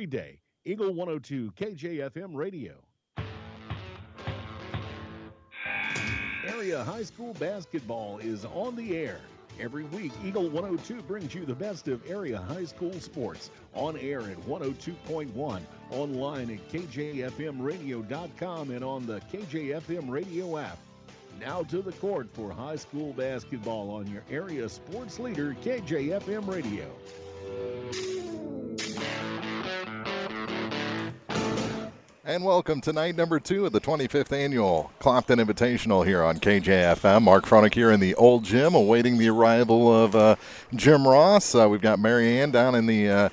every day. Eagle 102 KJFM Radio. Area high school basketball is on the air. Every week, Eagle 102 brings you the best of area high school sports. On air at 102.1, online at kjfmradio.com, and on the KJFM radio app. Now to the court for high school basketball on your area sports leader, KJFM Radio. And welcome to night number 2 of the 25th annual Clopton Invitational here on KJFM. Mark Fronick here in the old gym, awaiting the arrival of Jim Ross. We've got Mary Ann down in the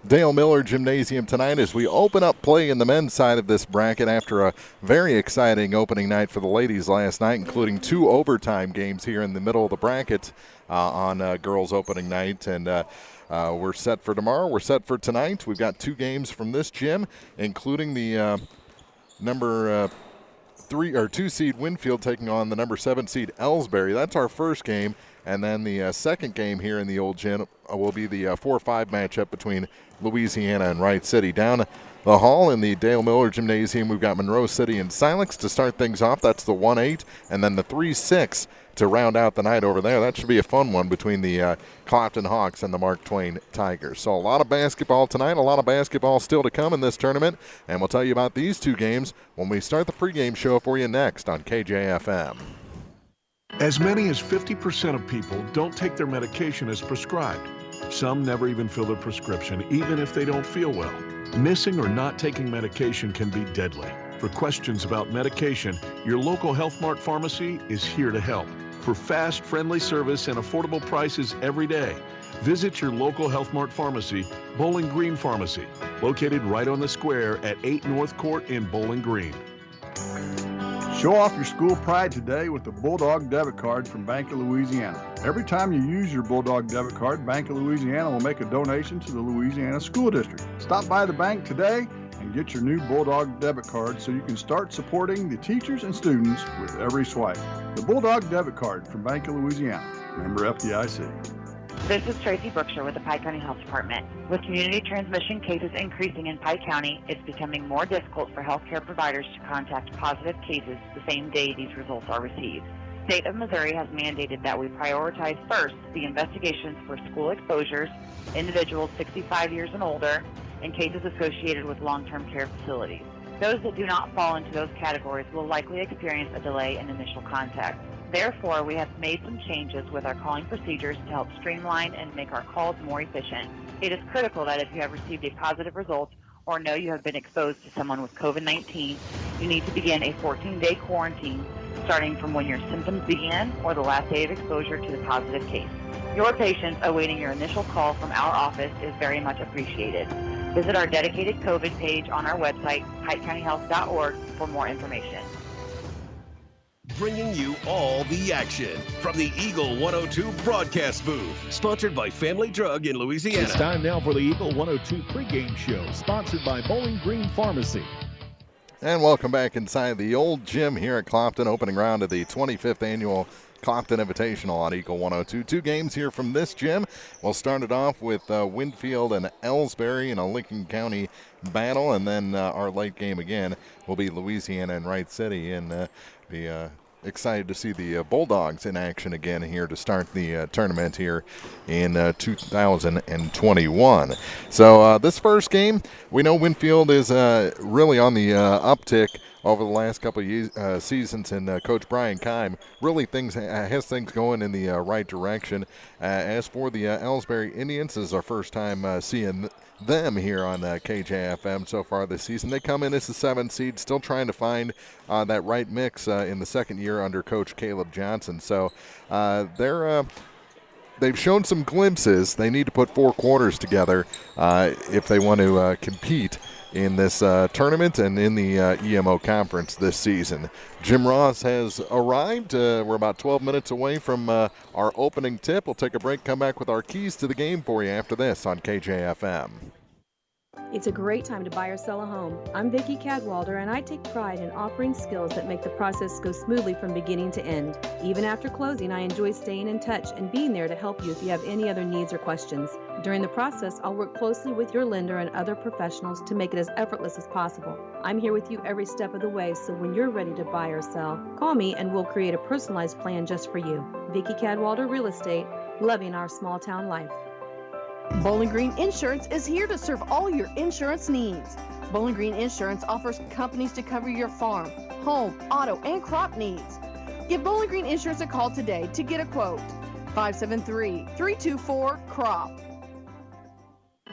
Dale Miller Gymnasium tonight as we open up play in the men's side of this bracket after a very exciting opening night for the ladies last night, including 2 overtime games here in the middle of the bracket on girls opening night. And we're set for tomorrow. We're set for tonight. We've got 2 games from this gym, including the number 2 seed Winfield taking on the number 7 seed Elsberry. That's our first game. And then the second game here in the old gym will be the 4-5 matchup between Louisiana and Wright City. Down the hall in the Dale Miller Gymnasium, we've got Monroe City and Silex to start things off. That's the 1-8, and then the 3-6 to round out the night over there. That should be a fun one between the Clopton Hawks and the Mark Twain Tigers. So a lot of basketball tonight, a lot of basketball still to come in this tournament, and we'll tell you about these 2 games when we start the pregame show for you next on KJFM. As many as 50% of people don't take their medication as prescribed. Some never even fill their prescription, even if they don't feel well. Missing or not taking medication can be deadly. For questions about medication, your local Health Mart pharmacy is here to help. For fast, friendly service and affordable prices every day, visit your local Health Mart pharmacy, Bowling Green Pharmacy, located right on the square at 8 North Court in Bowling Green. Show off your school pride today with the Bulldog debit card from Bank of Louisiana. Every time you use your Bulldog debit card, Bank of Louisiana will make a donation to the Louisiana School District. Stop by the bank today and get your new Bulldog debit card so you can start supporting the teachers and students with every swipe. The Bulldog debit card from Bank of Louisiana. Member FDIC. This is Tracy Brookshire with the Pike County Health Department. With community transmission cases increasing in Pike County, it's becoming more difficult for healthcare providers to contact positive cases the same day these results are received. The state of Missouri has mandated that we prioritize first the investigations for school exposures, individuals 65 years and older, and cases associated with long-term care facilities. Those that do not fall into those categories will likely experience a delay in initial contact. Therefore, we have made some changes with our calling procedures to help streamline and make our calls more efficient. It is critical that if you have received a positive result or know you have been exposed to someone with COVID-19, you need to begin a 14-day quarantine starting from when your symptoms began or the last day of exposure to the positive case. Your patience awaiting your initial call from our office is very much appreciated. Visit our dedicated COVID page on our website, pikecountyhealth.org, for more information. Bringing you all the action from the Eagle 102 broadcast booth, sponsored by Family Drug in Louisiana. It's time now for the Eagle 102 pregame show, sponsored by Bowling Green Pharmacy. And welcome back inside the old gym here at Clopton, opening round of the 25th annual Clopton Invitational on Eagle 102. 2 games here from this gym. We'll start it off with Winfield and Elsberry in a Lincoln County battle, and then our late game again will be Louisiana and Wright City, and be excited to see the Bulldogs in action again here to start the tournament here in 2021. So this first game, we know Winfield is really on the uptick over the last couple of seasons, and Coach Brian Keim really has things going in the right direction. As for the Elsberry Indians, this is our first time seeing them here on KJFM so far this season. They come in as the 7th seed, still trying to find that right mix in the second year under Coach Caleb Johnson. So they've shown some glimpses. They need to put 4 quarters together if they want to compete in this tournament and in the EMO conference this season. Jim Ross has arrived. We're about 12 minutes away from our opening tip. We'll take a break, come back with our keys to the game for you after this on KJFM. It's a great time to buy or sell a home. I'm Vicki Cadwalder, and I take pride in offering skills that make the process go smoothly from beginning to end. Even after closing, I enjoy staying in touch and being there to help you if you have any other needs or questions. During the process, I'll work closely with your lender and other professionals to make it as effortless as possible. I'm here with you every step of the way, so when you're ready to buy or sell, call me and we'll create a personalized plan just for you. Vicki Cadwalder Real Estate, loving our small town life. Bowling Green Insurance is here to serve all your insurance needs. Bowling Green Insurance offers companies to cover your farm, home, auto, and crop needs. Give Bowling Green Insurance a call today to get a quote. 573-324-CROP.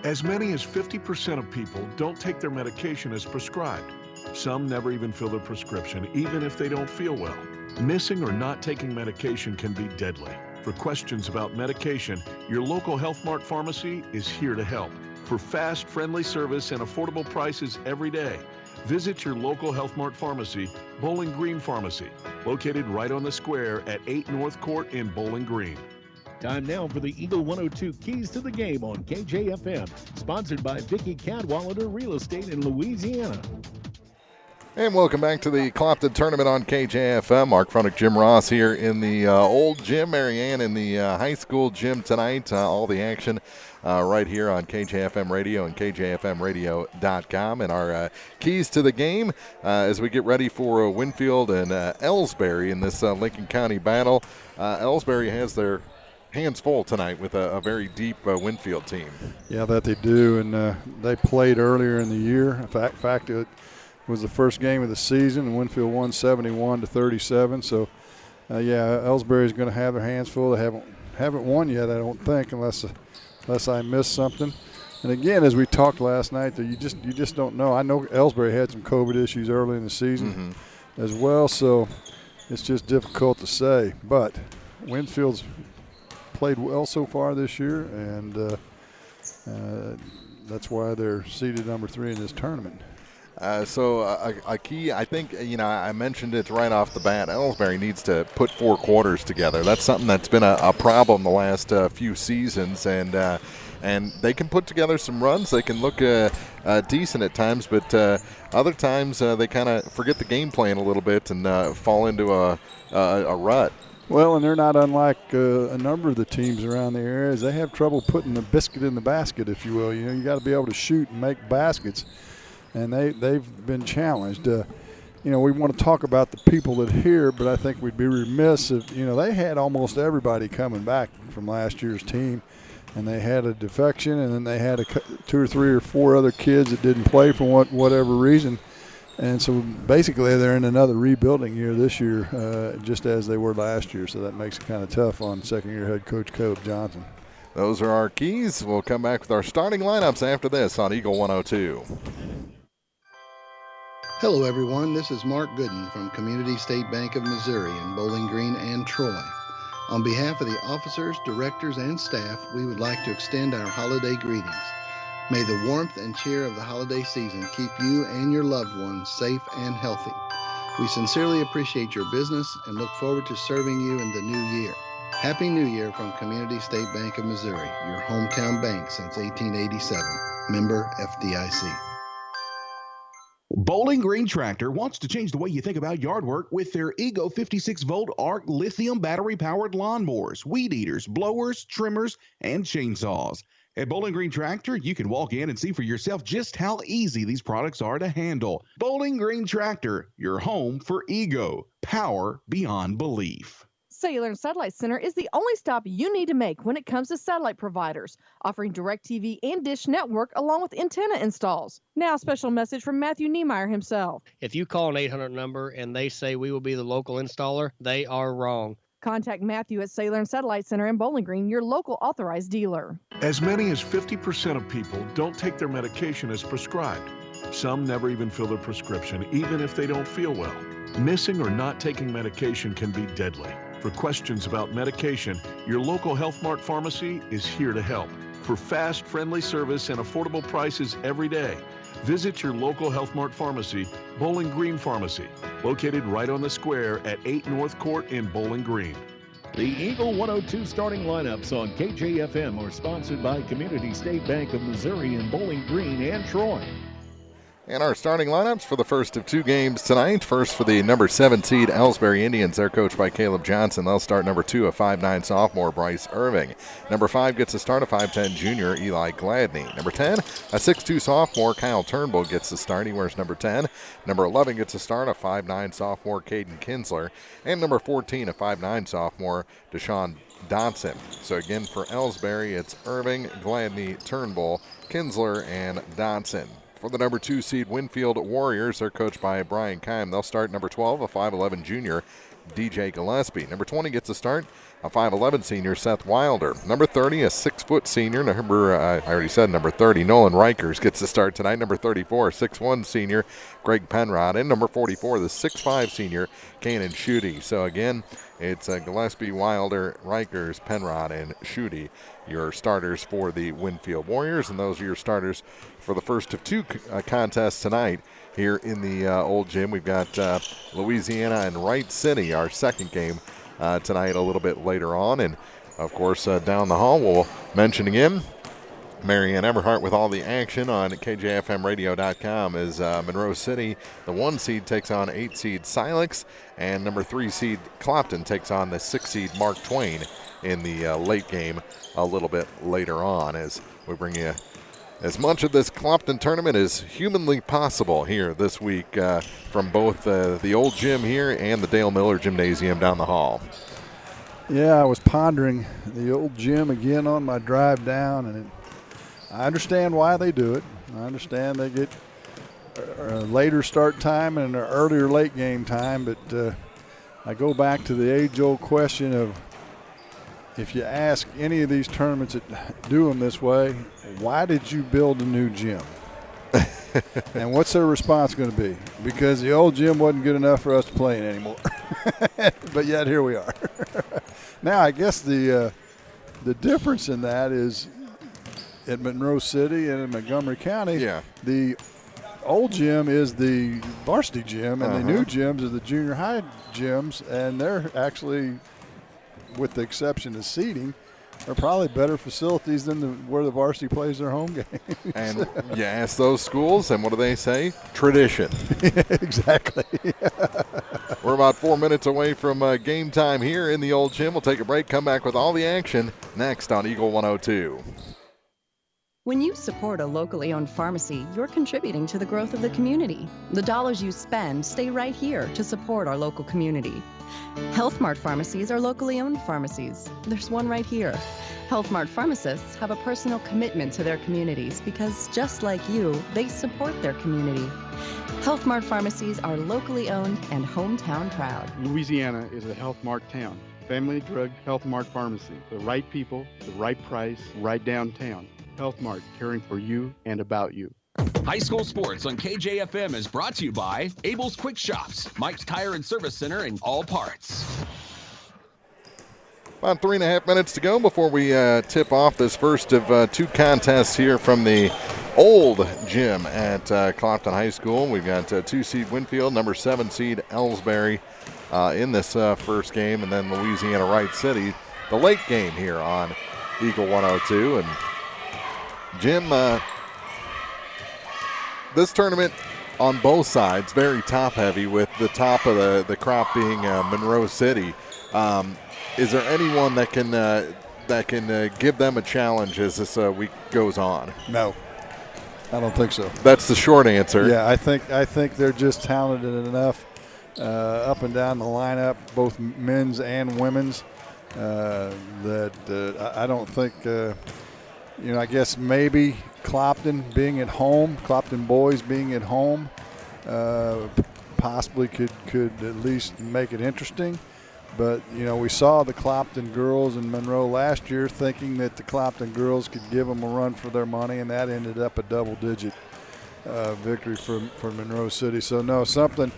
As many as 50% of people don't take their medication as prescribed. Some never even fill their prescription, even if they don't feel well. Missing or not taking medication can be deadly. For questions about medication, your local Health Mart pharmacy is here to help. For fast, friendly service and affordable prices every day, visit your local Health Mart pharmacy, Bowling Green Pharmacy, located right on the square at 8 North Court in Bowling Green. Time now for the Eagle 102 Keys to the Game on KJFM, sponsored by Vicki Cadwalder Real Estate in Louisiana. And welcome back to the Clopton Tournament on KJFM. Mark Fronick, Jim Ross here in the old gym. Marianne in the high school gym tonight. All the action right here on KJFM Radio and KJFMradio.com. And our keys to the game as we get ready for Winfield and Elsberry in this Lincoln County battle. Elsberry has their hands full tonight with a very deep Winfield team. Yeah, that they do. And they played earlier in the year. In fact, it was the first game of the season, and Winfield won 71-37. So, Elsberry's going to have their hands full. They haven't won yet, I don't think, unless I missed something. And again, as we talked last night, you just don't know. I know Elsberry had some COVID issues early in the season as well, so it's just difficult to say. But Winfield's played well so far this year, and that's why they're seeded number 3 in this tournament. So a key, I think, I mentioned it right off the bat. Elsberry needs to put 4 quarters together. That's something that's been a problem the last few seasons, and they can put together some runs. They can look decent at times, but other times they kind of forget the game plan a little bit and fall into a rut. Well, and they're not unlike a number of the teams around the areas. They have trouble putting the biscuit in the basket, if you will. You got to be able to shoot and make baskets. And they've been challenged. We want to talk about the people that are here, but I think we'd be remiss if, they had almost everybody coming back from last year's team, and they had a defection, and then they had 2 or 3 or 4 other kids that didn't play for whatever reason. And so basically they're in another rebuilding year this year, just as they were last year. So that makes it kind of tough on second-year head coach Caleb Johnson. Those are our keys. We'll come back with our starting lineups after this on Eagle 102. Hello, everyone. This is Mark Gooden from Community State Bank of Missouri in Bowling Green and Troy. On behalf of the officers, directors, and staff, we would like to extend our holiday greetings. May the warmth and cheer of the holiday season keep you and your loved ones safe and healthy. We sincerely appreciate your business and look forward to serving you in the new year. Happy New Year from Community State Bank of Missouri, your hometown bank since 1887. Member FDIC. Bowling Green Tractor wants to change the way you think about yard work with their Ego 56-volt ARC lithium battery-powered lawnmowers, weed eaters, blowers, trimmers, and chainsaws. At Bowling Green Tractor, you can walk in and see for yourself just how easy these products are to handle. Bowling Green Tractor, your home for Ego. Power beyond belief. Cellular and Satellite Center is the only stop you need to make when it comes to satellite providers, offering DirecTV and Dish Network along with antenna installs. Now, a special message from Matthew Niemeyer himself. If you call an 800 number and they say we will be the local installer, they are wrong. Contact Matthew at Cellular and Satellite Center in Bowling Green, your local authorized dealer. As many as 50% of people don't take their medication as prescribed. Some never even fill their prescription, even if they don't feel well. Missing or not taking medication can be deadly. For questions about medication, your local Health Mart pharmacy is here to help. For fast, friendly service and affordable prices every day, visit your local Health Mart pharmacy, Bowling Green Pharmacy, located right on the square at 8 North Court in Bowling Green. The Eagle 102 starting lineups on KJFM are sponsored by Community State Bank of Missouri in Bowling Green and Troy. And our starting lineups for the first of two games tonight. First for the number 7 seed Elsberry Indians. They're coached by Caleb Johnson. They'll start number 2, a 5'9 sophomore, Bryce Irving. Number 5 gets a start, a 5'10 junior, Eli Gladney. Number 10, a 6'2 sophomore, Kyle Turnbull gets the start. He wears number 10. Number 11 gets a start, a 5'9 sophomore, Caden Kinsler. And number 14, a 5'9 sophomore, Deshaun Dotson. So again, for Elsberry, it's Irving, Gladney, Turnbull, Kinsler, and Dotson. For the number 2 seed Winfield Warriors, they're coached by Brian Keim. They'll start number 12, a 5'11 junior, DJ Gillespie. Number 20 gets a start, a 5'11 senior, Seth Wilder. Number 30, a 6-foot senior, I already said number 30, Nolan Rikers gets the start tonight. Number 34, a 6'1 senior, Greg Penrod. And number 44, the 6'5 senior, Kanan Schutte. So again, it's Gillespie, Wilder, Rikers, Penrod, and Schutte, your starters for the Winfield Warriors. And those are your starters for the first of two contests tonight here in the Old Gym. We've got Louisiana and Wright City, our second game tonight, a little bit later on. And, of course, down the hall, we'll mention again, Marianne Everhart with all the action on KJFMradio.com as Monroe City, the 1 seed, takes on 8 seed Silex, and number 3 seed Clopton takes on the 6 seed Mark Twain in the late game a little bit later on, as we bring you as much of this Clopton tournament as humanly possible here this week from both the Old Gym here and the Dale Miller Gymnasium down the hall. Yeah, I was pondering the Old Gym again on my drive down, and I understand why they do it. I understand they get a later start time and an earlier late game time, but I go back to the age-old question of, if you ask any of these tournaments that do them this way, why did you build a new gym? And what's their response going to be? Because the old gym wasn't good enough for us to play in anymore. But yet here we are. Now, I guess the difference in that is at Monroe City and in Montgomery County, the old gym is the varsity gym, and the new gyms are the junior high gyms, and they're actually, with the exception of seating, are probably better facilities than where the varsity plays their home games. And you ask those schools, and what do they say? Tradition. Exactly. We're about 4 minutes away from game time here in the Old Gym. We'll take a break, come back with all the action next on Eagle 102. When you support a locally owned pharmacy, you're contributing to the growth of the community. The dollars you spend stay right here to support our local community. Health Mart pharmacies are locally owned pharmacies. There's one right here. Health Mart pharmacists have a personal commitment to their communities because, just like you, they support their community. Health Mart pharmacies are locally owned and hometown proud. Louisiana is a Health Mart town. Family Drug Health Mart Pharmacy. The right people, the right price, right downtown. Health Mart, caring for you and about you. High school sports on KJFM is brought to you by Abel's Quick Shops, Mike's Tire and Service Center, and All Parts. About 3.5 minutes to go before we tip off this first of two contests here from the Old Gym at Clopton High School. We've got 2 seed Winfield, number 7 seed Elsberry in this first game, and then Louisiana Wright City, the late game here on Eagle 102. And Jim, this tournament on both sides, very top-heavy, with the top of the crop being Monroe City. Is there anyone that can give them a challenge as this week goes on? No, I don't think so. That's the short answer. Yeah, I think they're just talented enough up and down the lineup, both men's and women's, that I don't think. I guess maybe Clopton being at home, Clopton boys being at home, possibly could at least make it interesting. But, we saw the Clopton girls in Monroe last year thinking that the Clopton girls could give them a run for their money, and that ended up a double-digit victory for Monroe City. So, no, something,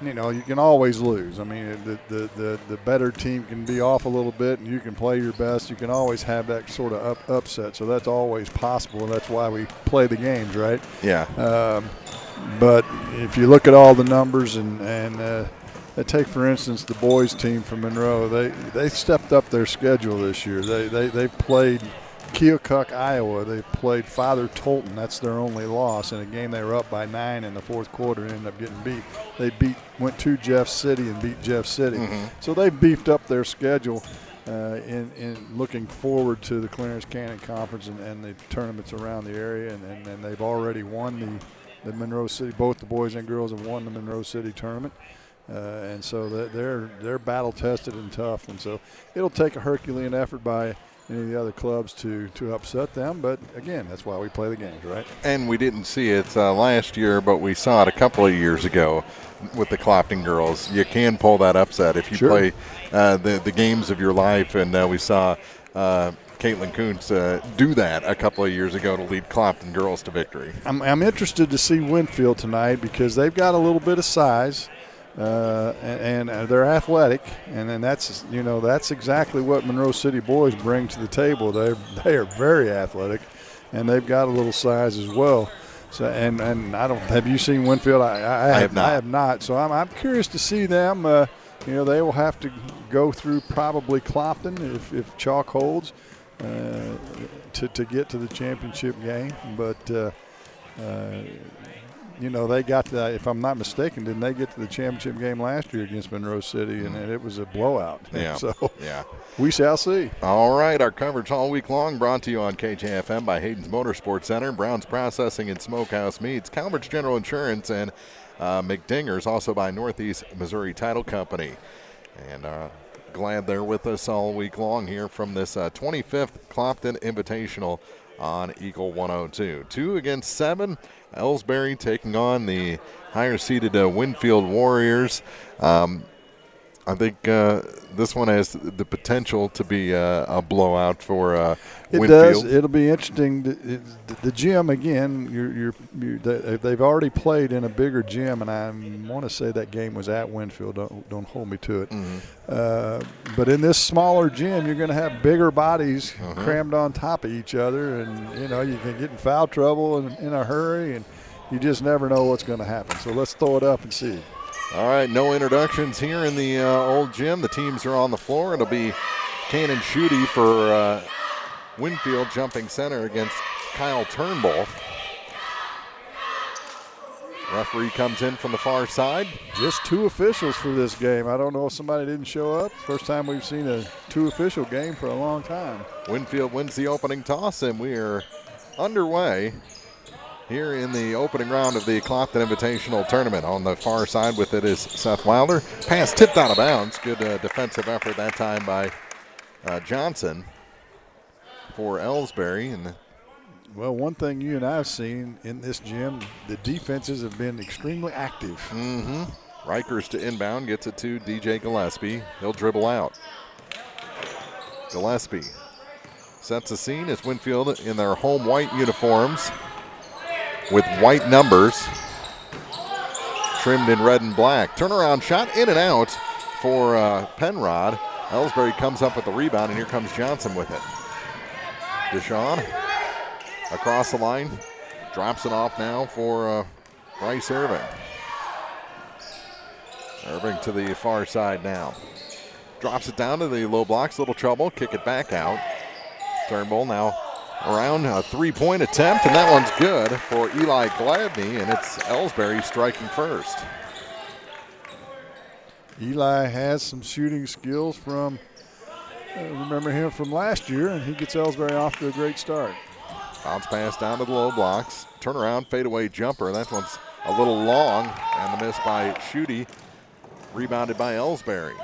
you can always lose. I mean, the better team can be off a little bit, and you can play your best. You can always have that sort of upset. So that's always possible, and that's why we play the games, right? Yeah. But if you look at all the numbers and take, for instance, the boys team from Monroe. They stepped up their schedule this year. They played Keokuk, Iowa. They played Father Tolton. That's their only loss in a game they were up by 9 in the fourth quarter and ended up getting beat. They went to Jeff City and beat Jeff City. So they've beefed up their schedule in looking forward to the Clarence Cannon Conference and the tournaments around the area. And they've already won the Monroe City. Both the boys and girls have won the Monroe City tournament. And so they're battle tested and tough. And so it'll take a Herculean effort by any of the other clubs to upset them. But, again, that's why we play the games, right? And we didn't see it last year, but we saw it a couple of years ago with the Clopton girls. You can pull that upset if you play the games of your life. And we saw Caitlin Kuntz do that a couple of years ago to lead Clopton girls to victory. I'm interested to see Winfield tonight because they've got a little bit of size. And they're athletic, and then that's exactly what Monroe City boys bring to the table. They are very athletic, and they've got a little size as well. So and I don't have you seen Winfield? I have not. So I'm curious to see them. They will have to go through probably Clopton if chalk holds to get to the championship game, but. They got to, if I'm not mistaken, didn't they get to the championship game last year against Monroe City, and it was a blowout. Yeah. So we shall see. All right, our coverage all week long brought to you on KJFM by Hayden's Motorsports Center, Brown's Processing and Smokehouse Meats, Calvert's General Insurance, and McDinger's, also by Northeast Missouri Title Company. And glad they're with us all week long here from this 25th Clopton Invitational on Eagle 102. 2 against 7. Elsberry taking on the higher-seeded Winfield Warriors. I think this one has the potential to be a blowout for Winfield. It does. It'll be interesting. The gym, again, they've already played in a bigger gym, and I want to say that game was at Winfield. Don't hold me to it. But in this smaller gym, you're going to have bigger bodies crammed on top of each other, and, you can get in foul trouble in a hurry, and you just never know what's going to happen. So let's throw it up and see. All right, no introductions here in the old gym. The teams are on the floor. It'll be Cannon Schutte for Winfield jumping center against Kyle Turnbull. Referee comes in from the far side. Just 2 officials for this game. I don't know if somebody didn't show up. First time we've seen a 2-official game for a long time. Winfield wins the opening toss, and we are underway here in the opening round of the Clopton Invitational Tournament. On the far side with it is Seth Wilder. Pass tipped out of bounds. Good defensive effort that time by Johnson for Elsberry. Well, one thing you and I have seen in this gym, the defenses have been extremely active. Rikers to inbound, gets it to DJ Gillespie. He'll dribble out. Gillespie sets the scene as Winfield in their home white uniforms with white numbers trimmed in red and black. Turnaround shot in and out for Penrod. Elsberry comes up with the rebound, and here comes Johnson with it. Deshaun across the line, drops it off now for Bryce Irving. Irving to the far side now. Drops it down to the low blocks, little trouble, kick it back out. Turnbull now around a 3-point attempt, and that one's good for Eli Gladney, and it's Elsberry striking first. Eli has some shooting skills from, remember him from last year, and he gets Elsberry off to a great start. Bounce pass down to the low blocks. Turnaround fadeaway jumper. That one's a little long, and the miss by Schutte. Rebounded by Elsberry.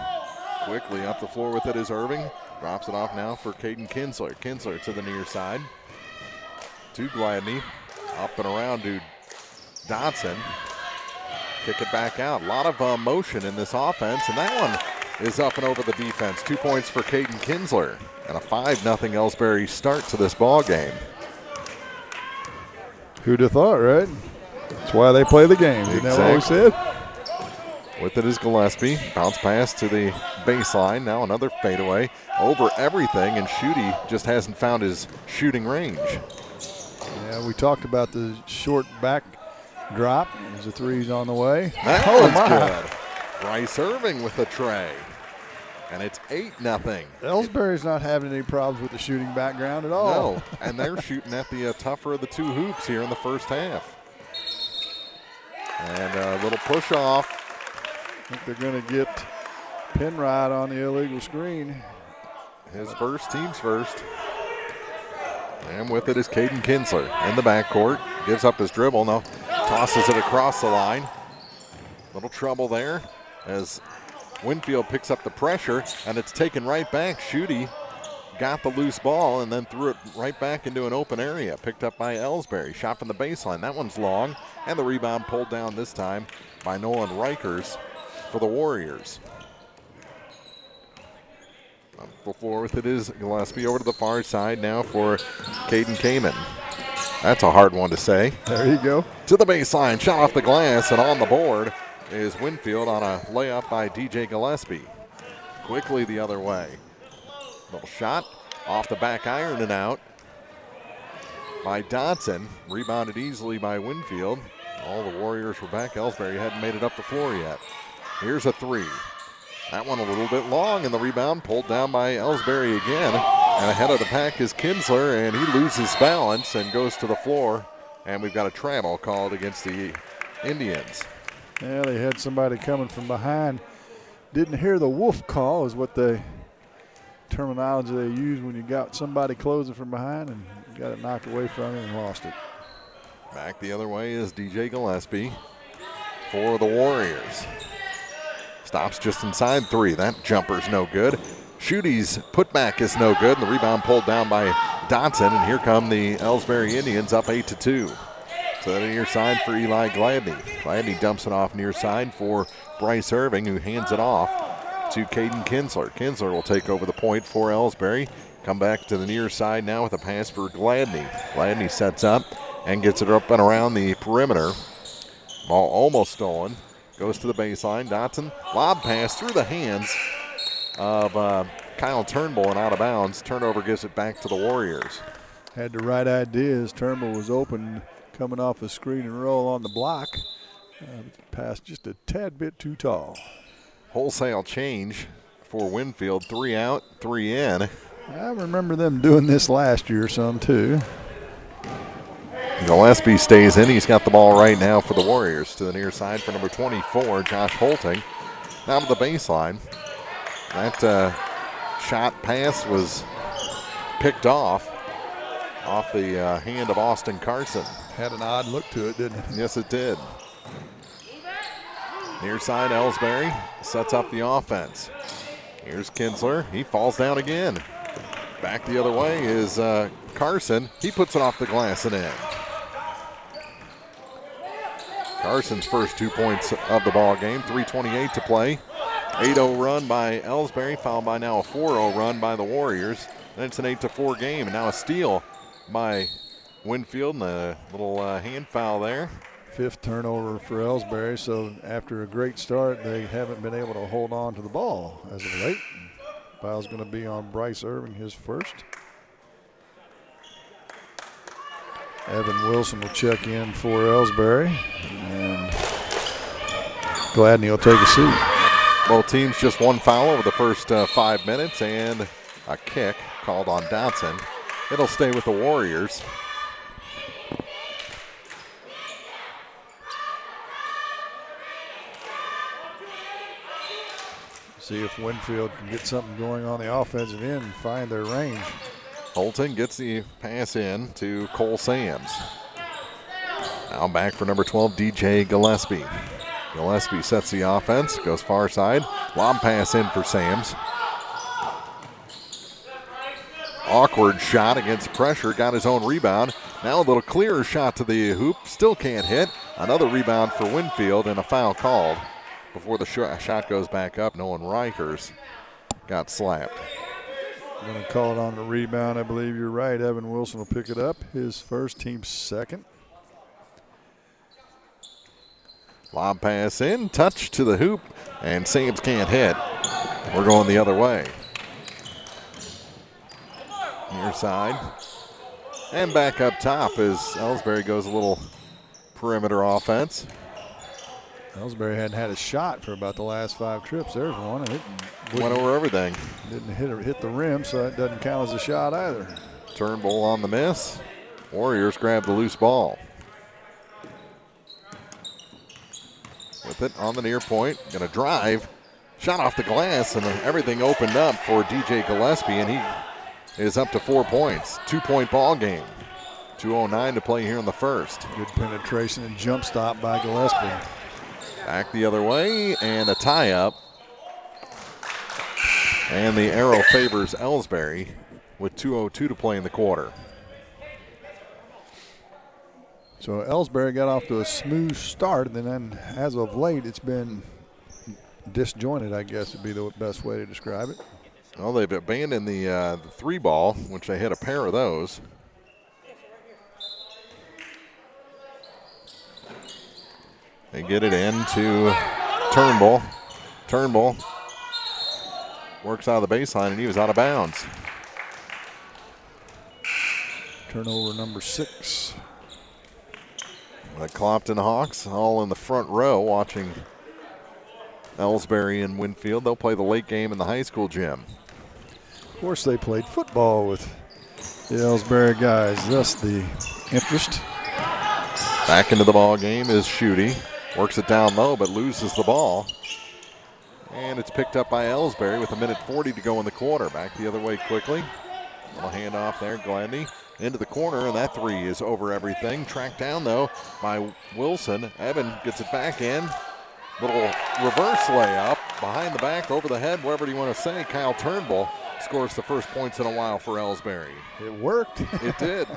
Quickly up the floor with it is Irving. Drops it off now for Caden Kinsler. Kinsler to the near side. To Gladney. Up and around to Dodson. Kick it back out. A lot of motion in this offense, and that one is up and over the defense. 2 points for Caden Kinsler. And a 5-0 Elsberry start to this ball game. Who'd have thought, right? That's why they play the game. Isn't that what we said? With it is Gillespie. Bounce pass to the baseline. Now another fadeaway over everything, and Schutte just hasn't found his shooting range. Yeah, we talked about the short back drop. There's a three's on the way. That one's good. Bryce Irving with the tray. And it's 8-0. Elsberry's not having any problems with the shooting background at all. No, and they're shooting at the tougher of the two hoops here in the first half. And a little push off. I think they're going to get Penrod on the illegal screen. His first, team's first. And with it is Caden Kinsler in the backcourt. Gives up his dribble, now tosses it across the line. Little trouble there as Winfield picks up the pressure, and it's taken right back. Schutte got the loose ball and then threw it right back into an open area. Picked up by Elsberry. Shot from the baseline. That one's long, and the rebound pulled down this time by Nolan Reichers for the Warriors. Before with it is Gillespie over to the far side now for Caden Kamen. That's a hard one to say. There you go. To the baseline, shot off the glass, and on the board is Winfield on a layup by DJ Gillespie. Quickly the other way. Little shot off the back iron and out by Dodson. Rebounded easily by Winfield. All the Warriors were back. Elsberry hadn't made it up the floor yet. Here's a three. That one a little bit long, and the rebound pulled down by Elsberry again. And ahead of the pack is Kinsler, and he loses balance and goes to the floor. And we've got a travel called against the Indians. Yeah, they had somebody coming from behind. Didn't hear the wolf call is what the terminology they use when you got somebody closing from behind and got it knocked away from you and lost it. Back the other way is DJ Gillespie for the Warriors. Stops just inside three. That jumper's no good. Schutte's putback is no good, and the rebound pulled down by Dotson, and here come the Elsberry Indians up 8-2. So that near side for Eli Gladney. Gladney dumps it off near side for Bryce Irving, who hands it off to Caden Kinsler. Kinsler will take over the point for Elsberry. Come back to the near side now with a pass for Gladney. Gladney sets up and gets it up and around the perimeter. Ball almost stolen. Goes to the baseline. Dotson, lob pass through the hands of Kyle Turnbull and out of bounds. Turnover gives it back to the Warriors. Had the right ideas. Turnbull was open, coming off a screen and roll on the block. Pass just a tad bit too tall. Wholesale change for Winfield. 3 out, 3 in. I remember them doing this last year some too. Gillespie stays in. He's got the ball right now for the Warriors. To the near side for number 24, Josh Holting. Now to the baseline. That shot pass was picked off the hand of Austin Carson. Had an odd look to it, didn't it? Yes, it did. Near side, Elsberry sets up the offense. Here's Kinsler. He falls down again. Back the other way is Carson. He puts it off the glass and in. Carson's first 2 points of the ball game. 3:28 to play. 8-0 run by Elsberry, followed by now a 4-0 run by the Warriors. Then it's an 8-4 game, and now a steal by Winfield and a little hand foul there. 5th turnover for Elsberry, so after a great start, they haven't been able to hold on to the ball as of late. Foul's going to be on Bryce Irving, his first. Evan Wilson will check in for Elsberry, and Gladney will take a seat. Both teams just one foul over the first 5 minutes, and a kick called on Dotson. It'll stay with the Warriors. See if Winfield can get something going on the offensive end and find their range. Holton gets the pass in to Cole Sams. Now back for number 12, DJ Gillespie. Gillespie sets the offense, goes far side. Lob pass in for Sams. Awkward shot against pressure, got his own rebound. Now a little clearer shot to the hoop, still can't hit. Another rebound for Winfield and a foul called. Before the shot goes back up, Nolan Reichers got slapped. Going to call it on the rebound. I believe you're right. Evan Wilson will pick it up. His first, team's second. Lob pass in, touch to the hoop, and Sams can't hit. We're going the other way. Near side. And back up top as Elsberry goes a little perimeter offense. Elsberry hadn't had a shot for about the last 5 trips. There's one, and it went over everything. Didn't hit the rim, so that doesn't count as a shot either. Turnbull on the miss. Warriors grab the loose ball. With it on the near point, gonna drive. Shot off the glass, and everything opened up for DJ Gillespie, and he is up to 4 points. 2-point ball game. 2:09 to play here in the first. Good penetration and jump stop by Gillespie. Back the other way, and a tie-up. And the arrow favors Elsberry with 2:02 to play in the quarter. So Elsberry got off to a smooth start, and then as of late, it's been disjointed, I guess would be the best way to describe it. Well, they've abandoned the 3 ball, which they hit a pair of those. They get it into Turnbull. Turnbull works out of the baseline, and he was out of bounds. Turnover number 6. The Clopton Hawks all in the front row watching Elsberry and Winfield. They'll play the late game in the high school gym. Of course, they played football with the Elsberry guys. Thus the interest. Back into the ball game is Schutte. Works it down low, but loses the ball. And it's picked up by Elsberry with 1:40 to go in the quarter. Back the other way quickly. Little handoff there, Gladney. Into the corner, and that 3 is over everything. Tracked down, though, by Wilson. Evan gets it back in. Little reverse layup behind the back, over the head, whatever you want to say. Kyle Turnbull scores the first points in a while for Elsberry. It worked. It did.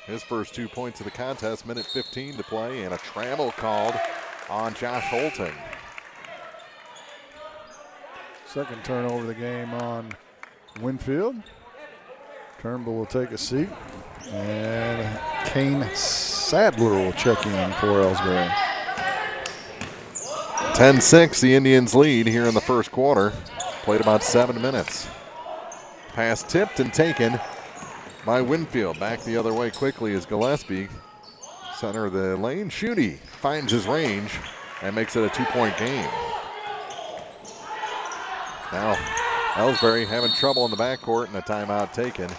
His first 2 points of the contest, 1:15 to play, and a travel called on Josh Holton. Second turnover of the game on Winfield. Turnbull will take a seat, and Kane Sadler will check in for Elsberry. 10-6, the Indians lead here in the first quarter. Played about 7 minutes. Pass tipped and taken by Winfield. Back the other way quickly is Gillespie. Center of the lane. Schutte finds his range and makes it a 2-point game. Now Elsberry having trouble in the backcourt, and a timeout taken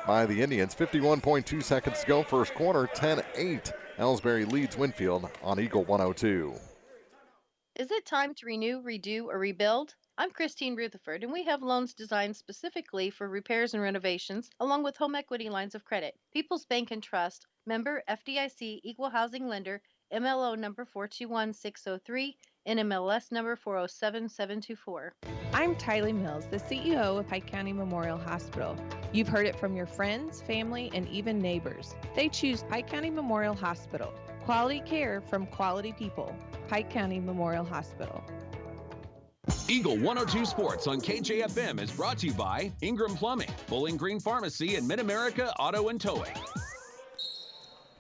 by the Indians. 51.2 seconds to go, first quarter, 10-8. Elsberry leads Winfield on Eagle 102. Is it time to renew, redo, or rebuild? I'm Christine Rutherford, and we have loans designed specifically for repairs and renovations, along with home equity lines of credit. People's Bank and Trust, member FDIC, equal housing lender, MLO number 421603, NMLS number 407724. I'm Tylee Mills, the CEO of Pike County Memorial Hospital. You've heard it from your friends, family, and even neighbors. They choose Pike County Memorial Hospital. Quality care from quality people. Pike County Memorial Hospital. Eagle 102 Sports on KJFM is brought to you by Ingram Plumbing, Bowling Green Pharmacy, and Mid-America Auto and Towing.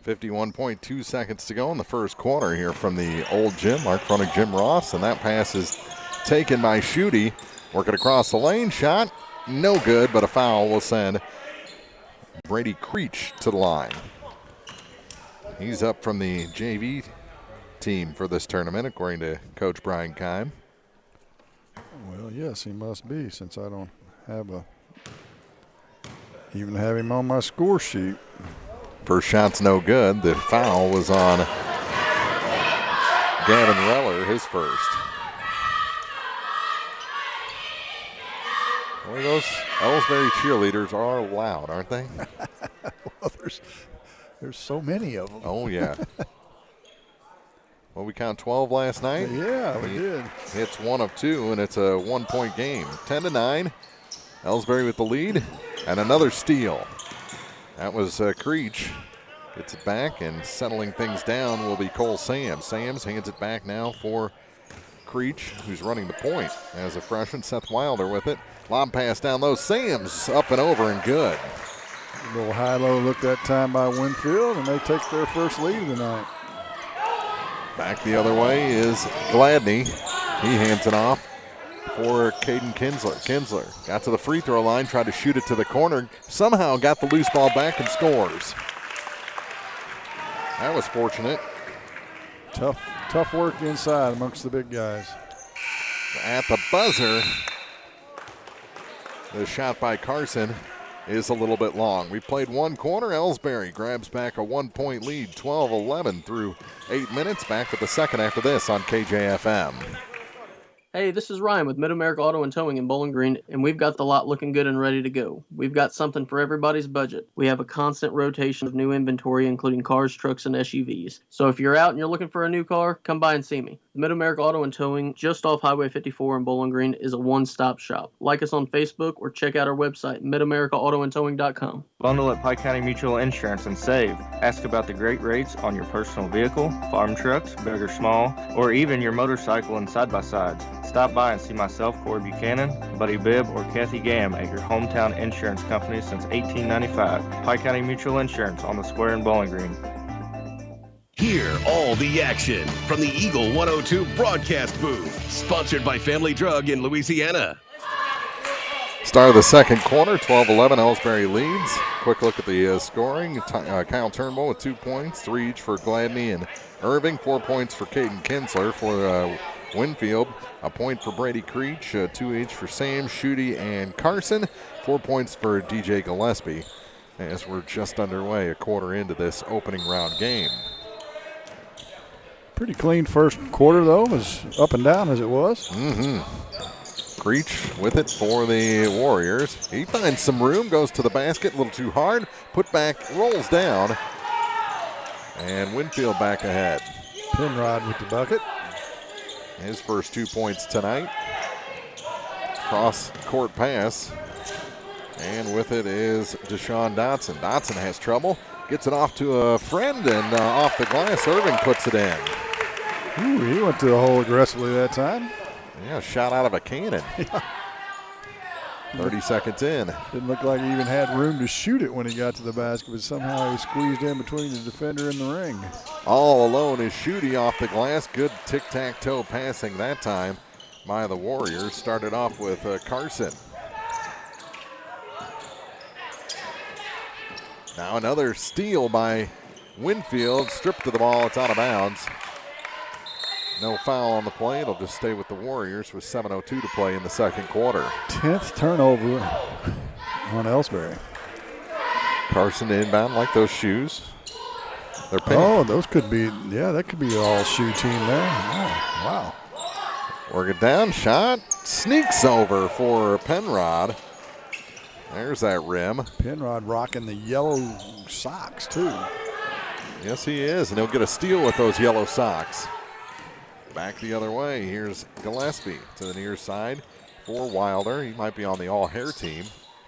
51.2 seconds to go in the first quarter here from the old gym. Mark Fronig, Jim Ross, and that pass is taken by Schutte. Working across the lane, shot, no good, but a foul will send Brady Creech to the line. He's up from the JV team for this tournament, according to Coach Brian Keim. Well, yes, he must be, since I don't have even have him on my score sheet. First shot's no good. The foul was on Gavin Reller, his first. Boy, those Elsberry cheerleaders are loud, aren't they? Well, there's so many of them. Oh, yeah. Well, we count 12 last night. Yeah, we did. It's 1 of 2, and it's a 1-point game. 10-9. Elsberry with the lead, and another steal. That was Creech. Gets it back, and settling things down will be Cole Sams. Sams hands it back now for Creech, who's running the point as a freshman. Seth Wilder with it. Lob pass down low. Sams up and over and good. A little high-low look that time by Winfield, and they take their first lead of the night. Back the other way is Gladney. He hands it off for Caden Kinsler. Kinsler got to the free throw line, tried to shoot it to the corner, somehow got the loose ball back and scores. That was fortunate. Tough work inside amongst the big guys. At the buzzer, the shot by Carson is a little bit long. We played one quarter. Elsberry grabs back a 1-point lead, 12-11 through 8 minutes. Back with the second after this on KJFM. Hey, this is Ryan with Mid-America Auto and Towing in Bowling Green, and we've got the lot looking good and ready to go. We've got something for everybody's budget. We have a constant rotation of new inventory, including cars, trucks, and SUVs. So if you're out and you're looking for a new car, come by and see me. Mid-America Auto and Towing, just off Highway 54 in Bowling Green, is a one-stop shop. Like us on Facebook or check out our website, midamericaautoandtowing.com. Bundle at Pike County Mutual Insurance and save. Ask about the great rates on your personal vehicle, farm trucks, big or small, or even your motorcycle and side-by-sides. Stop by and see myself, Corey Buchanan, Buddy Bibb, or Kathy Gam at your hometown insurance company since 1895. Pike County Mutual Insurance on the square in Bowling Green. Hear all the action from the Eagle 102 broadcast booth. Sponsored by Family Drug in Louisiana. Start of the second quarter, 12-11, Elsberry leads. Quick look at the scoring. Kyle Turnbull with 2 points, 3 each for Gladney and Irving, 4 points for Caden Kinsler. For Winfield, a point for Brady Creech, 2 each for Sam, Schutte, and Carson, 4 points for DJ Gillespie. As we're just underway, a quarter into this opening round game. Pretty clean first quarter, though, as up and down as it was. Creech with it for the Warriors. He finds some room, goes to the basket, a little too hard. Put back, rolls down, and Winfield back ahead. Penrod with the bucket. His first 2 points tonight. Cross court pass. And with it is Deshaun Dotson. Dotson has trouble. Gets it off to a friend and off the glass. Irving puts it in. Ooh, he went to the hole aggressively that time. Yeah, shot out of a cannon. 30 seconds in. Didn't look like he even had room to shoot it when he got to the basket, but somehow he squeezed in between the defender and the ring. All alone is Schutte off the glass. Good tic-tac-toe passing that time by the Warriors. Started off with Carson. Now another steal by Winfield. Stripped to the ball. It's out of bounds. No foul on the play. It'll just stay with the Warriors with 7:02 to play in the second quarter. 10th turnover on Elsberry. Carson inbound like those shoes. They're pink. Oh, those could be, yeah, that could be an all-shoe team there. Oh, wow. Work it down. Shot. Sneaks over for Penrod. There's that rim. Penrod rocking the yellow socks, too. Yes, he is, and he'll get a steal with those yellow socks. Back the other way. Here's Gillespie to the near side for Wilder. He might be on the all-hair team.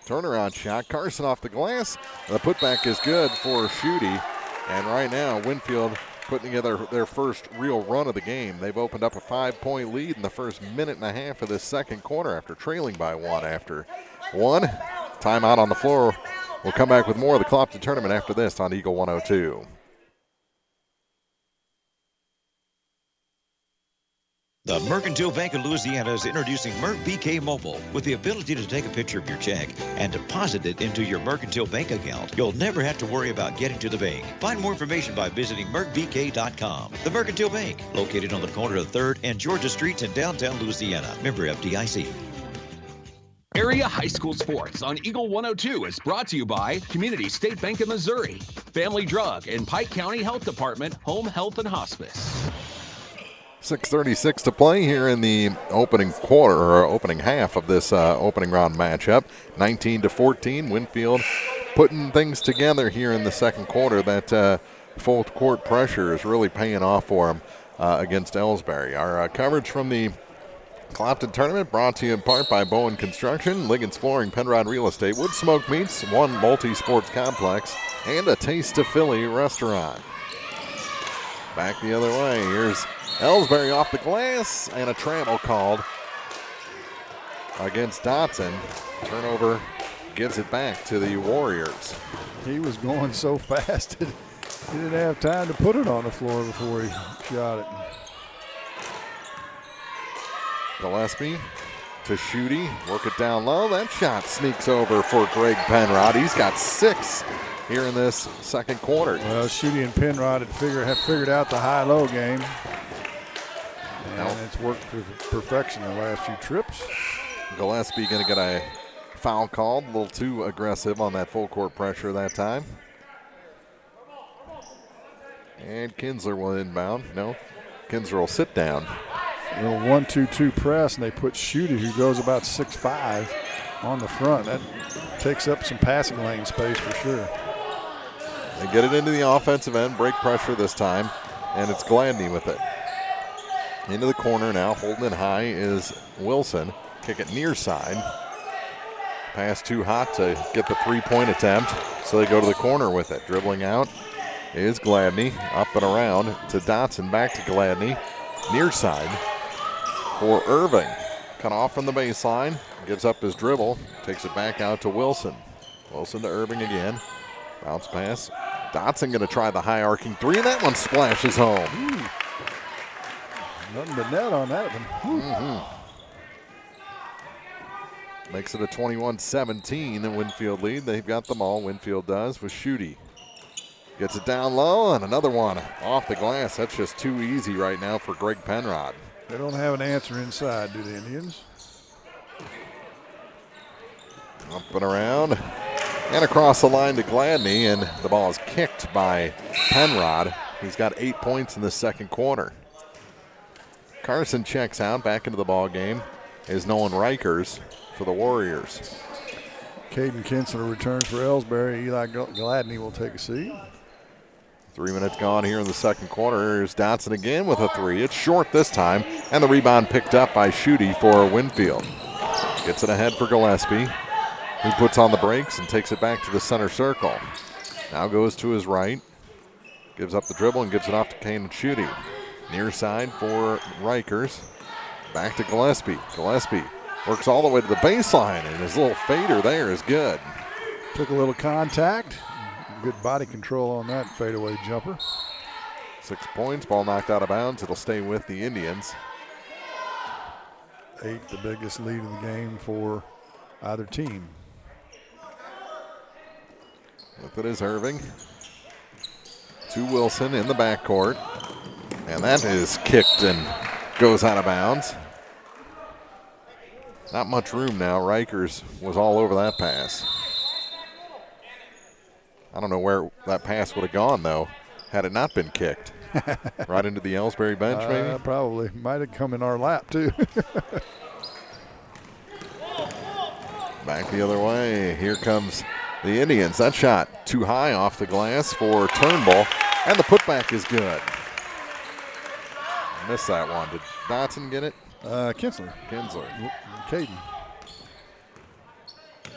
Turnaround shot. Carson off the glass. The putback is good for Schutte. And right now, Winfield putting together their first real run of the game. They've opened up a 5-point lead in the first minute and a half of this second quarter after trailing by one after one. Timeout on the floor. We'll come back with more of the Clopton tournament after this on Eagle 102. The Mercantile Bank of Louisiana is introducing Merc BK Mobile with the ability to take a picture of your check and deposit it into your Mercantile Bank account. You'll never have to worry about getting to the bank. Find more information by visiting mercbk.com. The Mercantile Bank, located on the corner of 3rd and Georgia Streets in downtown Louisiana. Member FDIC. Area High School Sports on Eagle 102 is brought to you by Community State Bank of Missouri, Family Drug, and Pike County Health Department, Home Health and Hospice. 6:36 to play here in the opening quarter, or opening half of this opening round matchup. 19-14, Winfield putting things together here in the second quarter. That full court pressure is really paying off for them against Elsberry. Our coverage from the Clopton tournament brought to you in part by Bowen Construction, Liggins Flooring, Penrod Real Estate, Wood Smoke Meats, One Multi-Sports Complex, and a Taste of Philly restaurant. Back the other way, here's Elsberry off the glass, and a travel called against Dotson. Turnover gives it back to the Warriors. He was going so fast, he didn't have time to put it on the floor before he shot it. Gillespie to Schutte, work it down low. That shot sneaks over for Greg Penrod. He's got 6 here in this second quarter. Well, Schutte and Penrod have figured out the high-low game. And it's worked to perfection the last few trips. Gillespie going to get a foul called, a little too aggressive on that full court pressure that time. And Kinsler will inbound. No, Kinsler will sit down. A little 1-2-2 press, and they put Schutte, who goes about 6'5", on the front. That takes up some passing lane space for sure. They get it into the offensive end, break pressure this time, and it's Gladney with it. Into the corner now, holding it high is Wilson. Kick it near side. Pass too hot to get the three-point attempt, so they go to the corner with it. Dribbling out is Gladney, up and around to Dotson, back to Gladney. Near side for Irving. Cut off from the baseline, gives up his dribble, takes it back out to Wilson. Wilson to Irving again. Bounce pass. Dotson going to try the high arcing three, and that one splashes home. Nothing but net on that one. Makes it a 21-17 Winfield lead. They've got the ball, Winfield does, with Schutte. Gets it down low, and another one off the glass. That's just too easy right now for Greg Penrod. They don't have an answer inside, do the Indians? Up and around, and across the line to Gladney, and the ball is kicked by Penrod, who's got 8 points in the second quarter. Carson checks out, back into the ball game is Nolan Reichers for the Warriors. Caden Kinsler returns for Elsberry. Eli Gladney will take a seat. 3 minutes gone here in the second quarter. Here's Dotson again with a three. It's short this time, and the rebound picked up by Schutte for Winfield. Gets it ahead for Gillespie, who puts on the brakes and takes it back to the center circle. Now goes to his right, gives up the dribble and gives it off to Kane and Schutte. Near side for Reichers. Back to Gillespie. Gillespie works all the way to the baseline, and his little fader there is good. Took a little contact. Good body control on that fadeaway jumper. 6 points, ball knocked out of bounds. It'll stay with the Indians. 8, the biggest lead in the game for either team. With it is Irving. To Wilson in the backcourt. And that is kicked and goes out of bounds. Not much room now. Reichers was all over that pass. I don't know where that pass would have gone, though, had it not been kicked. Right into the Elsberry bench, maybe? Probably. Might have come in our lap, too. Back the other way. Here comes the Indians. That shot too high off the glass for Turnbull, and the putback is good. Missed that one. Did Dotson get it? Kinsler. Caden.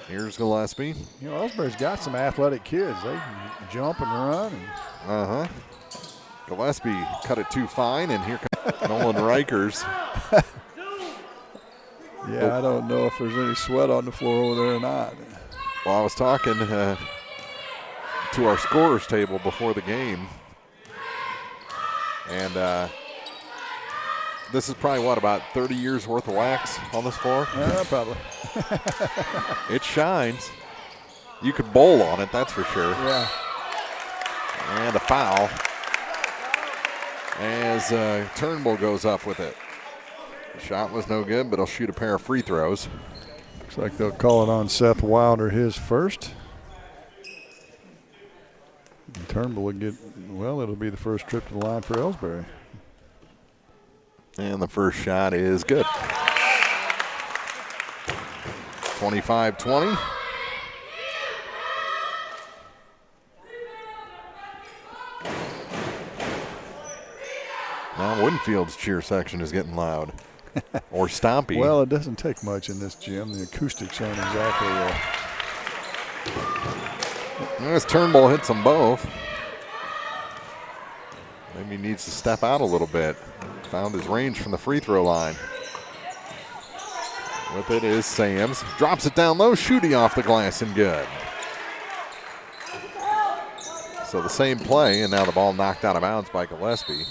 Here's Gillespie. You know, Elsberry's got some athletic kids. They can jump and run. Gillespie cut it too fine, and here comes Nolan Reichers. Yeah, I don't know if there's any sweat on the floor over there or not. Well, I was talking to our scorers table before the game, and this is probably, what, about 30 years worth of wax on this floor? Probably. It shines. You could bowl on it, that's for sure. Yeah. And a foul as Turnbull goes up with it. The shot was no good, but he'll shoot a pair of free throws. Looks like they'll call it on Seth Wilder, his first. And Turnbull will get, well, it'll be the first trip to the line for Elsberry. And the first shot is good. 25-20. Now Winfield's cheer section is getting loud. Or stompy. Well, it doesn't take much in this gym. The acoustics aren't exactly. As Turnbull hits them both. Maybe he needs to step out a little bit. Found his range from the free throw line. With it is Sams. Drops it down low. Schutte off the glass and good. So the same play, and now the ball knocked out of bounds by Gillespie.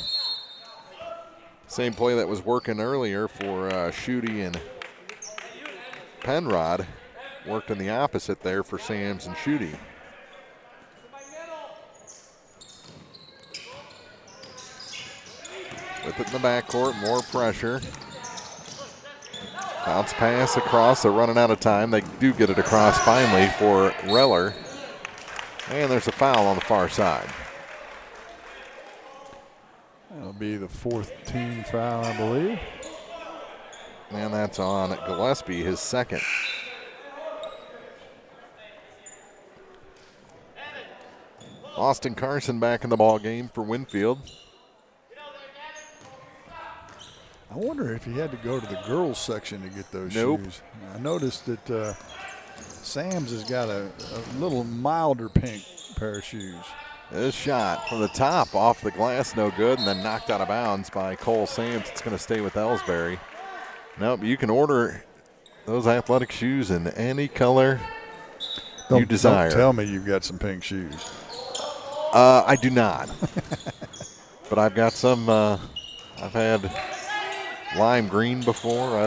Same play that was working earlier for Schutte and Penrod. Worked in the opposite there for Sams and Schutte. With it in the backcourt, more pressure. Bounce pass across, they're running out of time. They do get it across finally for Reller. And there's a foul on the far side. That'll be the 4th team foul, I believe. And that's on Gillespie, his 2nd. Austin Carson back in the ball game for Winfield. I wonder if he had to go to the girls section to get those Nope. shoes. I noticed that Sam's has got a little milder pink pair of shoes. This shot from the top off the glass, no good, and then knocked out of bounds by Cole Sams. It's going to stay with Elsberry. Nope, you can order those athletic shoes in any color you desire. Don't tell me you've got some pink shoes. I do not. But I've got some, I've had lime green before.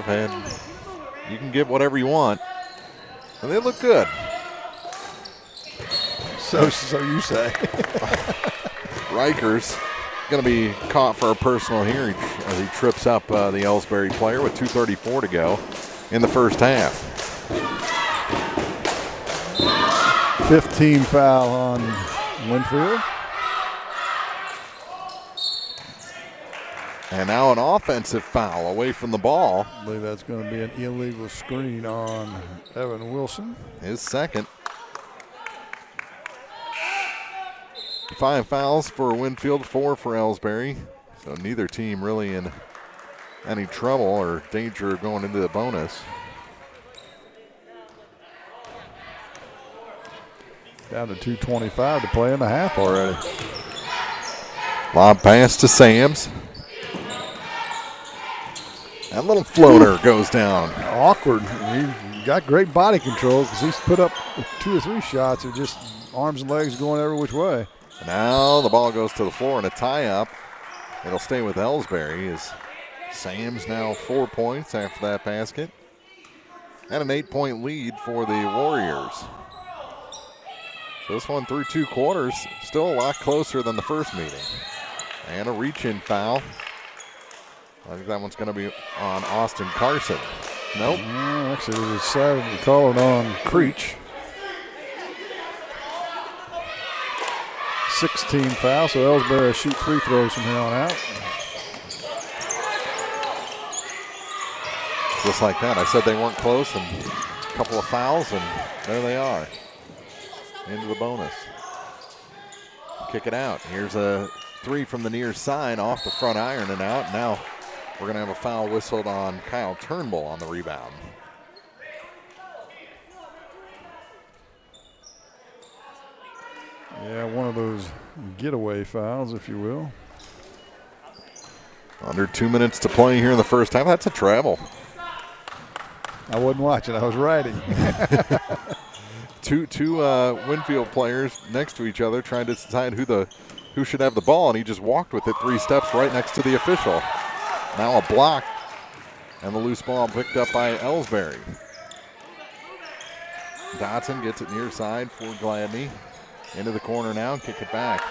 You can get whatever you want. And they look good. So you say. Reicher's going to be caught for a personal here as he trips up the Elsberry player with 2:34 to go in the first half. 15 foul on Winfield. And now an offensive foul away from the ball. I believe that's going to be an illegal screen on Evan Wilson. His 2nd. 5 fouls for Winfield, 4 for Elsberry. So neither team really in any trouble or danger of going into the bonus. Down to 2:25 to play in the half already. Lob pass to Sams. That little floater goes down. Awkward. He got great body control because he's put up 2 or 3 shots of just arms and legs going every which way. Now the ball goes to the floor and a tie-up. It'll stay with Elsberry as Sams now 4 points after that basket. And an 8-point lead for the Warriors. So this one through 2 quarters, still a lot closer than the first meeting. And a reach-in foul. I think that one's going to be on Austin Carson. Nope. Actually, we decided to call it on Creech. 16 foul, so Elsberry shoot free throws from here on out. Just like that. I said they weren't close, and a couple of fouls, and there they are. Into the bonus. Kick it out. Here's a 3 from the near side off the front iron and out. Now we're going to have a foul whistled on Kyle Turnbull on the rebound. Yeah, one of those getaway fouls, if you will. Under 2 minutes to play here in the first half. That's a travel. I wasn't watching. I was writing. Two Winfield players next to each other trying to decide who should have the ball, and he just walked with it 3 steps right next to the official. Now a block, and the loose ball picked up by Elsberry. Dotson gets it near side for Gladney. Into the corner now, kick it back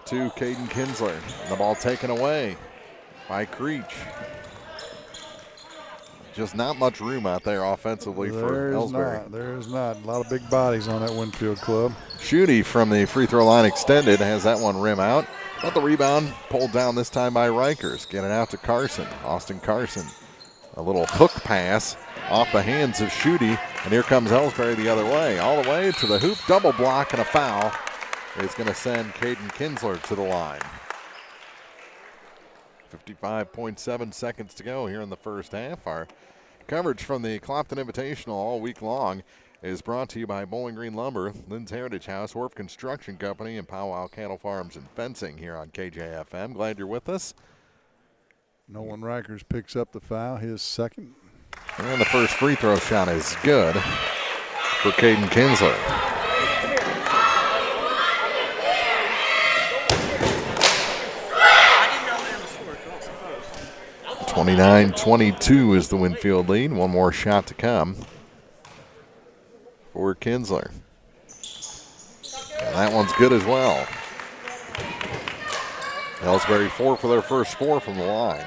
to Caden Kinsler. And the ball taken away by Creech. Just not much room out there offensively for Elsberry. There's not. A lot of big bodies on that Winfield club. Schutte from the free throw line extended has that one rim out. But the rebound pulled down this time by Reichers. Get it out to Carson. Austin Carson. A little hook pass off the hands of Schutte. And here comes Elsberry the other way. All the way to the hoop. Double block and a foul. It's going to send Caden Kinsler to the line. 55.7 seconds to go here in the first half. Our coverage from the Clopton Invitational all week long is brought to you by Bowling Green Lumber, Lynn's Heritage House, Orff Construction Company, and Powwow Cattle Farms and Fencing here on KJFM. Glad you're with us. Nolan Reichers picks up the foul, his 2nd. And the first free throw shot is good for Caden Kinsler. – 29-22 is the Winfield lead. One more shot to come for Kinsler. And that one's good as well. Elsberry 4 for their first 4 from the line.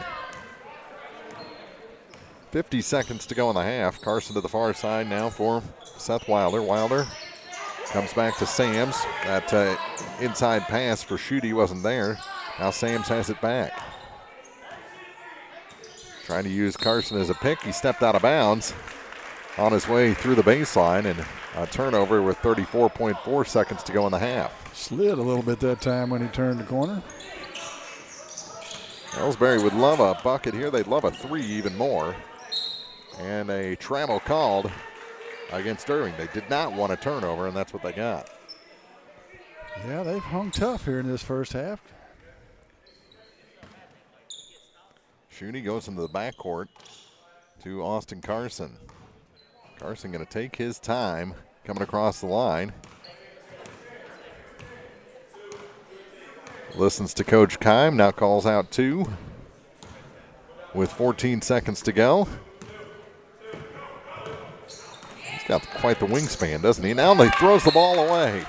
50 seconds to go in the half. Carson to the far side now for Seth Wilder. Wilder comes back to Sams. That inside pass for Schutte wasn't there. Now Sams has it back. Trying to use Carson as a pick. He stepped out of bounds on his way through the baseline, and a turnover with 34.4 seconds to go in the half. Slid a little bit that time when he turned the corner. Elsberry would love a bucket here. They'd love a 3 even more. And a travel called against Irving. They did not want a turnover, and that's what they got. Yeah, they've hung tough here in this first half. Schutte goes into the backcourt to Austin Carson. Carson going to take his time coming across the line. Listens to Coach Keim, now calls out 2 with 14 seconds to go. He's got quite the wingspan, doesn't he? Now he throws the ball away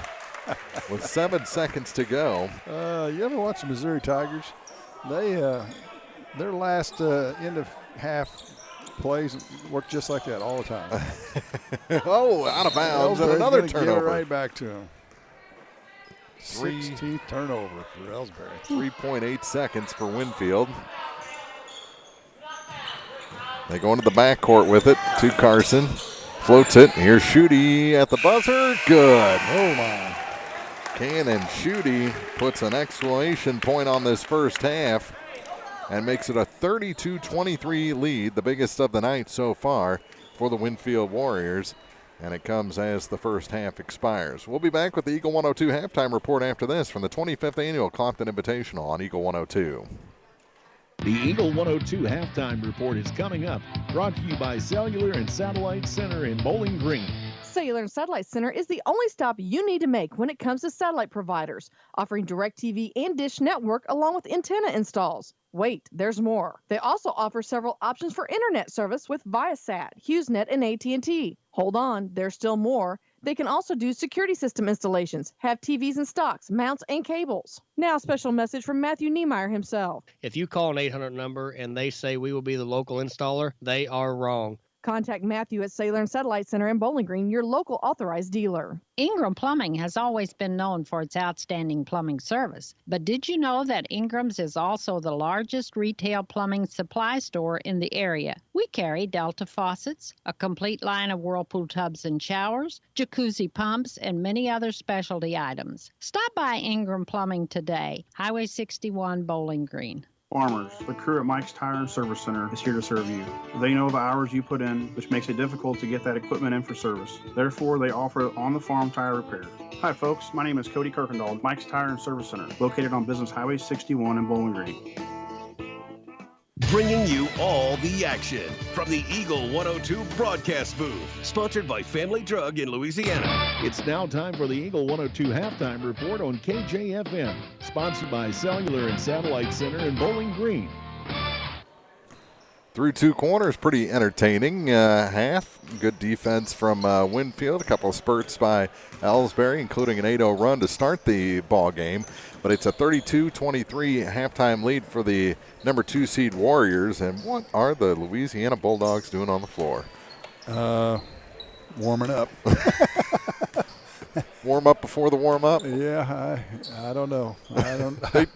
with 7 seconds to go. You ever watch the Missouri Tigers? They their last end of half plays work just like that all the time. Oh, out of bounds and another turnover. Get it right back to him. 16th turnover for Elsberry. 3.8 seconds for Winfield. They go into the backcourt with it to Carson. Floats it. Here's Schutte at the buzzer. Good. Oh, my. Cannon Schutte puts an exclamation point on this first half and makes it a 32-23 lead, the biggest of the night so far for the Winfield Warriors. And it comes as the first half expires. We'll be back with the Eagle 102 halftime report after this from the 25th annual Clopton Invitational on Eagle 102. The Eagle 102 halftime report is coming up, brought to you by Cellular and Satellite Center in Bowling Green. Cellular and Satellite Center is the only stop you need to make when it comes to satellite providers, offering DirecTV and Dish Network along with antenna installs. Wait, there's more. They also offer several options for internet service with Viasat, HughesNet, and AT&T. Hold on, there's still more. They can also do security system installations, have TVs in stocks, mounts, and cables. Now, a special message from Matthew Niemeyer himself. If you call an 800 number and they say we will be the local installer, they are wrong. Contact Matthew at Cellular and Satellite Center in Bowling Green, your local authorized dealer. Ingram Plumbing has always been known for its outstanding plumbing service. But did you know that Ingram's is also the largest retail plumbing supply store in the area? We carry Delta faucets, a complete line of Whirlpool tubs and showers, jacuzzi pumps, and many other specialty items. Stop by Ingram Plumbing today, Highway 61, Bowling Green. Farmers, the crew at Mike's Tire and Service Center is here to serve you. They know the hours you put in, which makes it difficult to get that equipment in for service. Therefore, they offer on-the-farm tire repair. Hi folks, my name is Cody Kirkendall, Mike's Tire and Service Center, located on Business Highway 61 in Bowling Green. Bringing you all the action from the Eagle 102 broadcast booth, sponsored by Family Drug in Louisiana. It's now time for the Eagle 102 halftime report on KJFM, sponsored by Cellular and Satellite Center in Bowling Green. Through 2 quarters, pretty entertaining half. Good defense from Winfield. A couple of spurts by Elsberry, including an 8-0 run to start the ball game. But it's a 32-23 halftime lead for the number 2 seed Warriors. And what are the Louisiana Bulldogs doing on the floor? Warming up. Warm up before the warm up? Yeah, I don't know.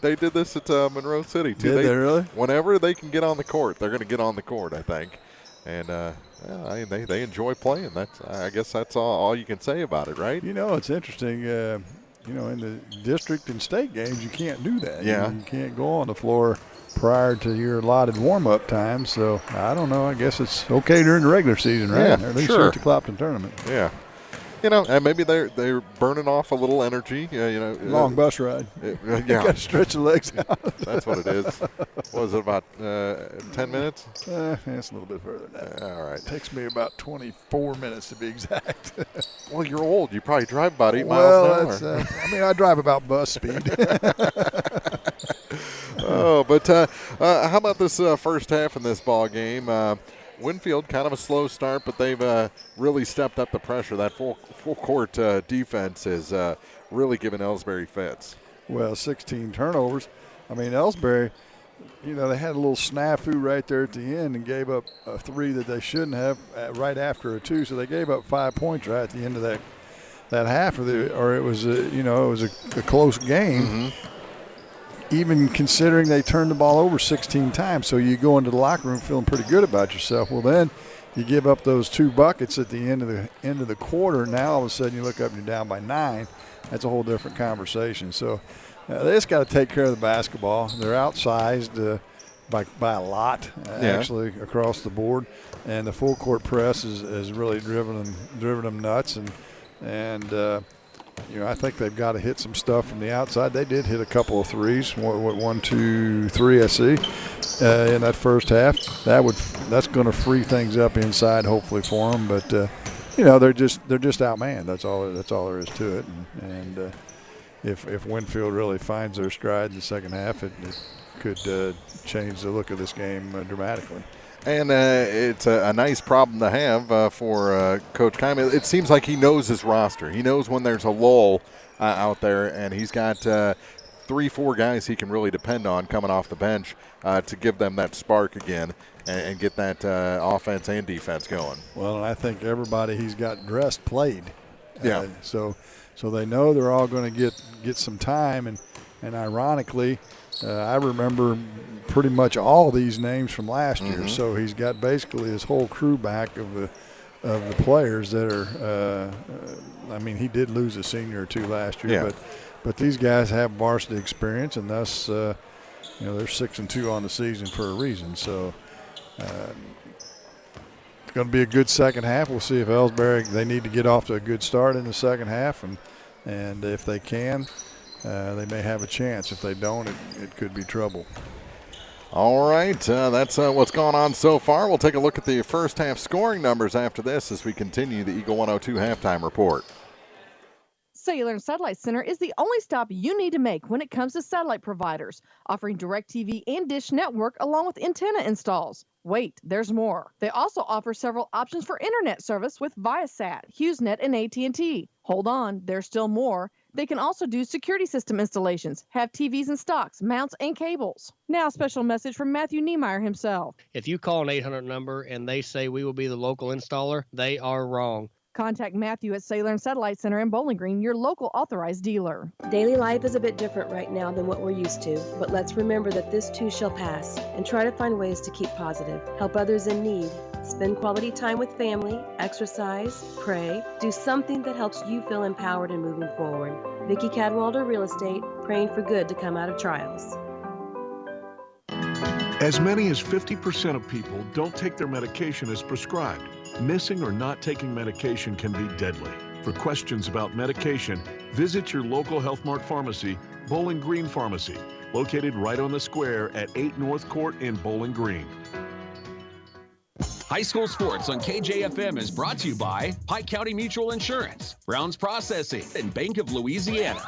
They did this at Monroe City too. Did they really? Whenever they can get on the court, they're going to get on the court, I think. And they enjoy playing. I guess that's all you can say about it, right? You know, it's interesting. In the district and state games, you can't do that. Yeah. You can't go on the floor prior to your allotted warm-up time. So I don't know. I guess it's okay during the regular season, right? Yeah, or at least sure. at the Clopton tournament. Yeah. And maybe they're burning off a little energy. Long bus ride. Yeah. Got to stretch the legs out. That's what it is. What was it, about 10 minutes? It's a little bit further than that. All right. It takes me about 24 minutes to be exact. Well, you're old. You probably drive about 8 miles an hour. I drive about bus speed. How about this first half in this ball game? Winfield, kind of a slow start, but they've really stepped up the pressure. That full court defense has really given Elsberry fits. Well, 16 turnovers. I mean, Elsberry, you know, they had a little snafu right there at the end and gave up a 3 that they shouldn't have right after a 2. So they gave up 5 points right at the end of that half of it was a close game. Mm-hmm. Even considering they turned the ball over 16 times. So you go into the locker room feeling pretty good about yourself. Well, then you give up those 2 buckets at the end of the quarter. Now all of a sudden you look up and you're down by 9. That's a whole different conversation. So they just got to take care of the basketball. They're outsized by a lot, actually, across the board. And the full court press has really driven them nuts. And I think they've got to hit some stuff from the outside. They did hit a couple of threes, 1, 2, 3, I see, in that first half. That's going to free things up inside, hopefully, for them. But they're just outmanned. That's all there is to it. And if Winfield really finds their stride in the second half, it could change the look of this game dramatically. And it's a nice problem to have for Coach Keim. It seems like he knows his roster. He knows when there's a lull out there, and he's got 3-4 guys he can really depend on coming off the bench to give them that spark again and get that offense and defense going. Well, and I think everybody he's got dressed played. Yeah. So they know they're all going to get some time, and ironically, I remember pretty much all these names from last year. So he's got basically his whole crew back of the players that are. He did lose a senior or 2 last year, but these guys have varsity experience, and thus they're 6-2 on the season for a reason. So it's going to be a good second half. We'll see if Elsberry, they need to get off to a good start in the second half, and if they can. They may have a chance. If they don't, it could be trouble. All right, that's what's gone on so far. We'll take a look at the first half scoring numbers after this as we continue the Eagle 102 halftime report. Cellular and Satellite Center is the only stop you need to make when it comes to satellite providers, offering DirecTV and Dish Network along with antenna installs. Wait, there's more. They also offer several options for internet service with Viasat, HughesNet, and AT&T. Hold on, there's still more. They can also do security system installations, have TVs in stocks, mounts, and cables. Now, a special message from Matthew Niemeyer himself. If you call an 800 number and they say we will be the local installer, they are wrong. Contact Matthew at Cellular and Satellite Center in Bowling Green, your local authorized dealer. Daily life is a bit different right now than what we're used to, but let's remember that this too shall pass and try to find ways to keep positive, help others in need, spend quality time with family, exercise, pray, do something that helps you feel empowered and moving forward. Vicki Cadwalder, Real Estate, praying for good to come out of trials. As many as 50% of people don't take their medication as prescribed. Missing or not taking medication can be deadly. For questions about medication, visit your local Health Mart pharmacy, Bowling Green Pharmacy, located right on the square at 8 North Court in Bowling Green. High school sports on KJFM is brought to you by Pike County Mutual Insurance, Brown's Processing, and Bank of Louisiana.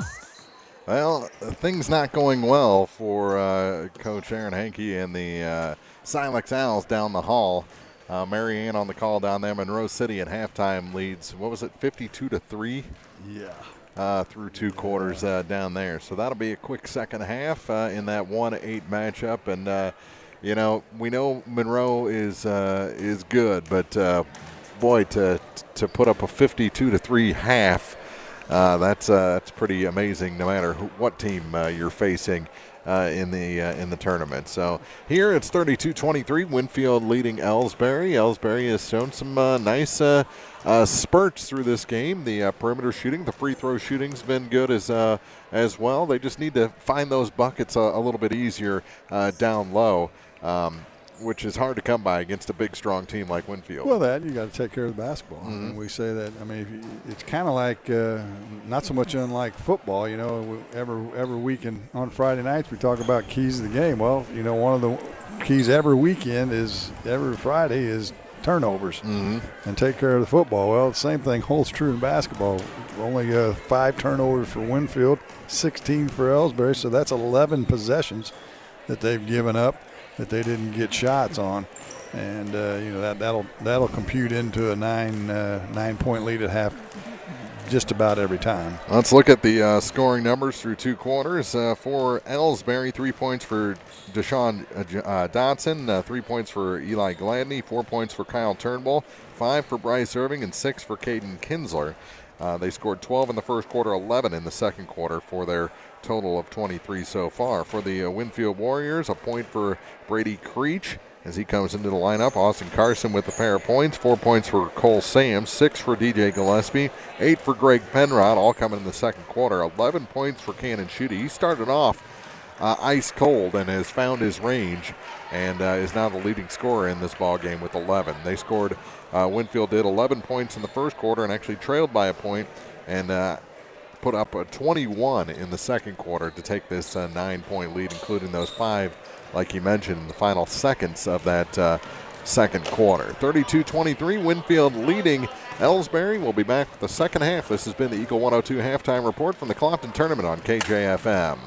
Well, things not going well for Coach Aaron Hankey and the Silex Owls down the hall. Mary Ann on the call down there. Monroe City at halftime leads, what was it, 52-3? Yeah. Through 2 quarters down there. So that'll be a quick second half in that 1-8 matchup. And, we know Monroe is good, but, boy, to put up a 52-3 half, that's pretty amazing no matter what team you're facing in the tournament. So here it's 32-23, Winfield leading Elsberry. Elsberry has shown some nice spurts through this game. The perimeter shooting, the free throw shooting's been good as well. They just need to find those buckets a little bit easier down low, which is hard to come by against a big, strong team like Winfield. Well, you got to take care of the basketball. Mm-hmm. And we say that, it's kind of like, not so much unlike football, every weekend on Friday nights we talk about keys of the game. Well, one of the keys every Friday is turnovers and take care of the football. Well, the same thing holds true in basketball. Only 5 turnovers for Winfield, 16 for Elsberry, so that's 11 possessions that they've given up that they didn't get shots on, and that'll compute into a 9-point lead at half just about every time. Let's look at the scoring numbers through 2 quarters. For Elsberry, 3 points for Deshaun Dotson, 3 points for Eli Gladney, 4 points for Kyle Turnbull, 5 for Bryce Irving, and 6 for Caden Kinsler. They scored 12 in the first quarter, 11 in the second quarter for their total of 23 so far. For the Winfield Warriors, a point for Brady Creech as he comes into the lineup. Austin Carson with a pair of points, 4 points for Cole Sams, 6 for DJ Gillespie, 8 for Greg Penrod, all coming in the second quarter. 11 points for Cannon Schutte. He started off ice cold and has found his range and is now the leading scorer in this ball game with 11. They scored, Winfield did 11 points in the first quarter and actually trailed by a point and put up a 21 in the second quarter to take this 9-point lead, including those 5, like you mentioned, in the final seconds of that second quarter. 32-23, Winfield leading Elsberry. We'll be back with the second half. This has been the Eagle 102 halftime report from the Clopton Tournament on KJFM.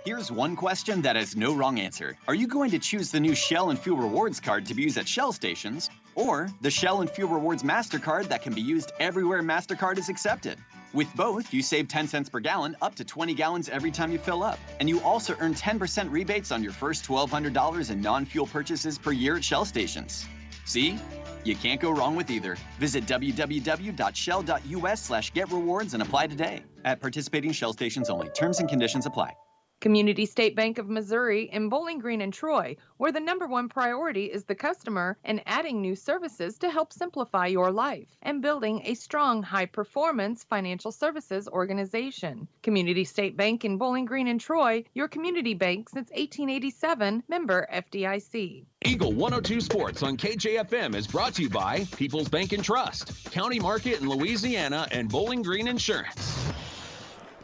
Here's one question that has no wrong answer. Are you going to choose the new Shell and Fuel Rewards card to be used at Shell stations, or the Shell and Fuel Rewards MasterCard that can be used everywhere MasterCard is accepted? With both, you save 10 cents per gallon, up to 20 gallons every time you fill up. And you also earn 10% rebates on your first $1,200 in non-fuel purchases per year at Shell stations. See? You can't go wrong with either. Visit www.shell.us/getrewards and apply today. At participating Shell stations only. Terms and conditions apply. Community State Bank of Missouri in Bowling Green and Troy, where the #1 priority is the customer and adding new services to help simplify your life and building a strong, high-performance financial services organization. Community State Bank in Bowling Green and Troy, your community bank since 1887, member FDIC. Eagle 102 Sports on KJFM is brought to you by People's Bank and Trust, County Market in Louisiana, and Bowling Green Insurance.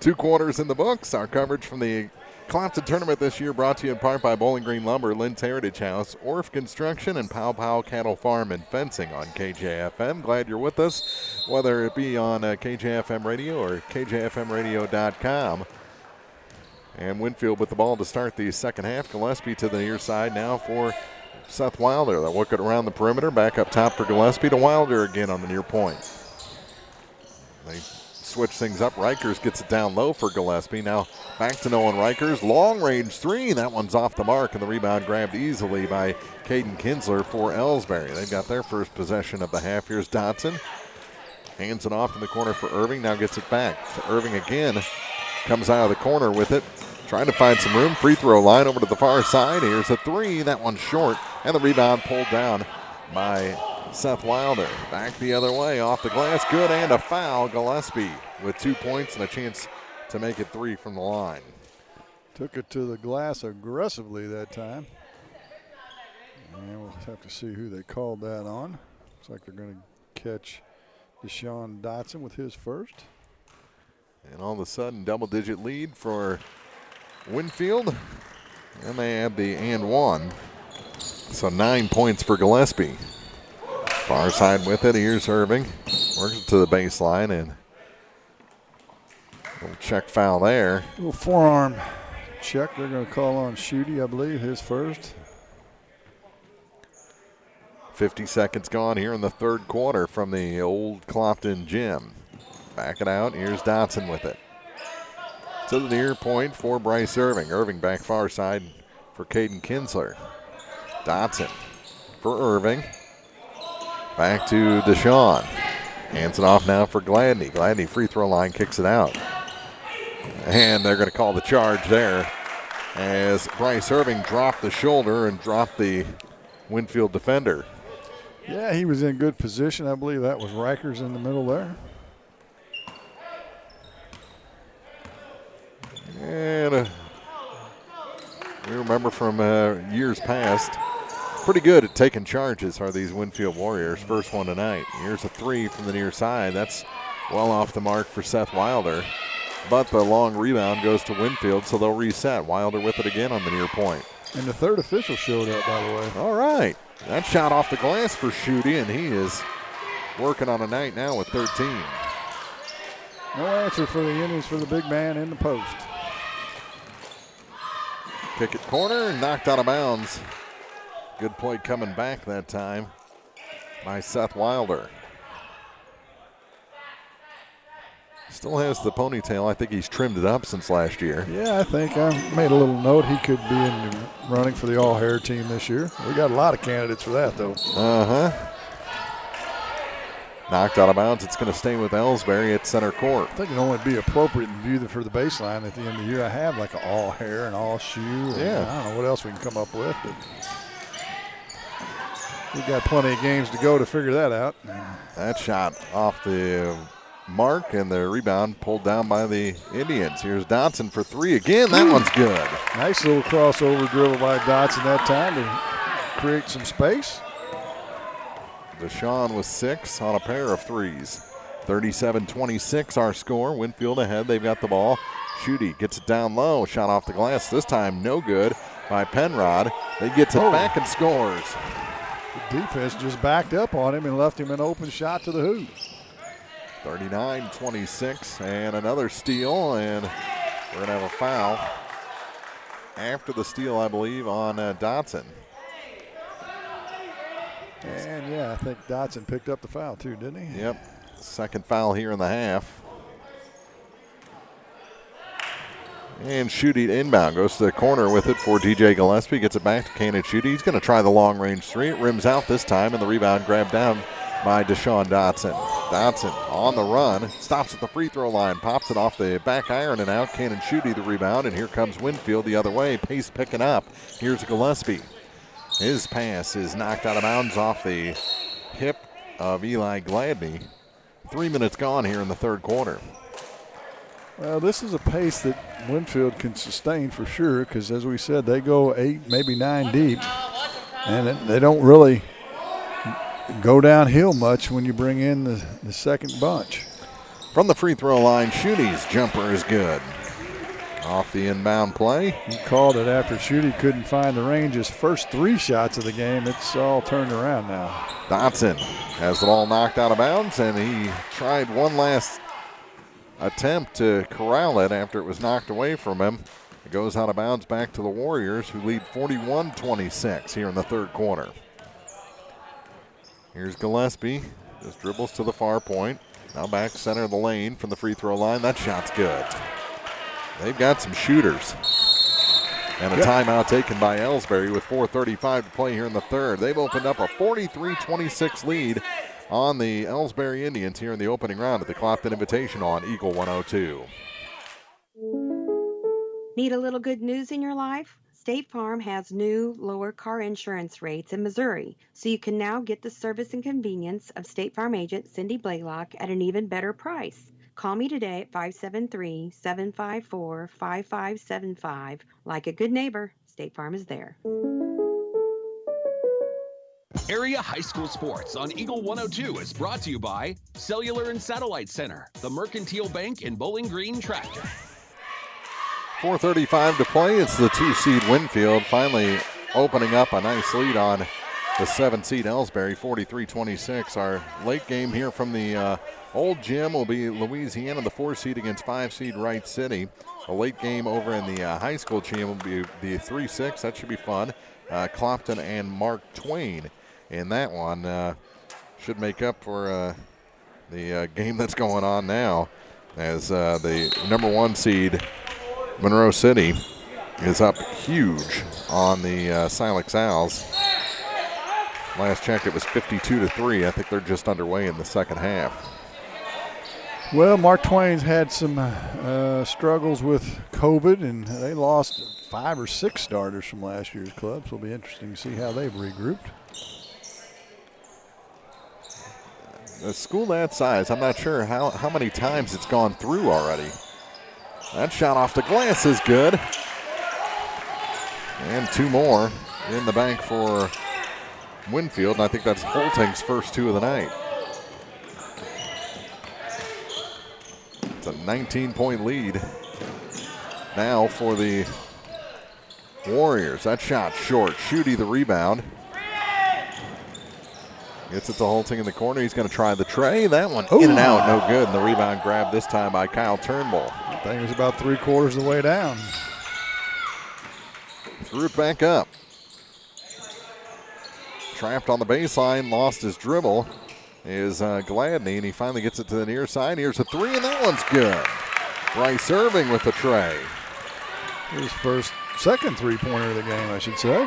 2 quarters in the books. Our coverage from the Clopton Tournament this year brought to you in part by Bowling Green Lumber, Lynn's Heritage House, Orff Construction, and Pow Pow Cattle Farm and Fencing on KJFM. Glad you're with us, whether it be on KJFM Radio or KJFMradio.com. And Winfield with the ball to start the second half. Gillespie to the near side now for Seth Wilder. They'll work it around the perimeter. Back up top for Gillespie to Wilder again on the near point. They switch things up. Rikers gets it down low for Gillespie. Now back to Nolan Rikers. Long range three. That one's off the mark, and the rebound grabbed easily by Caden Kinsler for Elsberry. They've got their first possession of the half. Here's Dotson. Hands it off in the corner for Irving. Now gets it back to Irving again. Comes out of the corner with it. Trying to find some room. Free throw line over to the far side. Here's a three. That one's short. And the rebound pulled down by Seth Wilder. Back the other way off the glass. Good, and a foul. Gillespie with 2 points and a chance to make it three from the line. Took it to the glass aggressively that time. And we'll have to see who they called that on. Looks like they're going to catch Deshaun Dotson with his first. And all of a sudden, double-digit lead for Winfield. And they have the and one. So 9 points for Gillespie. Far side with it. Here's Irving. Works it to the baseline, and a little check foul there. A little forearm check. They're going to call on Schutte, I believe, his first. 50 seconds gone here in the third quarter from the old Clopton gym. Back it out. Here's Dotson with it. To the near point for Bryce Irving. Irving back far side for Caden Kinsler. Dotson for Irving. Back to Deshaun. Hands it off now for Gladney. Gladney free throw line kicks it out. And they're going to call the charge there as Bryce Irving dropped the shoulder and dropped the Winfield defender. Yeah, he was in good position. I believe that was Rikers in the middle there. And we remember from years past, pretty good at taking charges are these Winfield Warriors. First one tonight. Here's a three from the near side. That's well off the mark for Seth Wilder. But the long rebound goes to Winfield, so they'll reset. Wilder with it again on the near point. And the third official showed up, by the way. All right. That shot off the glass for Schutte, and he is working on a night now with 13. No answer for the Indians for the big man in the post. Kick it corner, knocked out of bounds. Good play coming back that time by Seth Wilder. Still has the ponytail. I think he's trimmed it up since last year. Yeah, I think I made a little note he could be in the running for the all-hair team this year. We got a lot of candidates for that, though. Knocked out of bounds. It's going to stay with Elsberry at center court. I think it'd only be appropriate in view for the baseline at the end of the year. I have like an all-hair and all-shoe. Yeah. I don't know what else we can come up with, but we've got plenty of games to go to figure that out. That shot off the mark, and the rebound pulled down by the Indians. Here's Dotson for three again. That one's good. Nice little crossover dribble by Dotson that time to create some space. Deshaun with 6 on a pair of threes. 37-26 our score. Winfield ahead. They've got the ball. Schutte gets it down low. Shot off the glass. This time no good by Penrod. He gets it back and scores. The defense just backed up on him and left him an open shot to the hoop. 39-26 and another steal, and we're going to have a foul after the steal, I believe, on Dotson. And, yeah, I think Dotson picked up the foul too, didn't he? Yep. Second foul here in the half. And Schutte inbound. Goes to the corner with it for DJ Gillespie. Gets it back to Cannon Schutte. He's going to try the long-range three. It rims out this time, and the rebound grabbed down by Deshaun Dotson. Dotson on the run. Stops at the free throw line. Pops it off the back iron and out. Cannon Schutte the rebound, and here comes Winfield the other way. Pace picking up. Here's Gillespie. His pass is knocked out of bounds off the hip of Eli Gladney. 3 minutes gone here in the third quarter. Well, this is a pace that Winfield can sustain for sure because, as we said, they go 8, maybe 9 deep, and they don't really go downhill much when you bring in the second bunch. From the free throw line, Schutte's jumper is good. Off the inbound play. He called it after Schutte couldn't find the range. His first 3 shots of the game, it's all turned around now. Dotson has the ball knocked out of bounds, and he tried one last attempt to corral it after it was knocked away from him. It goes out of bounds back to the Warriors, who lead 41-26 here in the third quarter. Here's Gillespie. Just dribbles to the far point. Now back center of the lane from the free throw line. That shot's good. They've got some shooters. And a timeout taken by Elsberry with 4:35 to play here in the third. They've opened up a 43-26 lead on the Elsberry Indians here in the opening round at the Clopton Invitational on Eagle 102. Need a little good news in your life? State Farm has new, lower car insurance rates in Missouri, so you can now get the service and convenience of State Farm agent Cindy Blaylock at an even better price. Call me today at 573-754-5575. Like a good neighbor, State Farm is there. Area High School Sports on Eagle 102 is brought to you by Cellular and Satellite Center, the Mercantile Bank, and Bowling Green Tractor. 4:35 to play. It's the 2-seed Winfield finally opening up a nice lead on the 7-seed Elsberry, 43-26. Our late game here from the old gym will be Louisiana, the 4-seed against 5-seed Wright City. A late game over in the high school gym will be the 3-6. That should be fun. Clopton and Mark Twain in that one. Should make up for the game that's going on now, as the number 1 seed Monroe City is up huge on the Silex Owls. Last check, it was 52-3. I think they're just underway in the second half. Well, Mark Twain's had some struggles with COVID, and they lost 5 or 6 starters from last year's club, so it'll be interesting to see how they've regrouped. A school that size, I'm not sure how many times it's gone through already. That shot off the glass is good. And 2 more in the bank for Winfield, and I think that's Holting's first 2 of the night. It's a 19-point lead now for the Warriors. That shot short. Schutte the rebound. Gets it to Holting in the corner. He's going to try the tray. That one in and out, no good. And the rebound grabbed this time by Kyle Turnbull. That thing was about 3/4 of the way down. Threw it back up. Trapped on the baseline, lost his dribble. is Gladney, and he finally gets it to the near side. Here's a three, and that one's good. Bryce Irving with the tray. His second three-pointer of the game, I should say.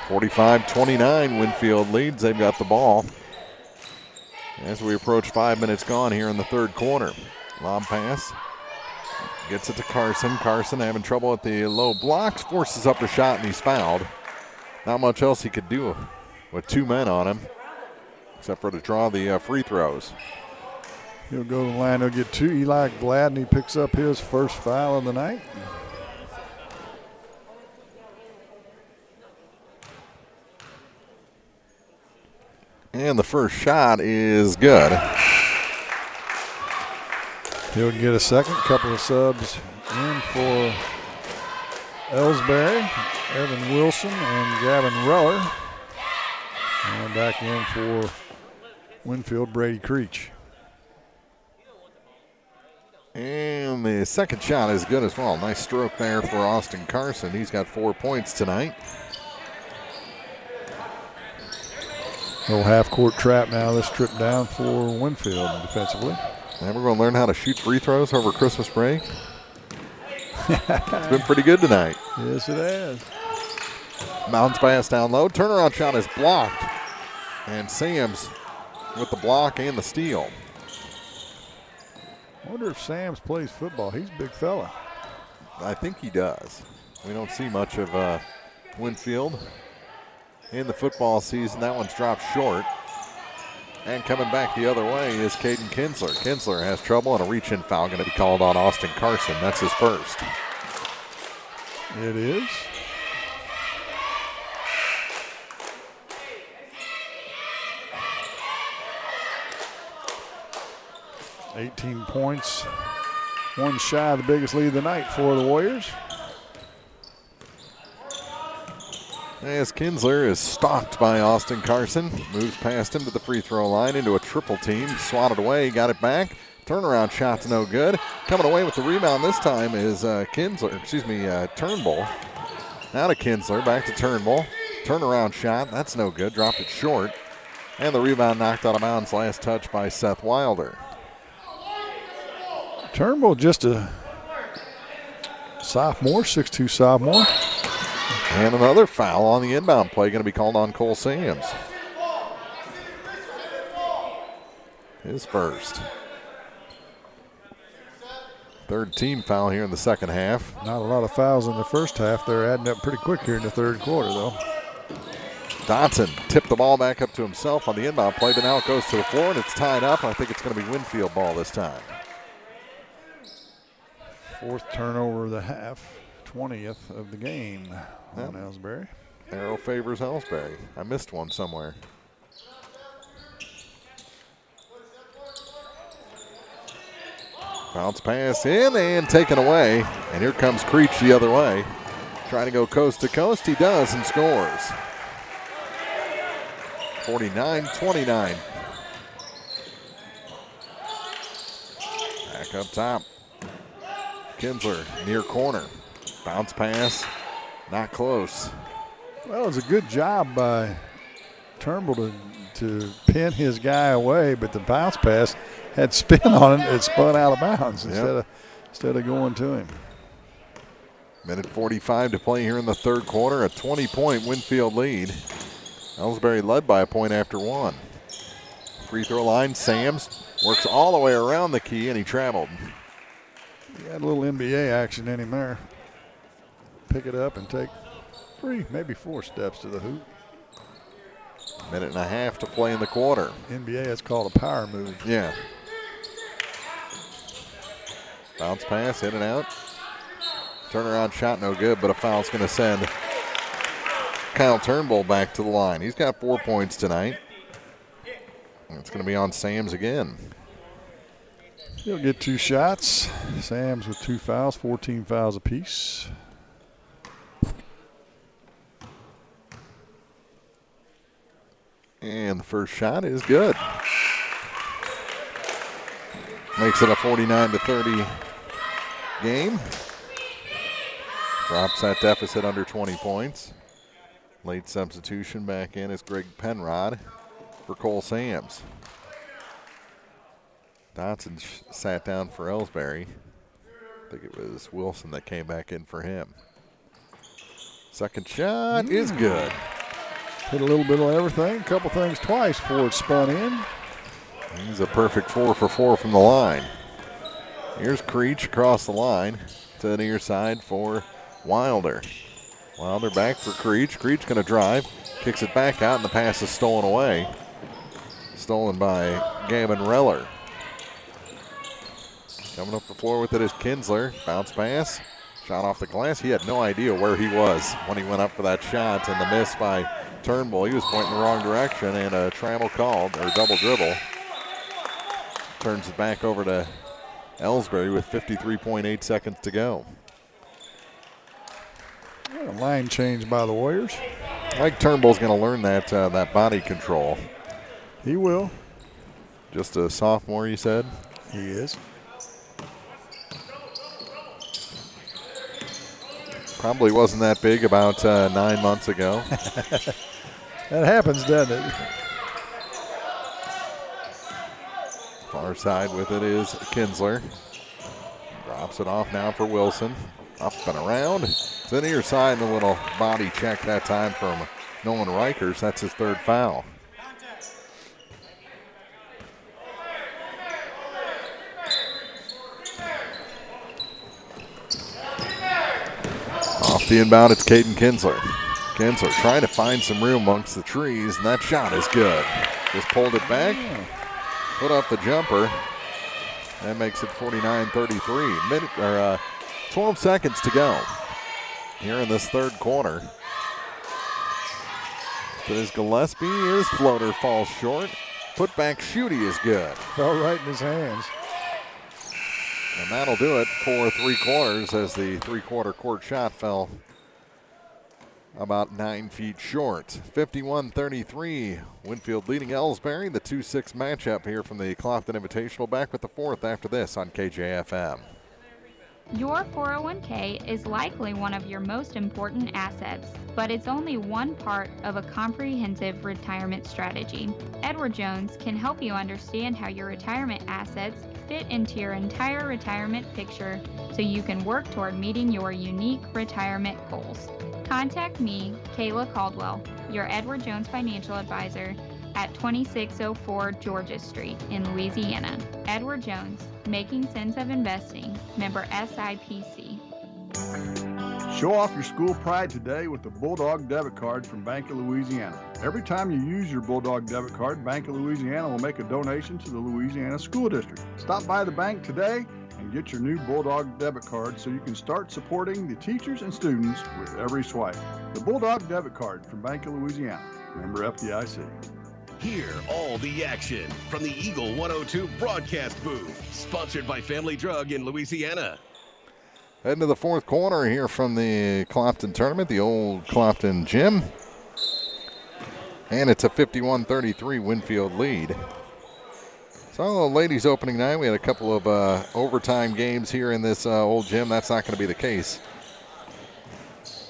45-29, Winfield leads. They've got the ball as we approach 5 minutes gone here in the third quarter. Lob pass. Gets it to Carson. Carson having trouble at the low blocks. Forces up the shot, and he's fouled. Not much else he could do with two men on him, except for to draw the free throws. He'll go to the line. He'll get two. Eli Gladney picks up his first foul of the night. And the first shot is good. He'll get a second. Couple of subs in for Elsberry, Evan Wilson, and Gavin Reller. And back in for Winfield, Brady Creech. And the second shot is good as well. Nice stroke there for Austin Carson. He's got 4 points tonight. Little half-court trap now. This trip down for Winfield defensively. And we're going to learn how to shoot free throws over Christmas break. It's been pretty good tonight. Yes, it has. Mounds pass down low. Turnaround shot is blocked. And Sams with the block and the steal. I wonder if Sams plays football. He's a big fella. I think he does. We don't see much of Winfield in the football season. That one's dropped short. And coming back the other way is Caden Kinsler. Kinsler has trouble, and a reach-in foul going to be called on Austin Carson. That's his first. It is. $18 points. One shy of the biggest lead of the night for the Warriors. As Kinsler is stalked by Austin Carson. Moves past him to the free throw line into a triple team. Swatted away, got it back. Turnaround shot's no good. Coming away with the rebound this time is Turnbull. Now to Kinsler, back to Turnbull. Turnaround shot, that's no good. Dropped it short. And the rebound knocked out of bounds. Last touch by Seth Wilder. Turnbull just a sophomore, 6'2" sophomore. And another foul on the inbound play going to be called on Cole Sams. His first. Third team foul here in the second half. Not a lot of fouls in the first half. They're adding up pretty quick here in the third quarter, though. Dotson tipped the ball back up to himself on the inbound play, but now it goes to the floor and it's tied up. I think it's going to be Winfield ball this time. Fourth turnover of the half, 20th of the game on Elsberry. Arrow favors Elsberry. I missed one somewhere. Bounce pass in and taken away. And here comes Creech the other way. Trying to go coast to coast. He does and scores. 49-29. Back up top. Kinsler near corner. Bounce pass. Not close. Well, it was a good job by Turnbull to pin his guy away, but the bounce pass had spin on it. It spun out of bounds instead of going to him. Minute 45 to play here in the third quarter. A 20-point Winfield lead. Elsberry led by a point after one. Free throw line. Sams works all the way around the key, and he traveled. He had a little NBA action in him there. Pick it up and take 3, maybe 4 steps to the hoop. Minute and a half to play in the quarter. NBA is called a power move. Yeah. Bounce pass, in and out. Turnaround shot, no good, but a foul's going to send Kyle Turnbull back to the line. He's got 4 points tonight. It's going to be on Sams again. He'll get 2 shots. Sams with 2 fouls, 14 fouls apiece. And the first shot is good. Makes it a 49-30 game. Drops that deficit under 20 points. Late substitution back in is Greg Penrod for Cole Sams. Dotson sat down for Elsberry. I think it was Wilson that came back in for him. Second shot is good. Hit a little bit of everything, a couple things twice before it spun in. He's a perfect 4 for 4 from the line. Here's Creech across the line to the near side for Wilder. Wilder back for Creech. Creech going to drive, kicks it back out, and the pass is stolen away. Stolen by Gavin Reller. Coming up the floor with it is Kinsler. Bounce pass. Shot off the glass. He had no idea where he was when he went up for that shot, and the miss by Turnbull. He was pointing the wrong direction, and a travel called, or double dribble. Turns it back over to Elsberry with 53.8 seconds to go. A line change by the Warriors. I think Turnbull's going to learn that that body control. He will. Just a sophomore, you said? He is. Probably wasn't that big about 9 months ago. That happens, doesn't it? Far side with it is Kinsler. Drops it off now for Wilson. Up and around. To the near side, and a little body check that time from Nolan Reichers. That's his third foul. Off the inbound, it's Caden Kinsler. Kinsler trying to find some room amongst the trees, and that shot is good. Just pulled it back, put up the jumper. That makes it 49-33. 12 seconds to go here in this third quarter. There's Gillespie. His floater falls short. Put back shooty is good. Fell right in his hands. And that'll do it for three quarters as the three-quarter court shot fell about 9 feet short. 51-33. Winfield leading Elsberry. The 2-6 matchup here from the Clopton Invitational. Back with the fourth after this on KJFM. Your 401k is likely one of your most important assets, but it's only one part of a comprehensive retirement strategy. Edward Jones can help you understand how your retirement assets fit into your entire retirement picture so you can work toward meeting your unique retirement goals. Contact me, Kayla Caldwell, your Edward Jones financial advisor, at 2604 Georgia Street in Louisiana. Edward Jones, making sense of investing, member SIPC. Show off your school pride today with the Bulldog debit card from Bank of Louisiana. Every time you use your Bulldog debit card, Bank of Louisiana will make a donation to the Louisiana School District. Stop by the bank today and get your new Bulldog debit card so you can start supporting the teachers and students with every swipe. The Bulldog debit card from Bank of Louisiana, member FDIC. Hear all the action from the Eagle 102 broadcast booth, sponsored by Family Drug in Louisiana. Heading to the fourth quarter here from the Clopton tournament, the old Clopton gym. And it's a 51-33 Winfield lead. So, ladies opening night, we had a couple of overtime games here in this old gym. That's not going to be the case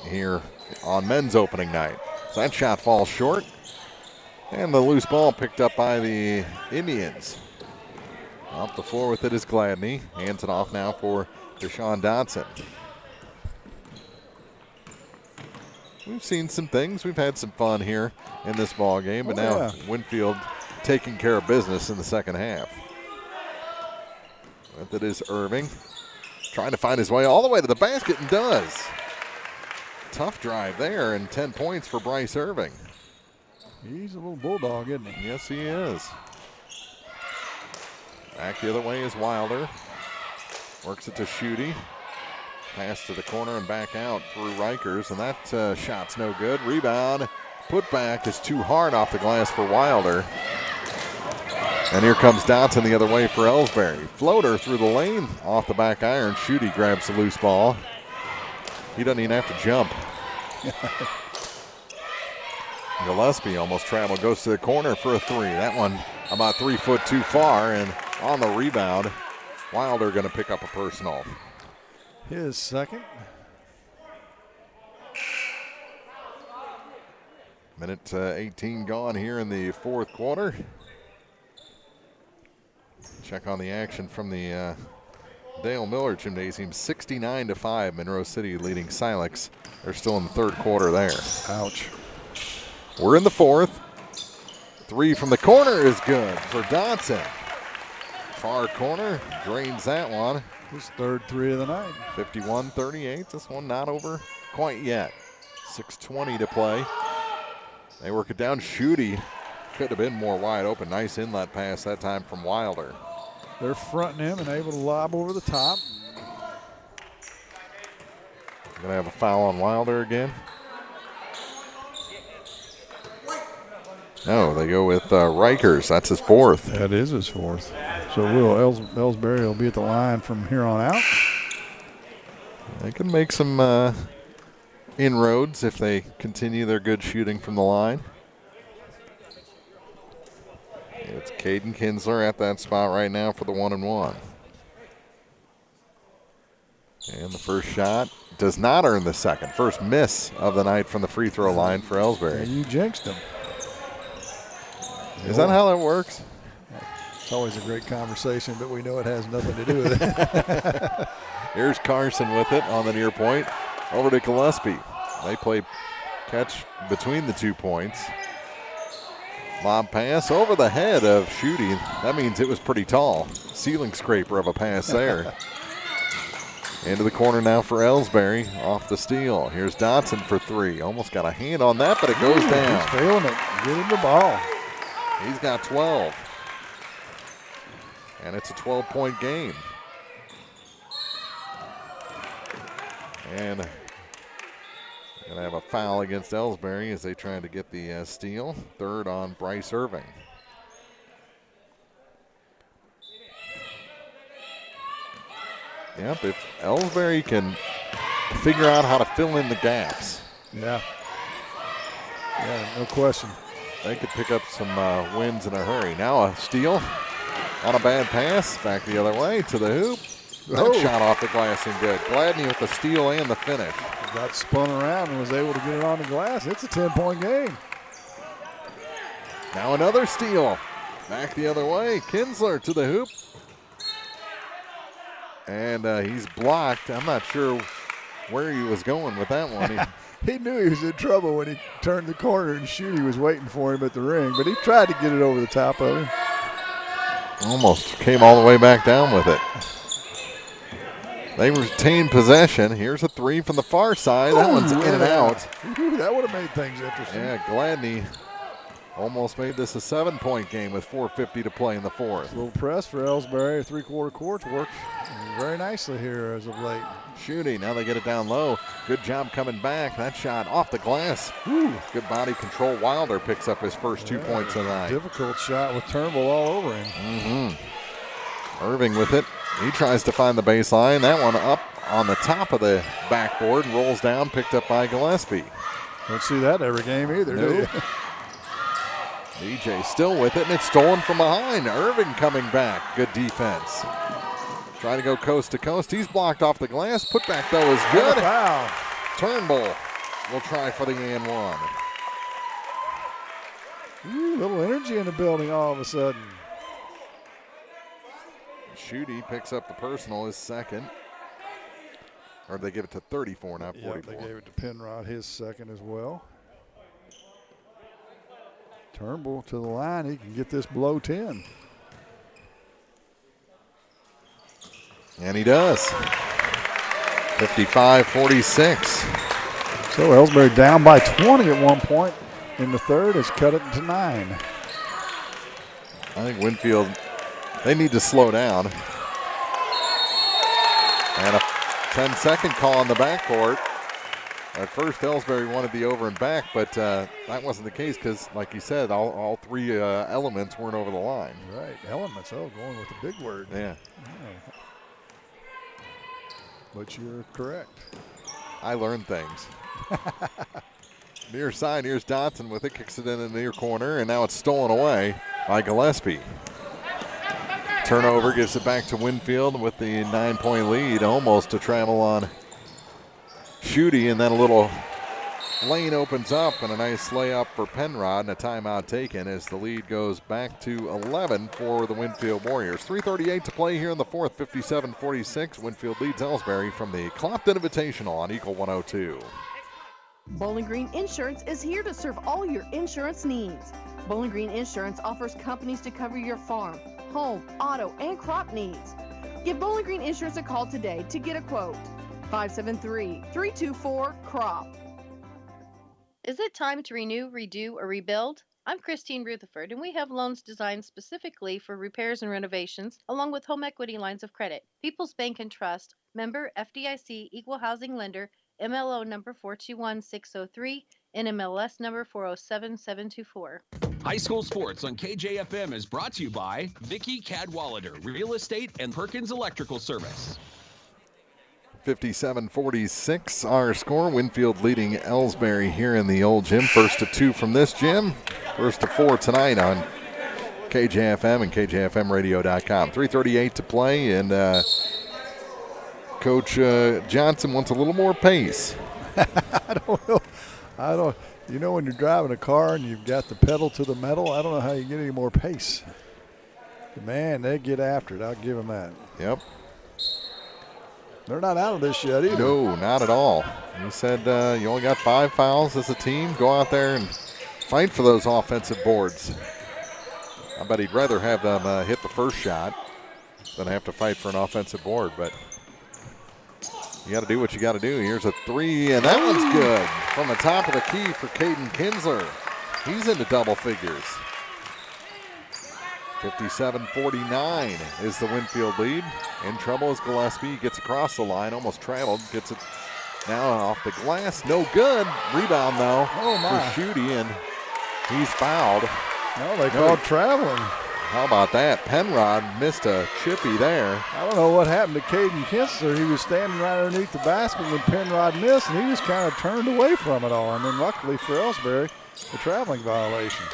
here on men's opening night. So that shot falls short. And the loose ball picked up by the Indians. Off the floor with it is Gladney. Hands it off now for Deshaun Dotson. We've seen some things. We've had some fun here in this ball game, but now Winfield taking care of business in the second half. With it is Irving. Trying to find his way all the way to the basket and does. Tough drive there, and 10 points for Bryce Irving. He's a little bulldog, isn't he? Yes, he is. Back the other way is Wilder. Works it to Shooty. Pass to the corner and back out through Reichers, and that shot's no good. Rebound. Put back is too hard off the glass for Wilder. And here comes Dotson the other way for Elsberry. Floater through the lane. Off the back iron. Shooty grabs the loose ball. He doesn't even have to jump. Gillespie almost traveled, goes to the corner for a three. That one about 3 foot too far, and on the rebound, Wilder going to pick up a personal. His second. Minute 18 gone here in the fourth quarter. Check on the action from the Dale Miller Gymnasium. 69-5, Monroe City leading Silex. They're still in the third quarter there. Ouch. We're in the fourth. Three from the corner is good for Dotson. Far corner, drains that one. His third three of the night. 51-38, this one not over quite yet. 6:20 to play. They work it down. Schutte could have been more wide open. Nice inlet pass that time from Wilder. They're fronting him and able to lob over the top. Going to have a foul on Wilder again. No, they go with Reichers. That's his fourth. That is his fourth. So Elsberry will be at the line from here on out. They can make some inroads if they continue their good shooting from the line. It's Caden Kinsler at that spot right now for the 1-and-1. And the first shot does not earn the second. First miss of the night from the free throw line for Elsberry. And you jinxed him. Is that how that works? It's always a great conversation, but we know it has nothing to do with it. Here's Carson with it on the near point. Over to Gillespie. They play catch between the 2 points. Lob pass over the head of Schutte. That means it was pretty tall. Ceiling scraper of a pass there. Into the corner now for Elsberry. Off the steal. Here's Dotson for three. Almost got a hand on that, but it goes down. He's feeling it. Get him the ball. He's got 12. And it's a 12-point game. And going to have a foul against Elsberry as they try to get the steal. Third on Bryce Irving. Yep, if Elsberry can figure out how to fill in the gaps. Yeah, no question. They could pick up some wins in a hurry. Now a steal on a bad pass. Back the other way to the hoop. That shot off the glass and good. Gladney with the steal and the finish. Got spun around and was able to get it on the glass. It's a 10-point game. Now another steal. Back the other way. Kinsler to the hoop. And he's blocked. I'm not sure where he was going with that one. He knew he was in trouble when he turned the corner and Schutte was waiting for him at the ring, but he tried to get it over the top of him. Almost came all the way back down with it. They retain possession. Here's a three from the far side. That one's in and out. Ooh, that would have made things interesting. Yeah, Gladney almost made this a 7-point game with 4:50 to play in the fourth. A little press for Elsberry. Three-quarter courts worked very nicely here as of late. Shooting. Now they get it down low. Good job coming back. That shot off the glass. Ooh. Good body control. Wilder picks up his first 2 points of the night. Difficult shot with Turnbull all over him. Irving with it. He tries to find the baseline. That one up on the top of the backboard. Rolls down. Picked up by Gillespie. Don't see that every game either, do you? DJ still with it, and it's stolen from behind. Irving coming back. Good defense. Trying to go coast to coast. He's blocked off the glass. Put back, though, is good. Foul. Turnbull will try for the and one. Ooh, little energy in the building all of a sudden. Schutte picks up the personal, his second. Or they give it to 34, not 44. Yep, they gave it to Penrod, his second as well. Turnbull to the line. He can get this below 10. And he does. 55-46. So Elsberry down by 20 at one point in the third has cut it to 9. I think Winfield, they need to slow down. And a 10-second call on the backcourt. At first, Elsberry wanted the over and back, but that wasn't the case because, like you said, all three elements weren't over the line. Right, elements. Oh, going with the big word. Yeah. But you're correct. I learned things. Near side, here's Dotson with it, kicks it in the near corner, and now it's stolen away by Gillespie. Turnover gives it back to Winfield with the 9-point lead, almost to travel on Schutte, and then a little lane opens up, and a nice layup for Penrod, and a timeout taken as the lead goes back to 11 for the Winfield Warriors. 3:38 to play here in the fourth, 57-46. Winfield leads Elsberry from the Clopton Invitational on Eagle 102. Bowling Green Insurance is here to serve all your insurance needs. Bowling Green Insurance offers companies to cover your farm, home, auto, and crop needs. Give Bowling Green Insurance a call today to get a quote. 573-324-CROP. Is it time to renew, redo, or rebuild? I'm Christine Rutherford, and we have loans designed specifically for repairs and renovations, along with home equity lines of credit. People's Bank and Trust, member FDIC, equal housing lender, MLO number 421603, NMLS number 407724. High school sports on KJFM is brought to you by Vicki Cadwallader, Real Estate and Perkins Electrical Service. 57-46 our score. Winfield leading Elsberry here in the old gym. First to 2 from this gym. First to 4 tonight on KJFM and KJFMradio.com. 3:38 to play, and Coach Johnson wants a little more pace. I don't know. You know, when you're driving a car and you've got the pedal to the metal, I don't know how you get any more pace. But man, they get after it. I'll give them that. Yep. They're not out of this yet either. No, not at all. He said you only got 5 fouls as a team. Go out there and fight for those offensive boards. I bet he'd rather have them hit the first shot than have to fight for an offensive board. But you got to do what you got to do. Here's a 3, and that one's good. From the top of the key for Caden Kinsler. He's into double figures. 57-49 is the Winfield lead. In trouble is Gillespie. Gets across the line, almost traveled. Gets it now off the glass. No good. Rebound, though, for Schutte, and he's fouled. No, they called traveling. How about that? Penrod missed a chippy there. I don't know what happened to Caden Kinsler. He was standing right underneath the basket when Penrod missed, and he just kind of turned away from it all. And then luckily for Elsberry, a traveling violation.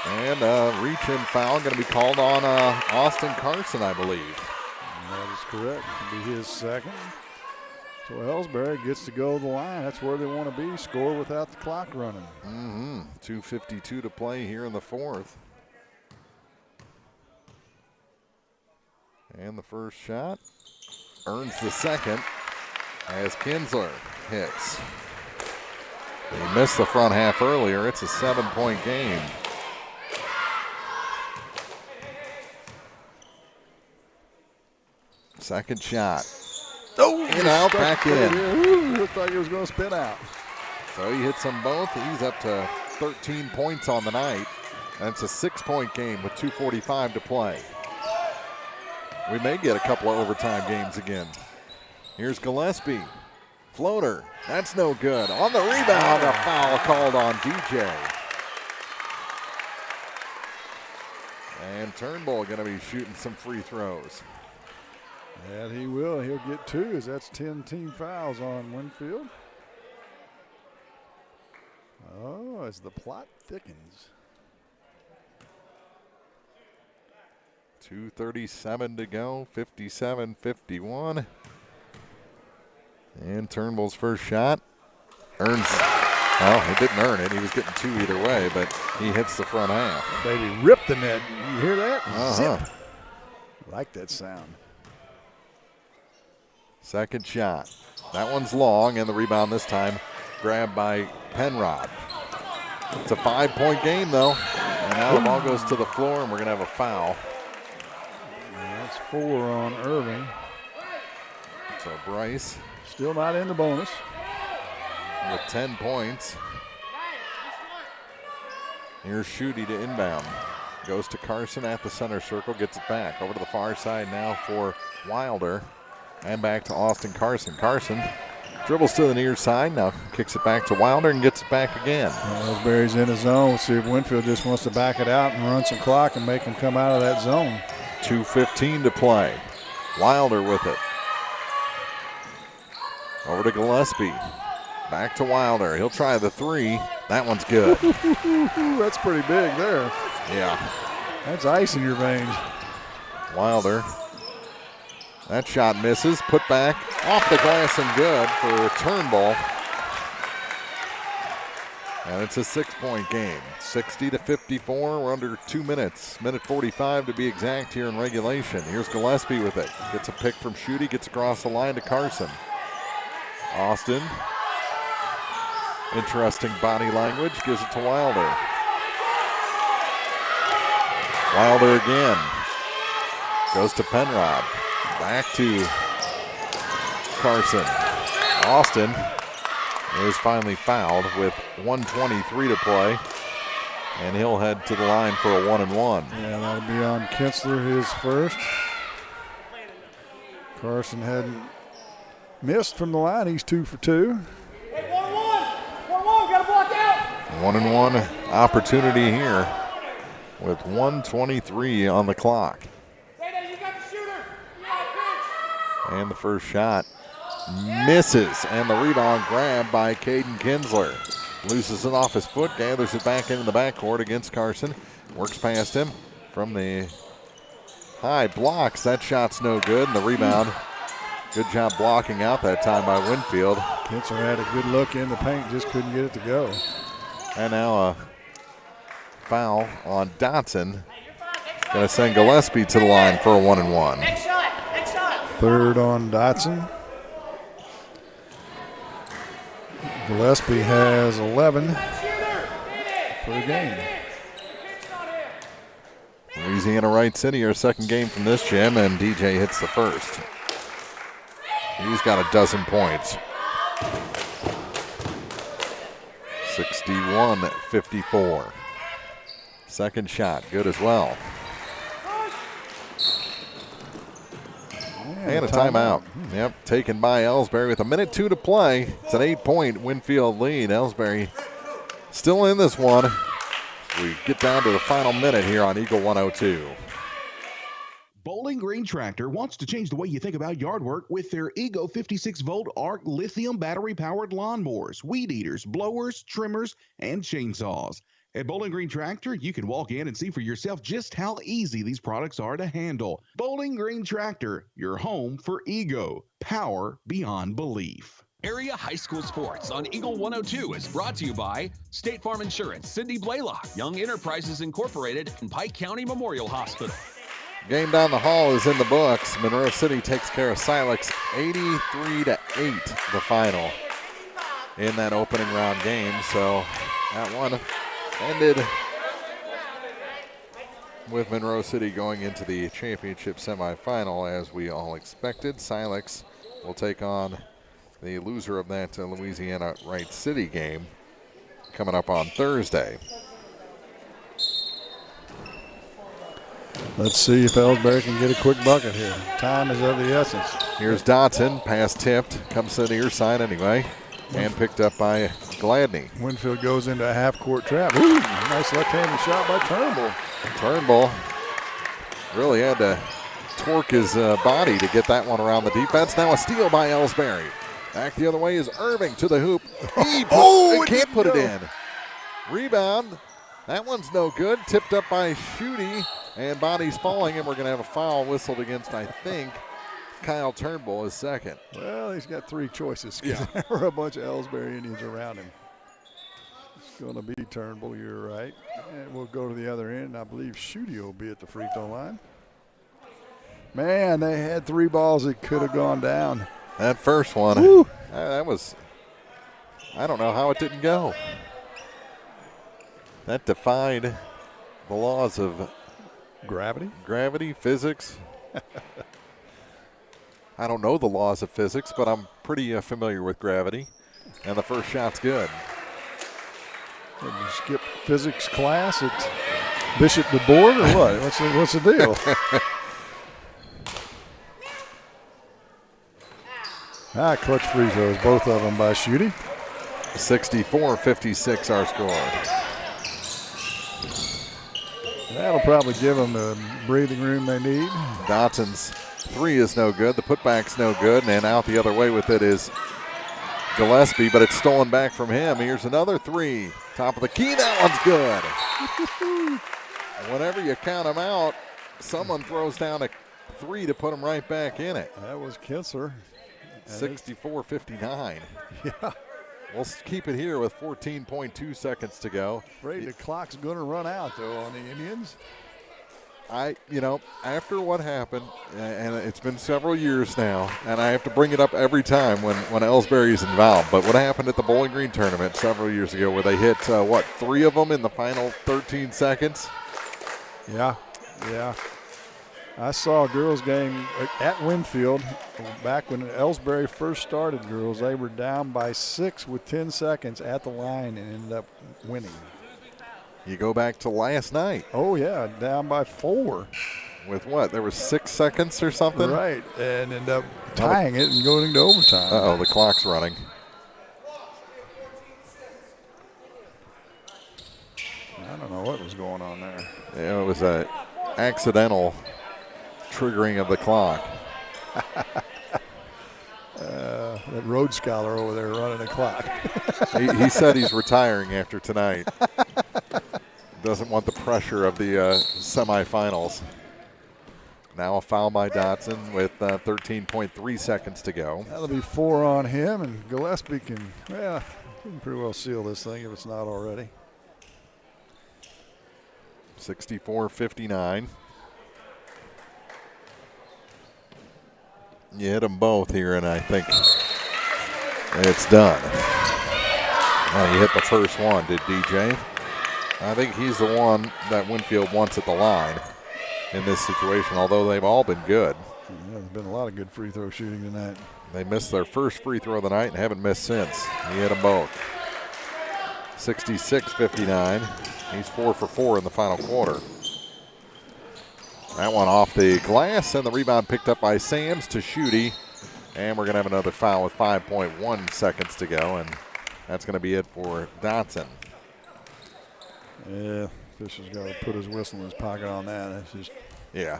And a reach-in foul going to be called on Austin Carson, I believe. And that is correct. It'll be his second. So Elsberry gets to go to the line. That's where they want to be, score without the clock running. 2:52 to play here in the fourth. And the first shot earns the second as Kinsler hits. He missed the front half earlier. It's a 7-point game. Second shot. Oh, in out, back in. Ooh, looked like he was going to spin out. So he hits them both. He's up to 13 points on the night. And it's a 6-point game with 2:45 to play. We may get a couple of overtime games again. Here's Gillespie. Floater. That's no good. On the rebound, a foul called on DJ. And Turnbull going to be shooting some free throws. And he will. He'll get 2, as that's 10 team fouls on Winfield. Oh, as the plot thickens. 2:37 to go, 57-51. And Turnbull's first shot earns, well, he didn't earn it. He was getting 2 either way, but he hits the front half. Baby ripped the net. You hear that? Uh-huh. Zip. I like that sound. Second shot. That one's long, and the rebound this time grabbed by Penrod. It's a 5-point game, though. And now the ball goes to the floor, and we're going to have a foul. And that's 4 on Irving. So Bryce. Still not in the bonus. With 10 points. Here's Schutte to inbound. Goes to Carson at the center circle, gets it back. Over to the far side now for Wilder. And back to Austin Carson. Carson dribbles to the near side, now kicks it back to Wilder and gets it back again. Elsberry's in his zone. We'll see if Winfield just wants to back it out and run some clock and make him come out of that zone. 2:15 to play. Wilder with it. Over to Gillespie. Back to Wilder. He'll try the 3. That one's good. That's pretty big there. Yeah. That's ice in your veins. Wilder. That shot misses. Put back off the glass and good for Turnbull. And it's a 6-point game. 60-54. We're under 2 minutes. Minute 45 to be exact here in regulation. Here's Gillespie with it. Gets a pick from Schutte. Gets across the line to Carson. Austin. Interesting body language. Gives it to Wilder. Wilder again. Goes to Penrod. Back to Carson. Austin is finally fouled with 1:23 to play, and he'll head to the line for a 1-and-1. Yeah, that'll be on Kinsler, his first. Carson hadn't missed from the line. He's 2 for 2. Hey, 1-1. 1-1, got to block out. 1-and-1 opportunity here with 1:23 on the clock. And the first shot misses, and the rebound grabbed by Caden Kinsler. Loses it off his foot, gathers it back into the backcourt against Carson. Works past him from the high blocks. That shot's no good, and the rebound. Good job blocking out that time by Winfield. Kinsler had a good look in the paint, just couldn't get it to go. And now a foul on Dotson. Going to send Gillespie to the line for a 1-and-1. Next shot. Third on Dotson. Gillespie has 11 for the game. Louisiana Wright City, our second game from this gym, and DJ hits the first. He's got a dozen points. 61-54. Second shot, good as well. And a timeout. Yep, taken by Elsberry with 1:02 to play. It's an 8-point Winfield lead. Elsberry still in this one. We get down to the final minute here on Eagle 102. Bowling Green Tractor wants to change the way you think about yard work with their Ego 56-volt ARC lithium battery-powered lawnmowers, weed eaters, blowers, trimmers, and chainsaws. At Bowling Green Tractor, you can walk in and see for yourself just how easy these products are to handle. Bowling Green Tractor, your home for Ego. Power beyond belief. Area High School Sports on Eagle 102 is brought to you by State Farm Insurance, Cindy Blaylock, Young Enterprises Incorporated, and Pike County Memorial Hospital. Game down the hall is in the books. Monroe City takes care of Silex 83-8, the final in that opening round game. So that one ended with Monroe City going into the championship semifinal as we all expected. Silex will take on the loser of that Louisiana Wright City game coming up on Thursday. Let's see if Elsberry can get a quick bucket here. Time is of the essence. Here's Dotson, pass tipped, comes to the near side anyway, and picked up by Gladney. Winfield goes into a half-court trap. Ooh, nice left-handed shot by Turnbull. Turnbull really had to torque his body to get that one around the defense. Now a steal by Elsberry. Back the other way is Irving to the hoop. He can't put it in. Rebound. That one's no good. Tipped up by Schutte, and body's falling, and we're going to have a foul whistled against, I think, Kyle Turnbull is second. Well, he's got three choices. Yeah. There were a bunch of Elsberry Indians around him. It's going to be Turnbull, you're right. And we'll go to the other end. I believe Schutte will be at the free throw line. Man, they had three balls that could have gone down. That first one, that was, I don't know how it didn't go. That defied the laws of gravity, physics. I don't know the laws of physics, but I'm pretty familiar with gravity. And the first shot's good. Did you skip physics class at Bishop DeBoard or what? What's the deal? Clutch free throws, both of them by Schutte. 64-56 our score. That'll probably give them the breathing room they need. Dotson's three is no good. The putback's no good. And out the other way with it is Gillespie, but it's stolen back from him. Here's another three. Top of the key. That one's good. Whenever you count them out, someone throws down a three to put them right back in it. That was Kinsler. 64-59. Yeah. We'll keep it here with 14.2 seconds to go. Afraid the clock's going to run out, though, on the Indians. After what happened, and it's been several years now, and I have to bring it up every time when Elsberry's involved, but what happened at the Bowling Green tournament several years ago where they hit, 3 of them in the final 13 seconds? Yeah. I saw a girls' game at Winfield back when Elsberry first started girls. They were down by 6 with 10 seconds at the line and ended up winning. You go back to last night. Oh, yeah, down by 4. With what? There was 6 seconds or something? Right, and ended up tying it and going into overtime. Uh-oh, the clock's running. I don't know what was going on there. Yeah, it was an accidental triggering of the clock. That Rhodes Scholar over there running the clock. he said he's retiring after tonight. Doesn't want the pressure of the semifinals. Now a foul by Dotson with 13.3 seconds to go. That'll be 4 on him, and Gillespie can pretty well seal this thing if it's not already. 64-59. You hit them both here, and I think it's done. Oh, you hit the first one, did DJ? I think he's the one that Winfield wants at the line in this situation, although they've all been good. Yeah, there's been a lot of good free throw shooting tonight. They missed their first free throw of the night and haven't missed since. He hit them both. 66-59. He's 4 for 4 in the final quarter. That one off the glass, and the rebound picked up by Sams to Schutte. And we're going to have another foul with 5.1 seconds to go, and that's going to be it for Dotson. Yeah, Fisher's got to put his whistle in his pocket on that. That's just a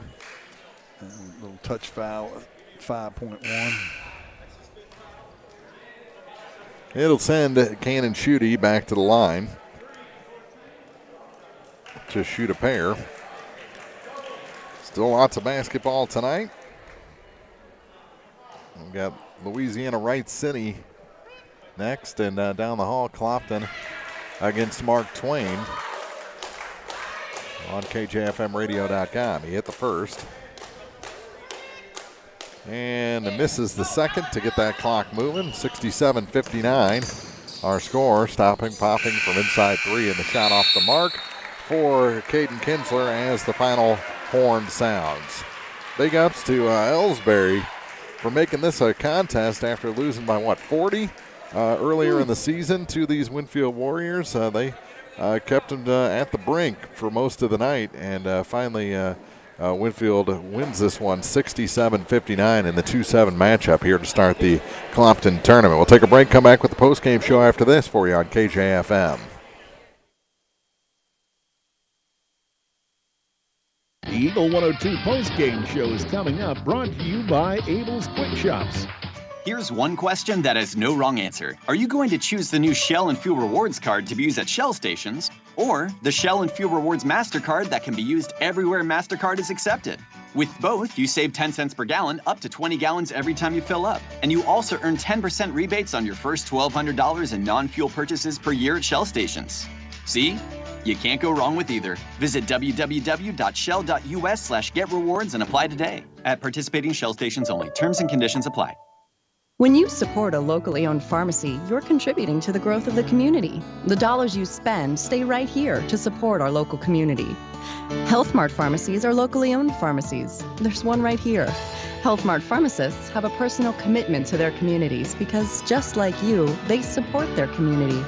little touch foul with 5.1. It'll send Cannon Schutte back to the line to shoot a pair. Still lots of basketball tonight. We've got Louisiana Wright City next, and down the hall, Clopton against Mark Twain on KJFMradio.com. He hit the first and misses the second to get that clock moving. 67-59 our score. Stopping, popping from inside 3, and the shot off the mark for Caden Kinsler as the final horn sounds. Big ups to Elsberry for making this a contest after losing by 40 earlier in the season to these Winfield Warriors. They kept them at the brink for most of the night, and finally Winfield wins this one 67-59 in the 2-7 matchup here to start the Clopton tournament. We'll take a break, come back with the postgame show after this for you on KJFM. The Eagle 102 postgame show is coming up, brought to you by Abel's Quick Shops. Here's one question that has no wrong answer. Are you going to choose the new Shell and Fuel Rewards card to be used at Shell stations, or the Shell and Fuel Rewards MasterCard that can be used everywhere MasterCard is accepted? With both, you save 10 cents per gallon, up to 20 gallons every time you fill up. And you also earn 10% rebates on your first $1,200 in non-fuel purchases per year at Shell stations. See? You can't go wrong with either. Visit www.shell.us/getrewards and apply today. At participating Shell stations only. Terms and conditions apply. When you support a locally owned pharmacy, you're contributing to the growth of the community. The dollars you spend stay right here to support our local community. Health Mart pharmacies are locally owned pharmacies. There's one right here. Health Mart pharmacists have a personal commitment to their communities because, just like you, they support their community.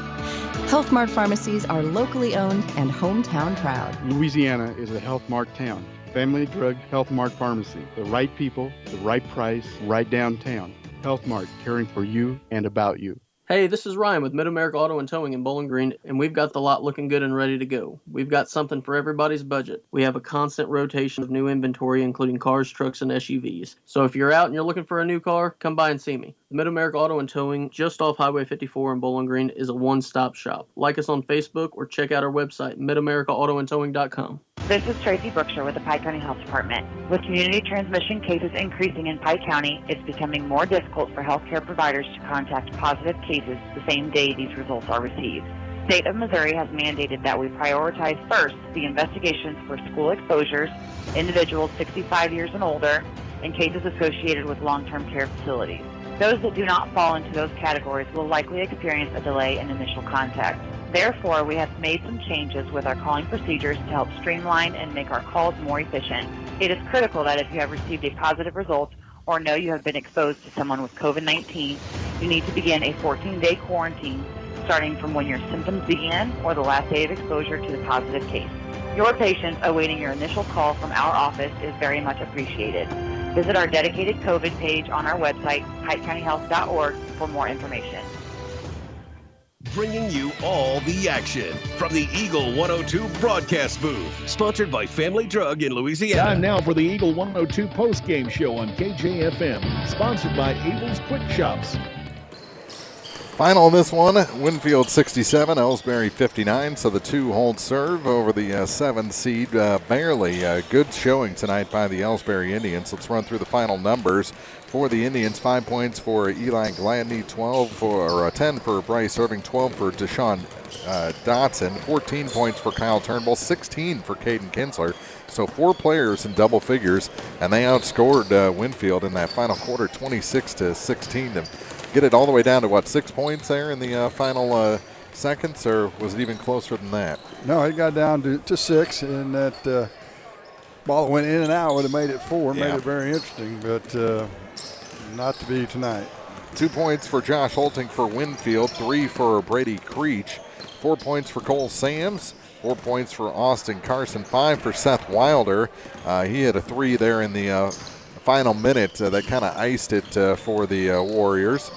Health Mart pharmacies are locally owned and hometown proud. Louisiana is a Health Mart town. Family Drug Health Mart Pharmacy. The right people, the right price, right downtown. Health Mart, caring for you and about you. Hey, this is Ryan with Mid-America Auto and Towing in Bowling Green, and we've got the lot looking good and ready to go. We've got something for everybody's budget. We have a constant rotation of new inventory, including cars, trucks, and SUVs. So if you're out and you're looking for a new car, come by and see me. Mid-America Auto and Towing, just off Highway 54 in Bowling Green, is a one-stop shop. Like us on Facebook or check out our website, midamericaautoandtowing.com. This is Tracy Brookshire with the Pike County Health Department. With community transmission cases increasing in Pike County, it's becoming more difficult for healthcare providers to contact positive cases the same day these results are received. The state of Missouri has mandated that we prioritize first the investigations for school exposures, individuals 65 years and older, and cases associated with long-term care facilities. Those that do not fall into those categories will likely experience a delay in initial contact. Therefore, we have made some changes with our calling procedures to help streamline and make our calls more efficient. It is critical that if you have received a positive result or know you have been exposed to someone with COVID-19, you need to begin a 14-day quarantine starting from when your symptoms began or the last day of exposure to the positive case. Your patience awaiting your initial call from our office is very much appreciated. Visit our dedicated COVID page on our website, pikecountyhealth.org, for more information. Bringing you all the action from the Eagle 102 broadcast booth, sponsored by Family Drug in Louisiana. Time now for the Eagle 102 postgame show on KJFM, sponsored by Abel's Quick Shops. Final on this one, Winfield 67, Elsberry 59, so the 2 hold serve over the 7th seed. Barely a good showing tonight by the Elsberry Indians. Let's run through the final numbers for the Indians. 5 points for Eli Gladney, 10 for Bryce Irving, 12 for Deshaun Dotson, 14 points for Kyle Turnbull, 16 for Caden Kinsler. So 4 players in double figures, and they outscored Winfield in that final quarter 26-16 to get it all the way down to, 6 points there in the final seconds, or was it even closer than that? No, it got down to 6, and that ball that went in and out would have made it 4, made it very interesting, but not to be tonight. 2 points for Josh Holting for Winfield, 3 for Brady Creech, 4 points for Cole Sams, 4 points for Austin Carson, 5 for Seth Wilder. He hit a 3 there in the final minute that kind of iced it for the Warriors.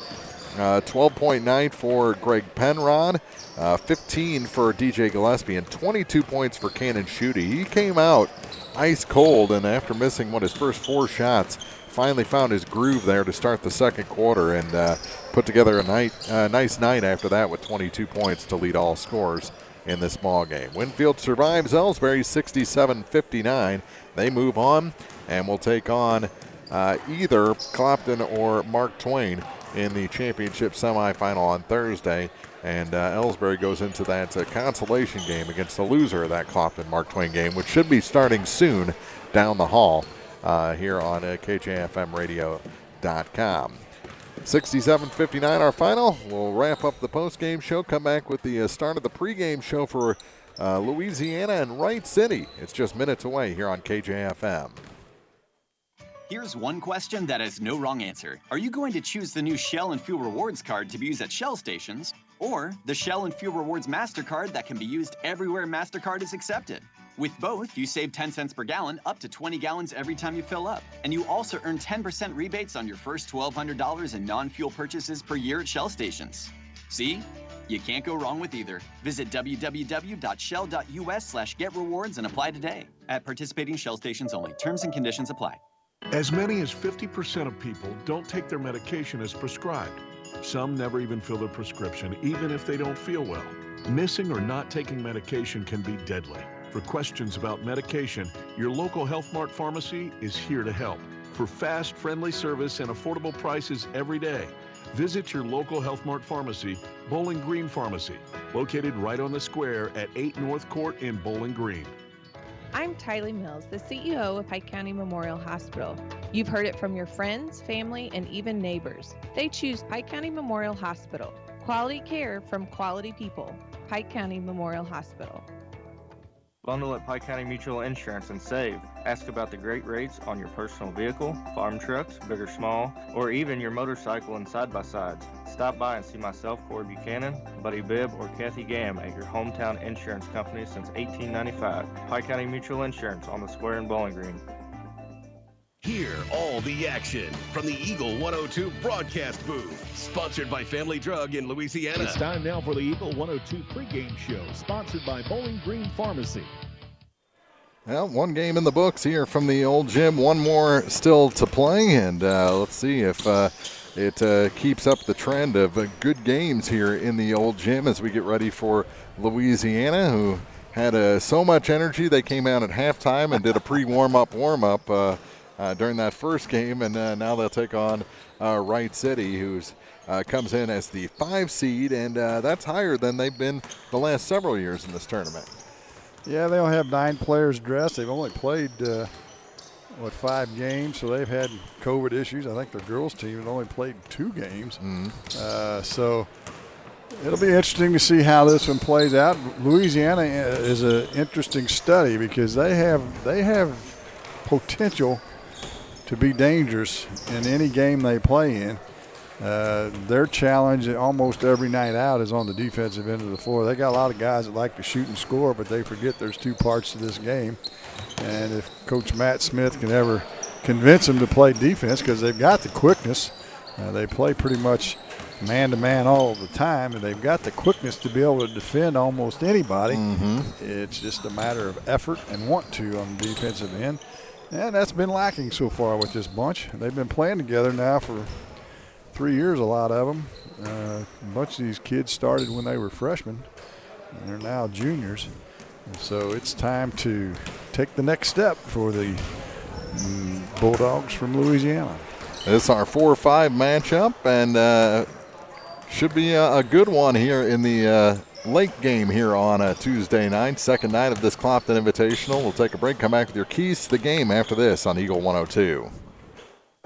12.9 for Greg Penrod, 15 for DJ Gillespie, and 22 points for Cannon Schutte. He came out ice cold, and after missing his first 4 shots, finally found his groove there to start the second quarter and put together a nice night after that with 22 points to lead all scorers in this ball game. Winfield survives Elsberry 67-59. They move on and will take on either Clopton or Mark Twain in the championship semifinal on Thursday. And Elsberry goes into that consolation game against the loser of that Clopton-Mark Twain game, which should be starting soon down the hall here on KJFMradio.com. 67-59 our final. We'll wrap up the post-game show, come back with the start of the pregame show for Louisiana and Wright City. It's just minutes away here on KJFM. Here's one question that has no wrong answer. Are you going to choose the new Shell and Fuel Rewards card to be used at Shell stations, or the Shell and Fuel Rewards MasterCard that can be used everywhere MasterCard is accepted? With both, you save 10 cents per gallon, up to 20 gallons every time you fill up. And you also earn 10% rebates on your first $1,200 in non-fuel purchases per year at Shell stations. See? You can't go wrong with either. Visit www.shell.us/getrewards and apply today. At participating Shell stations only. Terms and conditions apply. As many as 50% of people don't take their medication as prescribed. Some never even fill their prescription, even if they don't feel well. Missing or not taking medication can be deadly. For questions about medication, your local Health Mart pharmacy is here to help. For fast, friendly service and affordable prices every day, visit your local Health Mart pharmacy, Bowling Green Pharmacy, located right on the square at 8 North Court in Bowling Green. I'm Tylee Mills, the CEO of Pike County Memorial Hospital. You've heard it from your friends, family, and even neighbors. They choose Pike County Memorial Hospital. Quality care from quality people. Pike County Memorial Hospital. Bundle at Pike County Mutual Insurance and save. Ask about the great rates on your personal vehicle, farm trucks, big or small, or even your motorcycle and side-by-sides. Stop by and see myself, Corey Buchanan, Buddy Bibb, or Kathy Gamm at your hometown insurance company since 1895. Pike County Mutual Insurance on the square in Bowling Green. Hear all the action from the Eagle 102 broadcast booth, sponsored by Family Drug in Louisiana. It's time now for the Eagle 102 pregame show, sponsored by Bowling Green Pharmacy. Well, one game in the books here from the old gym. One more still to play, and let's see if it keeps up the trend of good games here in the old gym as we get ready for Louisiana, who had so much energy they came out at halftime and did a pre-warm-up during that first game, and now they'll take on Wright City, who's comes in as the 5 seed, and that's higher than they've been the last several years in this tournament. Yeah, they only have 9 players dressed. They've only played 5 games, so they've had COVID issues. I think their girls team has only played 2 games. So it'll be interesting to see how this one plays out. Louisiana is an interesting study because they have potential to be dangerous in any game they play in. Their challenge almost every night out is on the defensive end of the floor. They got a lot of guys that like to shoot and score, but they forget there's 2 parts to this game. And if Coach Matt Smith can ever convince them to play defense, because they've got the quickness, they play pretty much man-to-man all the time, and they've got the quickness to be able to defend almost anybody. It's just a matter of effort and want to on the defensive end. And that's been lacking so far with this bunch. They've been playing together now for 3 years, a lot of them. A bunch of these kids started when they were freshmen, and they're now juniors. And so it's time to take the next step for the Bulldogs from Louisiana. This is our 4-5 matchup, and should be a good one here in the late game here on a Tuesday night, second night of this Clopton Invitational. We'll take a break, come back with your keys to the game after this on Eagle 102.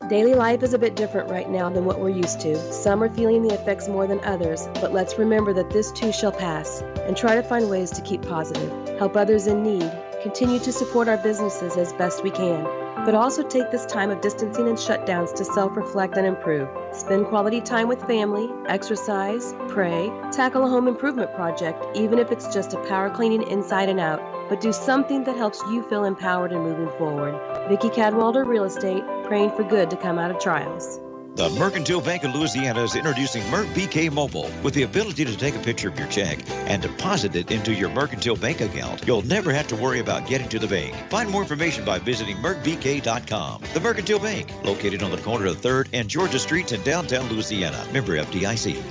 Daily life is a bit different right now than what we're used to. Some are feeling the effects more than others, but let's remember that this too shall pass and try to find ways to keep positive, help others in need, continue to support our businesses as best we can, but also take this time of distancing and shutdowns to self-reflect and improve. Spend quality time with family, exercise, pray, tackle a home improvement project, even if it's just a power cleaning inside and out, but do something that helps you feel empowered and moving forward. Vicki Cadwalder, Real Estate, praying for good to come out of trials. The Mercantile Bank of Louisiana is introducing MercBK Mobile. With the ability to take a picture of your check and deposit it into your Mercantile Bank account, you'll never have to worry about getting to the bank. Find more information by visiting mercbk.com. The Mercantile Bank, located on the corner of 3rd and Georgia Streets in downtown Louisiana. Member FDIC.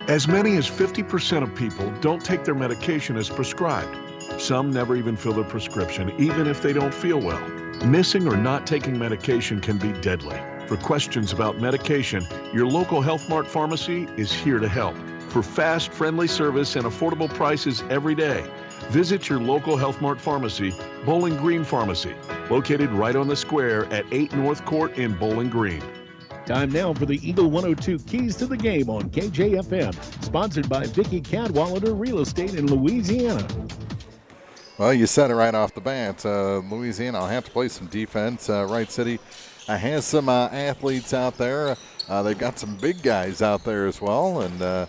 As many as 50% of people don't take their medication as prescribed. Some never even fill their prescription, even if they don't feel well. Missing or not taking medication can be deadly. For questions about medication, your local Health Mart pharmacy is here to help. For fast, friendly service and affordable prices every day, visit your local Health Mart pharmacy, Bowling Green Pharmacy, located right on the square at 8 North Court in Bowling Green. Time now for the Eagle 102 Keys to the Game on KJFM, sponsored by Vicki Cadwalder Real Estate in Louisiana. Well, you said it right off the bat. Louisiana will have to play some defense. Wright City has some athletes out there. They've got some big guys out there as well, and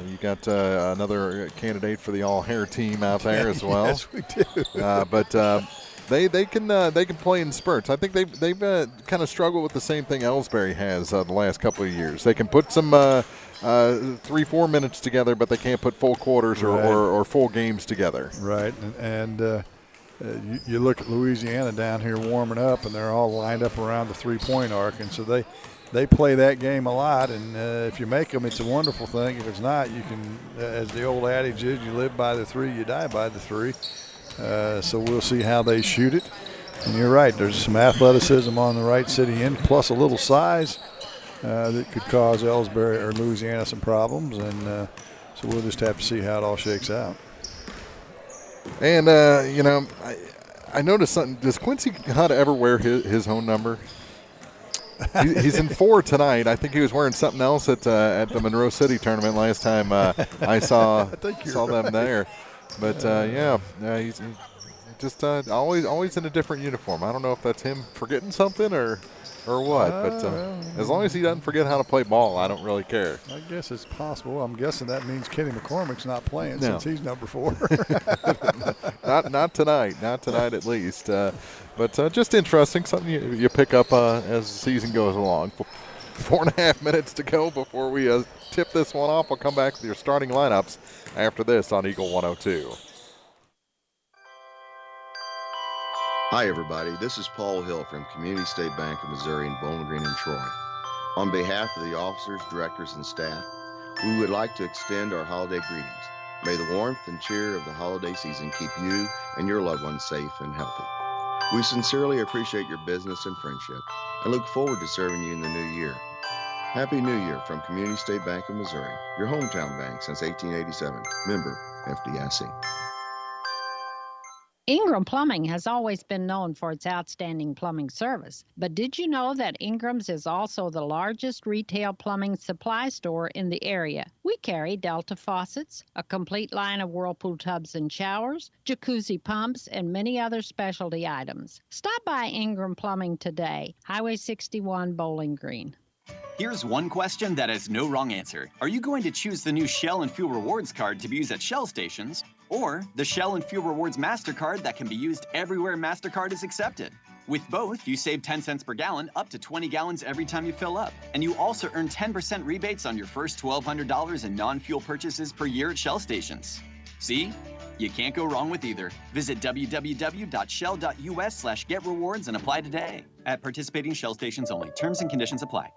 you got another candidate for the all-hair team out there as well. Yes, we do. But they can play in spurts. I think they've kind of struggled with the same thing Elsberry has the last couple of years. They can put some 3-4 minutes together, but they can't put full quarters or full games together. Right, and you look at Louisiana down here warming up, and they're all lined up around the three-point arc, and so they play that game a lot, and if you make them, it's a wonderful thing. If it's not, you can, as the old adage is, you live by the 3, you die by the 3. So we'll see how they shoot it. And you're right, there's some athleticism on the Wright City end, plus a little size that could cause Elsberry or Louisiana some problems, and so we'll just have to see how it all shakes out. And, I noticed something. Does Quincy Hutt ever wear his own number? He's in 4 tonight. I think he was wearing something else at the Monroe City tournament last time I saw them there. But, he's just always in a different uniform. I don't know if that's him forgetting something or what, but as long as he doesn't forget how to play ball, I don't really care. I guess it's possible. I'm guessing that means Kenny McCormick's not playing since he's number 4. not tonight. Not tonight at least. But just interesting, something you pick up as the season goes along. 4.5 minutes to go before we tip this one off. We'll come back with your starting lineups after this on Eagle 102. Hi, everybody. This is Paul Hill from Community State Bank of Missouri in Bowling Green and Troy. On behalf of the officers, directors, and staff, we would like to extend our holiday greetings. May the warmth and cheer of the holiday season keep you and your loved ones safe and healthy. We sincerely appreciate your business and friendship and look forward to serving you in the new year. Happy New Year from Community State Bank of Missouri, your hometown bank since 1887, member FDIC. Ingram Plumbing has always been known for its outstanding plumbing service, but did you know that Ingram's is also the largest retail plumbing supply store in the area? We carry Delta faucets, a complete line of Whirlpool tubs and showers, jacuzzi pumps, and many other specialty items. Stop by Ingram Plumbing today, Highway 61, Bowling Green. Here's one question that has no wrong answer. Are you going to choose the new Shell and Fuel Rewards card to be used at Shell stations, or the Shell and Fuel Rewards MasterCard that can be used everywhere MasterCard is accepted? With both, you save 10 cents per gallon up to 20 gallons every time you fill up. And you also earn 10% rebates on your first $1,200 in non-fuel purchases per year at Shell stations. See? You can't go wrong with either. Visit www.shell.us/getrewards and apply today. At participating Shell stations only. Terms and conditions apply.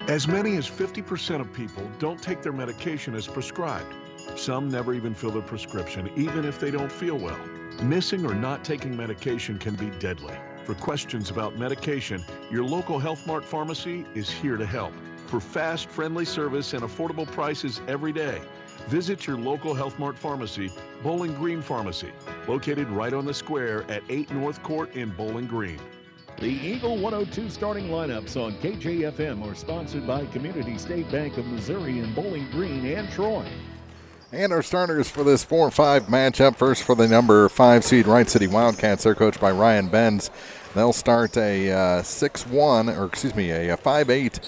As many as 50% of people don't take their medication as prescribed. Some never even fill their prescription, even if they don't feel well. Missing or not taking medication can be deadly. For questions about medication, your local Health Mart pharmacy is here to help. For fast, friendly service and affordable prices every day, visit your local Health Mart pharmacy, Bowling Green Pharmacy, located right on the square at 8 North Court in Bowling Green. The Eagle 102 starting lineups on KJFM are sponsored by Community State Bank of Missouri in Bowling Green and Troy. And our starters for this 4-5 matchup. First for the number 5 seed Wright City Wildcats. They're coached by Ryan Benz. They'll start a 5'8"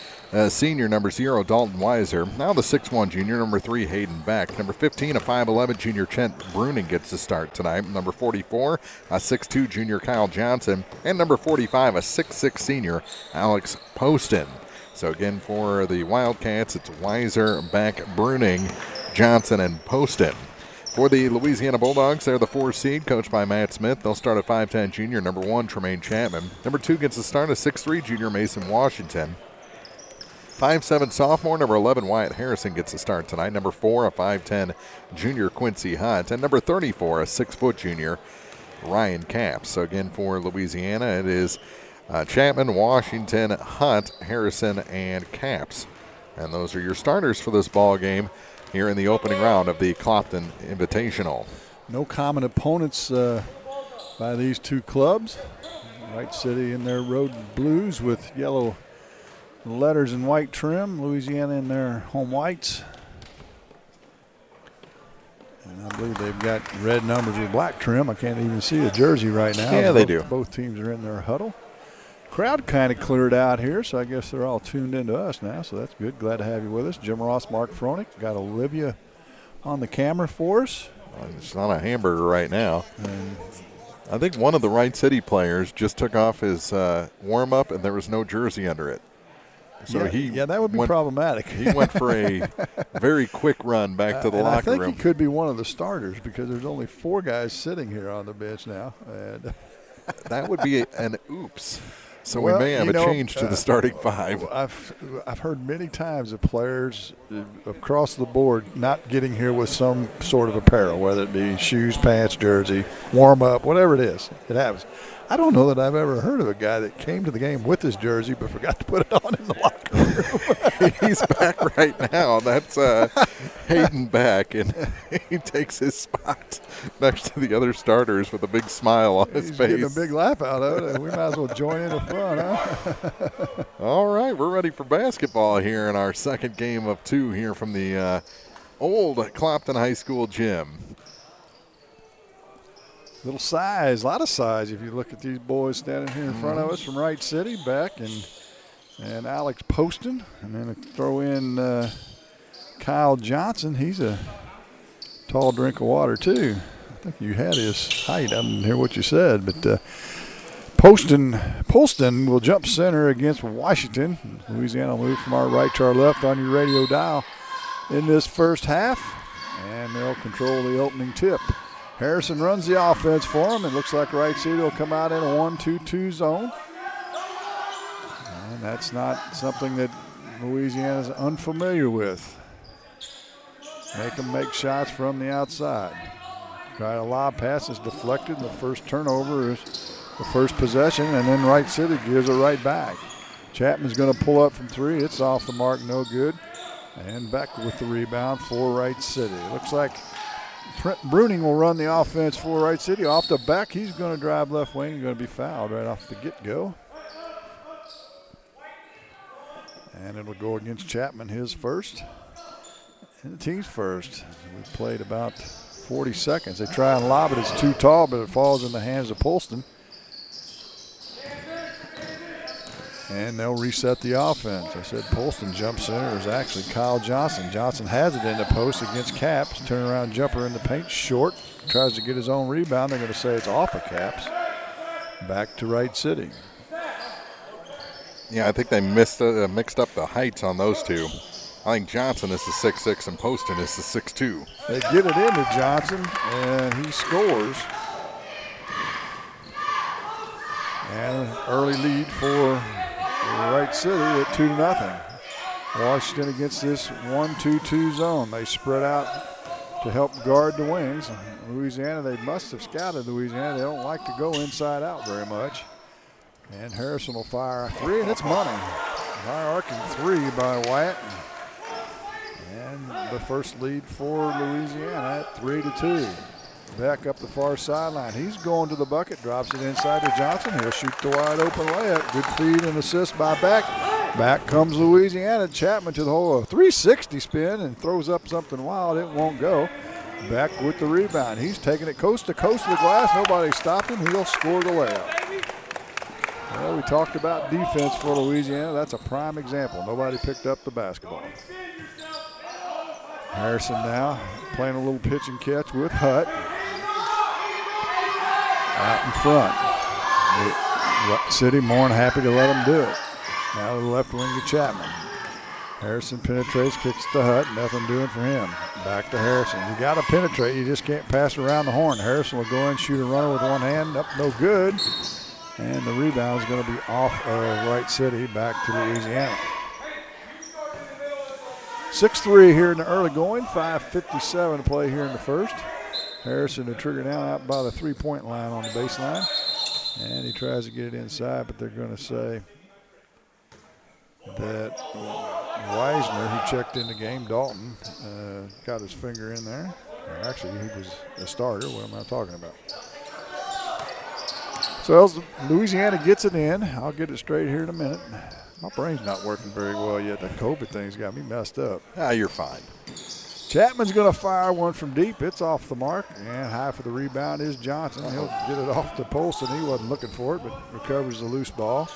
senior, number 0, Dalton Weiser. Now the 6'1" junior, number 3, Hayden Beck. Number 15, a 5'11" junior, Chent Bruning gets to start tonight. Number 44, a 6'2" junior, Kyle Johnson. And number 45, a 6'6" senior, Alex Poston. So again, for the Wildcats, it's Weiser, Beck, Bruning, Johnson, and Poston. For the Louisiana Bulldogs, they're the 4 seed, coached by Matt Smith. They'll start a 5'10" junior, number 1, Tremaine Chapman. Number 2 gets to start a 6'3" junior, Mason Washington. 5'7" sophomore, number 11, Wyatt Harrison gets to start tonight. Number 4, a 5'10" junior, Quincy Hunt. And number 34, a 6' junior, Ryan Capps. So again, for Louisiana, it is Chapman, Washington, Hunt, Harrison, and Capps. And those are your starters for this ball game here in the opening round of the Clopton Invitational. No common opponents by these two clubs. Wright City in their road blues with yellow letters and white trim. Louisiana in their home whites. And I believe they've got red numbers with black trim. I can't even see a jersey right now. Yeah, they do. Both teams are in their huddle. Crowd kind of cleared out here, so I guess they're all tuned into us now, so that's good. Glad to have you with us. Jim Ross, Mark Froelich. Got Olivia on the camera for us. It's not a hamburger right now. And I think one of the Wright City players just took off his warm-up, and there was no jersey under it. So that would be problematic. He went for a very quick run back to the locker room. I think he could be one of the starters because there's only 4 guys sitting here on the bench now. And that would be an oops. So we may have a change to the starting 5. I've heard many times of players across the board not getting here with some sort of apparel, whether it be shoes, pants, jersey, warm-up, whatever it is. It happens. I don't know that I've ever heard of a guy that came to the game with his jersey but forgot to put it on in the locker room. He's back right now. That's Hayden Beck, and he takes his spot next to the other starters with a big smile on his face. He's getting a big laugh out of it, and we might as well join in the fun, huh? All right, we're ready for basketball here in our second game of 2 here from the old Clopton High School gym. Little size, a lot of size if you look at these boys standing here in front of us from Wright City, Beck and Alex Poston. And then throw in Kyle Johnson. He's a tall drink of water too. I think you had his height. I didn't hear what you said, but Poston will jump center against Washington. Louisiana will move from our right to our left on your radio dial in this first half, and they'll control the opening tip. Harrison runs the offense for him. It looks like Wright City will come out in a 1-2-2 zone. And that's not something that Louisiana's unfamiliar with. Make them make shots from the outside. Try a lob pass is deflected, and the first turnover is the first possession, and then Wright City gives it right back. Chapman's going to pull up from three. It's off the mark, no good. And Beck with the rebound for Wright City. Looks like Trent Bruning will run the offense for Wright City. Off the back, he's going to drive left wing. He's going to be fouled right off the get-go. And it'll go against Chapman, his first. And the team's first. We've played about 40 seconds. They try and lob it. It's too tall, but it falls in the hands of Polston. And they'll reset the offense. I said Polston jump center is actually Kyle Johnson. Johnson has it in the post against Caps. Turnaround jumper in the paint, short. Tries to get his own rebound. They're going to say it's off of Caps. Back to Wright City. Yeah, I think they mixed up the heights on those two. I think Johnson is the 6'6" and Poston is the 6'2". They get it into Johnson, and he scores. And an early lead for Wright City at 2-0. Washington against this 1-2-2 zone. They spread out to help guard the wings. Louisiana, they must have scouted Louisiana. They don't like to go inside out very much. And Harrison will fire a three, and it's money. High arcing three by Wyatt. And the first lead for Louisiana at 3-2. Back up the far sideline. He's going to the bucket, drops it inside to Johnson. He'll shoot the wide open layup. Good feed and assist by Beck. Back comes Louisiana. Chapman to the hole. A 360 spin and throws up something wild. It won't go. Beck with the rebound. He's taking it coast to coast to the glass. Nobody stopped him. He'll score the layup. Well, we talked about defense for Louisiana. That's a prime example. Nobody picked up the basketball. Harrison now playing a little pitch and catch with Hutt. Out in front. Wright City more than happy to let him do it. Now to the left wing to Chapman. Harrison penetrates, kicks to Hutt. Nothing doing for him. Back to Harrison. You got to penetrate. You just can't pass around the horn. Harrison will go in, shoot a runner with one hand. Up, no good. And the rebound is going to be off of Wright City, back to Louisiana. 6-3 here in the early going. 5:57 to play here in the first. Harrison to trigger now out by the three-point line on the baseline. And he tries to get it inside, but they're going to say that Weisner, who checked in the game, Dalton, got his finger in there. Actually, he was a starter. What am I talking about? So Louisiana gets it in. I'll get it straight here in a minute. My brain's not working very well yet. The COVID thing's got me messed up. Ah, you're fine. Chapman's going to fire one from deep. It's off the mark. And high for the rebound is Johnson. He'll get it off to Polston. He wasn't looking for it, but recovers the loose ball.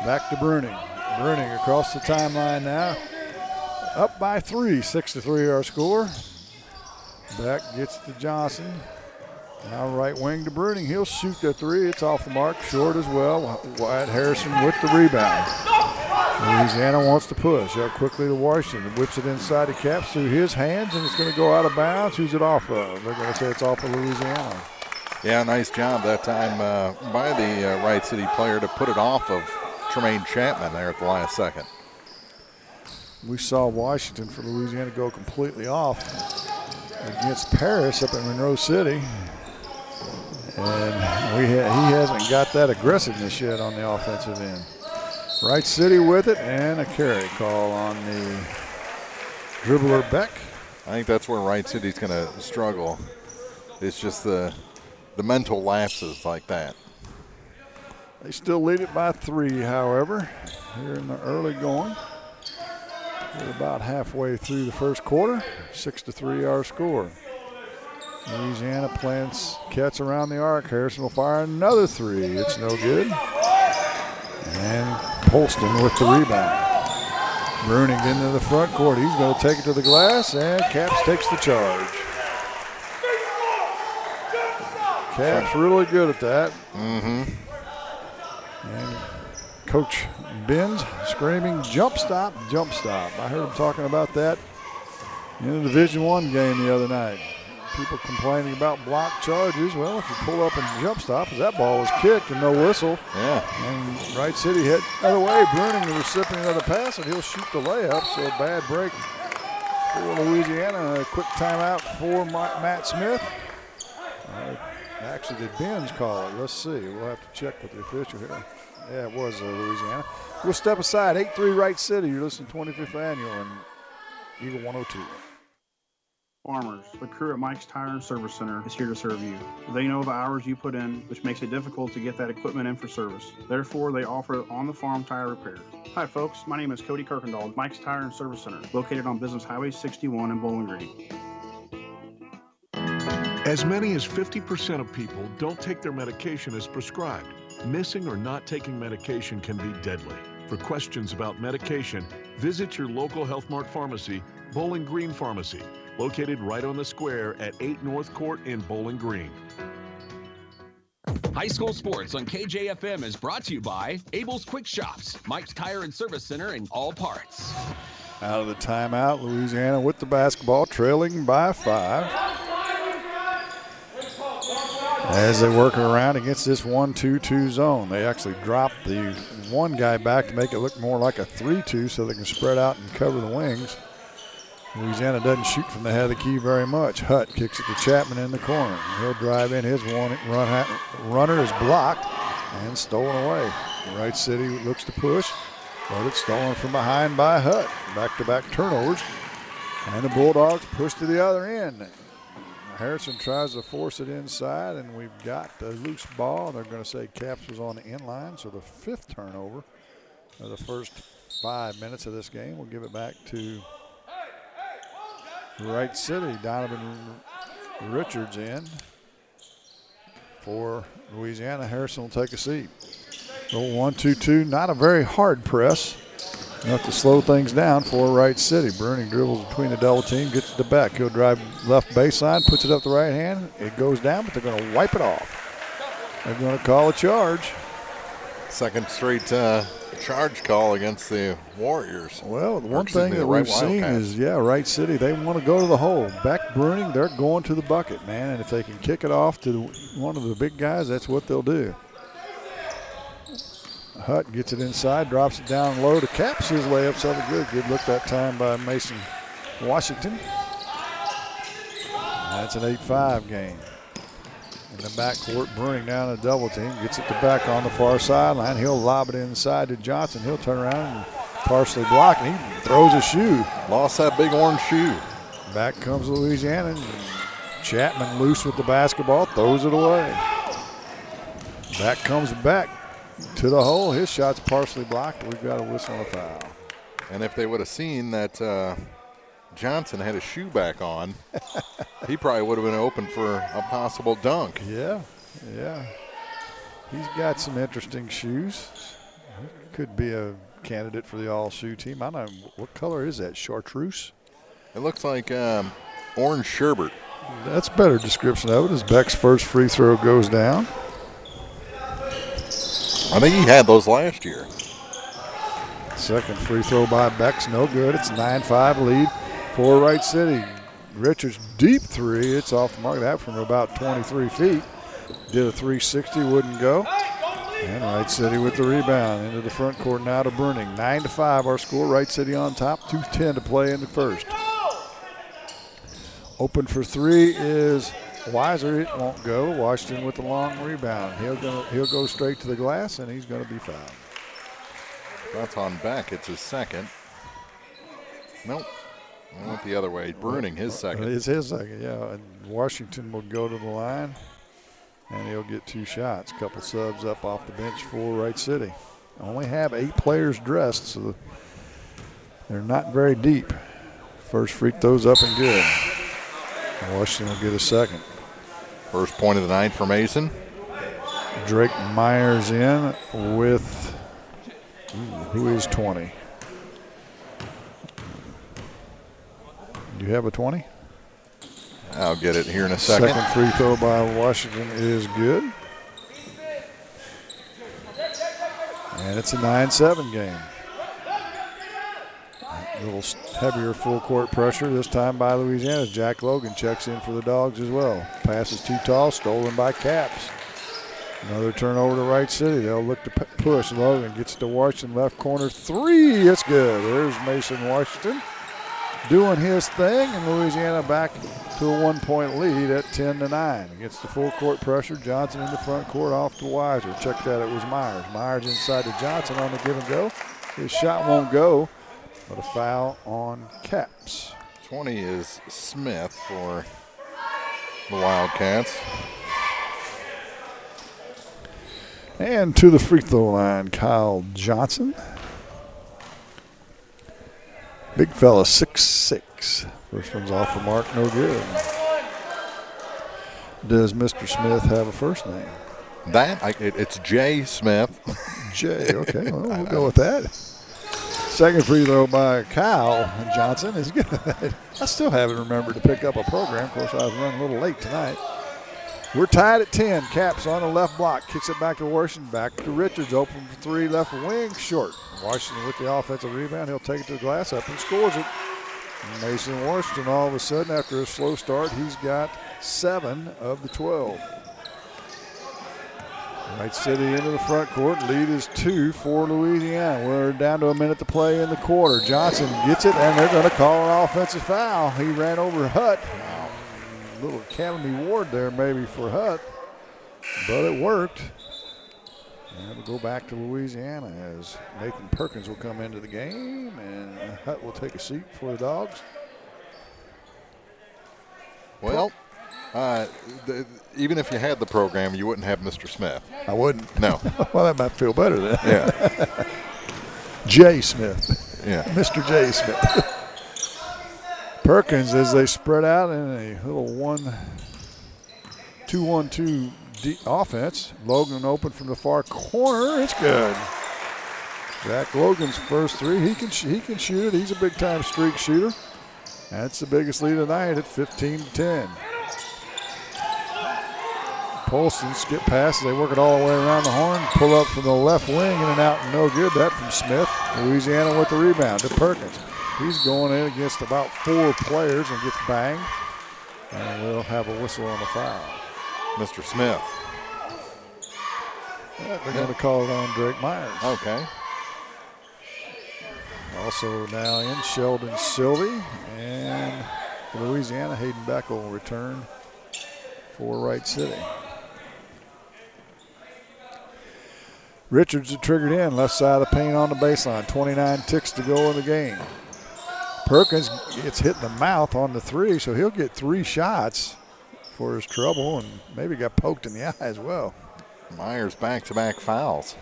Back to Bruning. Bruning across the timeline now. Up by 3. 6-3 our score. Back gets to Johnson. Now right wing to Bruning. He'll shoot the three. It's off the mark. Short as well. Wyatt Harrison with the rebound. Louisiana wants to push. Up quickly to Washington. Whips it inside the Caps through his hands, and it's going to go out of bounds. Who's it off of? They're going to say it's off of Louisiana. Yeah, nice job that time by the Wright City player to put it off of Tremaine Chapman there at the last second. We saw Washington for Louisiana go completely off against Paris up in Monroe City. And he hasn't got that aggressiveness yet on the offensive end. Wright City with it, and a carry call on the dribbler Beck. I think that's where Wright City's going to struggle. It's just the mental lapses like that. They still lead it by 3, however, here in the early going. We're about halfway through the first quarter. 6-3 our score. Louisiana plants catch around the arc. Harrison will fire another 3. It's no good. And Polston with the rebound. Bruning into the front court. He's going to take it to the glass, and Caps takes the charge. Caps really good at that. Mm-hmm. And Coach Benz screaming, jump stop, jump stop. I heard him talking about that in a Division I game the other night. People complaining about block charges. Well, if you pull up and jump stop, that ball was kicked and no whistle. Yeah. And Wright City hit the other way. Bruning, the recipient of the pass, and he'll shoot the layup. So a bad break for Louisiana. A quick timeout for Matt Smith. Actually, did Ben's call it? Let's see. We'll have to check with the official here. Yeah, it was Louisiana. We'll step aside. 8-3 Wright City. You're listening to 25th Annual and Eagle 102. Farmers, the crew at Mike's Tire and Service Center is here to serve you. They know the hours you put in, which makes it difficult to get that equipment in for service. Therefore, they offer on-the-farm tire repair. Hi, folks. My name is Cody Kirkendall, Mike's Tire and Service Center, located on Business Highway 61 in Bowling Green. As many as 50% of people don't take their medication as prescribed. Missing or not taking medication can be deadly. For questions about medication, visit your local Health Mart pharmacy, Bowling Green Pharmacy, located right on the square at 8 North Court in Bowling Green. High school sports on KJFM is brought to you by Abel's Quick Shops, Mike's Tire and Service Center, and All Parts. Out of the timeout, Louisiana with the basketball, trailing by 5. As they work around against this 1-2-2 zone, they actually drop the one guy back to make it look more like a 3-2 so they can spread out and cover the wings. Louisiana doesn't shoot from the head of the key very much. Hutt kicks it to Chapman in the corner. He'll drive in. His runner is blocked and stolen away. Wright City looks to push, but it's stolen from behind by Hutt. Back-to-back turnovers, and the Bulldogs push to the other end. Harrison tries to force it inside, and we've got a loose ball. They're going to say Caps was on the inline, so the 5th turnover of the first 5 minutes of this game. We'll give it back to Wright City. Donovan Richards in for Louisiana. Harrison will take a seat. So 1-2-2, not a very hard press. Enough to slow things down for Wright City. Bruning dribbles between the double team, gets it to Beck. He'll drive left baseline, puts it up the right hand. It goes down, but they're going to wipe it off. They're going to call a charge. Second straight charge call against the Warriors. Well, the one thing that we've seen is, Wright City, they want to go to the hole. Beck, Bruning, they're going to the bucket, man. And if they can kick it off to one of the big guys, that's what they'll do. Hutt gets it inside, drops it down low to Caps. His layup's up good. Good look that time by Mason Washington. That's an 8-5 game. In the backcourt, Bruning down a double team. Gets it to Beck on the far sideline. He'll lob it inside to Johnson. He'll turn around and partially block, and he throws a shoe. Lost that big orange shoe. Back comes Louisiana. And Chapman loose with the basketball, throws it away. Back comes Beck to the hole. His shot's partially blocked. We've got a whistle and a foul. And if they would have seen that Johnson had his shoe back on, he probably would have been open for a possible dunk. Yeah. He's got some interesting shoes. Could be a candidate for the all-shoe team. I don't know, what color is that, chartreuse? It looks like orange sherbet. That's a better description of it as Beck's first free throw goes down. I think he had those last year. Second free throw by Beck's no good. It's 9-5 lead for Wright City. Richards deep three. It's off the mark. That from about 23 feet. Did a 360, wouldn't go. And Wright City with the rebound into the front court now to Bruning. 9-5 our score. Wright City on top. 2:10 to play in the first. Open for three is Weiser. It won't go. Washington with the long rebound. He'll go straight to the glass, and he's going to be fouled. That's on Beck. It's his second. Nope. Went the other way. Bruning his second. It's his second, yeah. And Washington will go to the line, and he'll get 2 shots. Couple subs up off the bench for Wright City. Only have 8 players dressed, so they're not very deep. First free throws up and good. Washington will get a second. First point of the night for Mason. Drake Myers in with, who is 20? Do you have a 20? I'll get it here in a second. Second free throw by Washington is good. And it's a 9-7 game. A little heavier full court pressure this time by Louisiana. Jack Logan checks in for the Dogs as well. Pass is too tall, stolen by Caps. Another turnover to Wright City. They'll look to push. Logan gets it to Washington, left corner three. It's good. There's Mason Washington. doing his thing, and Louisiana back to a 1-point lead at 10-9. Against the full court pressure, Johnson in the front court off to Weiser. Check that, it was Myers. Myers inside to Johnson on the give and go. His shot won't go, but a foul on Caps. 20 is Smith for the Wildcats. And to the free throw line, Kyle Johnson. Big fella, 6'6". First one's off the mark, no good. Does Mr. Smith have a first name? It's Jay Smith. Jay, okay, well, we'll go with that. Second free throw by Kyle Johnson is good. I still haven't remembered to pick up a program. Of course, I was running a little late tonight. We're tied at 10. Caps on the left block. Kicks it back to Washington. Back to Richards. Open for three. Left wing. Short. Washington with the offensive rebound. He'll take it to the glass up and scores it. Mason Washington all of a sudden, after a slow start, he's got 7 of the 12. Wright City into the front court. Lead is 2 for Louisiana. We're down to a minute to play in the quarter. Johnson gets it, and they're going to call an offensive foul. He ran over Hutt. Little Academy Ward there maybe for Hutt, but it worked. And we'll go back to Louisiana as Nathan Perkins will come into the game, and Hutt will take a seat for the Dogs. Well, even if you had the program, you wouldn't have Mr. Smith. I wouldn't. No. Well, that might feel better then. Yeah. Jay Smith. Yeah. Mr. Jay Smith. Perkins, as they spread out in a little 2-1-2 offense. Logan open from the far corner. It's good. Zach Logan's first three. He can shoot it. He's a big-time streak shooter. That's the biggest lead tonight at 15-10. Polson skip passes. They work it all the way around the horn. Pull up from the left wing, in and out, and no good. That from Smith. Louisiana with the rebound to Perkins. He's going in against about 4 players and gets banged. And we'll have a whistle on the foul. Mr. Smith. Yeah, they're going to call it on Drake Myers. Okay. Also now in Sheldon Sylvie. And for Louisiana, Hayden Beck will return for Wright City. Richards is triggered in, left side of the paint on the baseline. 29 ticks to go in the game. Perkins gets hit in the mouth on the 3, so he'll get 3 shots for his trouble, and maybe got poked in the eye as well. Myers back-to-back fouls.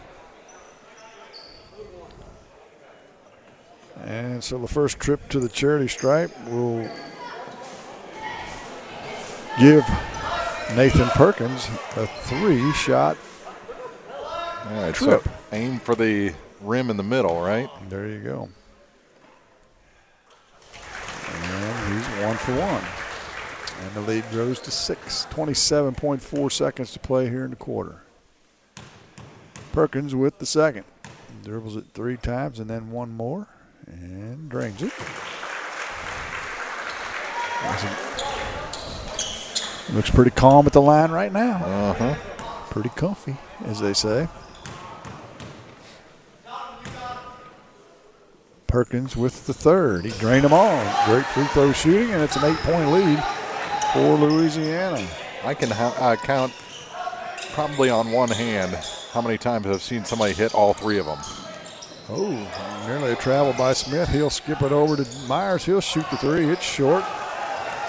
And so the first trip to the charity stripe will give Nathan Perkins a 3-shot trip. So aim for the rim in the middle, right? There you go. And he's 1 for 1. And the lead grows to 6. 27.4 seconds to play here in the quarter. Perkins with the second. Dribbles it 3 times and then 1 more. And drains it. Looks pretty calm at the line right now. Pretty comfy, as they say. Perkins with the third. He drained them all. Great free throw shooting, and it's an 8-point lead for Louisiana. I can count probably on one hand how many times I've seen somebody hit all 3 of them. Oh, nearly a travel by Smith. He'll skip it over to Myers. He'll shoot the 3. It's short.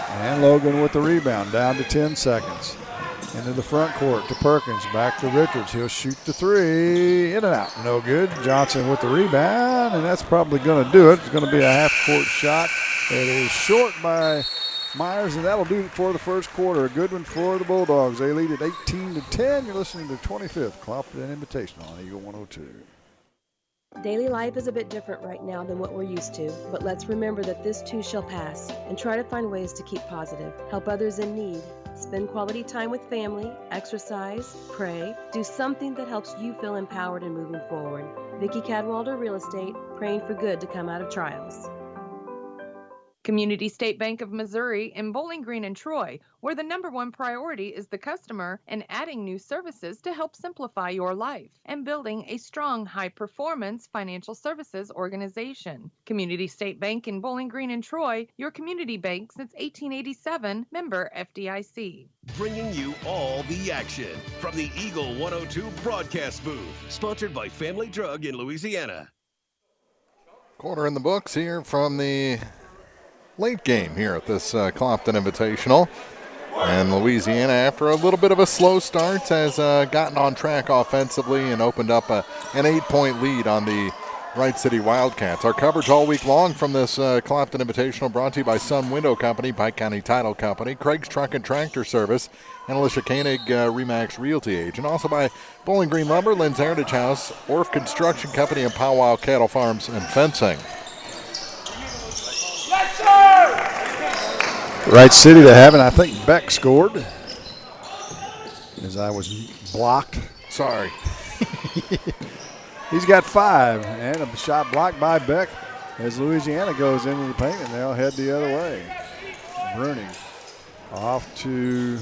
And Logan with the rebound, down to 10 seconds. Into the front court to Perkins, back to Richards. He'll shoot the 3, in and out, no good. Johnson with the rebound, and that's probably going to do it. It's going to be a half-court shot. It is short by Myers, and that'll do it for the first quarter. A good one for the Bulldogs. They lead at 18-10. You're listening to 25th Clopton Invitational on Eagle 102. Daily life is a bit different right now than what we're used to, but let's remember that this too shall pass and try to find ways to keep positive, help others in need, spend quality time with family, exercise, pray, do something that helps you feel empowered and moving forward. Vicki Cadwalder Real Estate, praying for good to come out of trials. Community State Bank of Missouri in Bowling Green and Troy, where the #1 priority is the customer and adding new services to help simplify your life and building a strong, high-performance financial services organization. Community State Bank in Bowling Green and Troy, your community bank since 1887, member FDIC. Bringing you all the action from the Eagle 102 broadcast booth, sponsored by Family Drug in Louisiana. Quarter in the books here from the late game here at this Clopton Invitational. And Louisiana, after a little bit of a slow start, has gotten on track offensively and opened up an 8-point lead on the Wright City Wildcats. Our coverage all week long from this Clopton Invitational brought to you by Sun Window Company, Pike County Title Company, Craig's Truck and Tractor Service, and Alicia Koenig, Remax Realty Agent. Also by Bowling Green Lumber, Lynn's Heritage House, Orff Construction Company, and Powwow Cattle Farms and Fencing. Wright City, they haven't. I think Beck scored as I was blocked. Sorry. He's got 5, and a shot blocked by Beck as Louisiana goes into the paint, and they'll head the other way. Bruning off to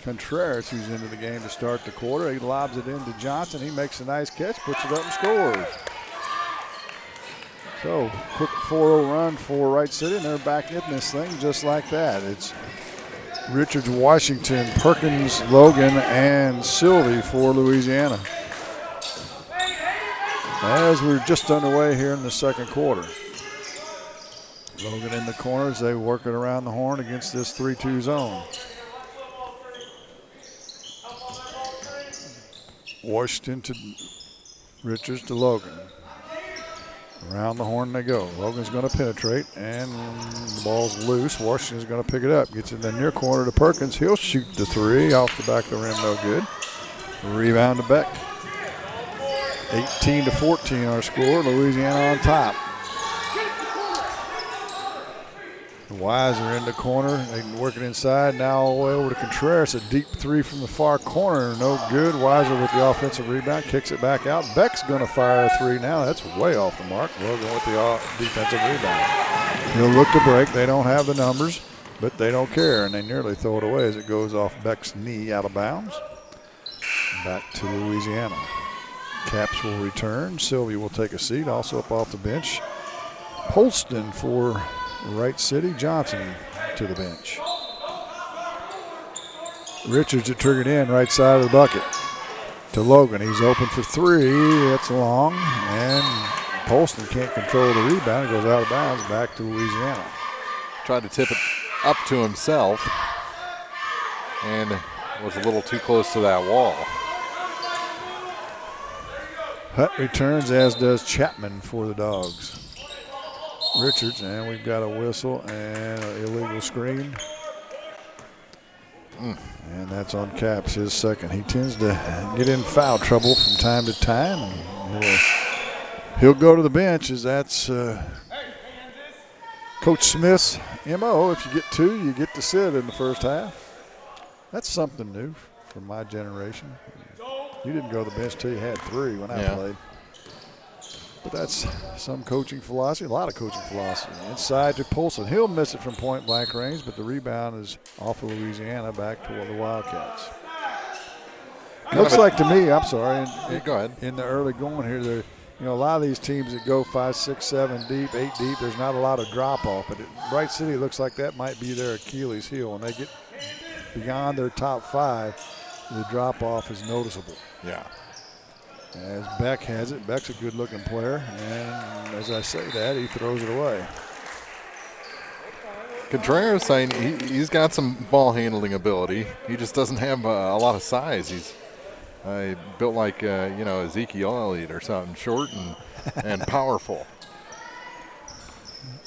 Contreras, who's into the game to start the quarter. He lobs it into Johnson. He makes a nice catch, puts it up and scores. So, quick 4-0 run for Wright City, and they're back in this thing just like that. It's Richards, Washington, Perkins, Logan, and Sylvie for Louisiana. As we're just underway here in the second quarter. Logan in the corners, they work it around the horn against this 3-2 zone. Washington to Richards to Logan. Around the horn they go. Logan's going to penetrate, and the ball's loose. Washington's going to pick it up. Gets in the near corner to Perkins. He'll shoot the 3 off the back of the rim, no good. Rebound to Beck. 18-14 our score. Louisiana on top. The Wise are in the corner. They can work it inside. Now all the way over to Contreras. A deep 3 from the far corner. No good. Weiser with the offensive rebound. Kicks it back out. Beck's going to fire a 3 now. That's way off the mark. Logan with the defensive rebound. He'll look to break. They don't have the numbers, but they don't care, and they nearly throw it away as it goes off Beck's knee out of bounds. Back to Louisiana. Caps will return. Sylvie will take a seat. Also up off the bench, Holston for Wright City. Johnson to the bench. Richards had triggered in right side of the bucket to Logan. He's open for 3. It's long, and Holston can't control the rebound. It goes out of bounds back to Louisiana. Tried to tip it up to himself and was a little too close to that wall. Hutt returns, as does Chapman for the Dogs. Richards, and we've got a whistle and an illegal screen. And that's on Caps, his second. He tends to get in foul trouble from time to time. And he'll go to the bench, as that's Coach Smith's MO. If you get 2, you get to sit in the first half. That's something new for my generation. You didn't go to the bench till you had 3 when I played. But that's some coaching philosophy, a lot of coaching philosophy. Inside to Polson. He'll miss it from point blank range, but the rebound is off of Louisiana back toward the Wildcats. Looks like to me, I'm sorry, go ahead. In the early going here, a lot of these teams that go 5, 6, 7 deep, 8 deep, there's not a lot of drop off. But Wright City looks like that might be their Achilles heel. When they get beyond their top 5, the drop off is noticeable. Yeah. As Beck has it, Beck's a good-looking player, and as I say that, he throws it away. Contreras, he's got some ball handling ability. He just doesn't have a lot of size. He's built like Ezekiel Elliott or something, short and powerful.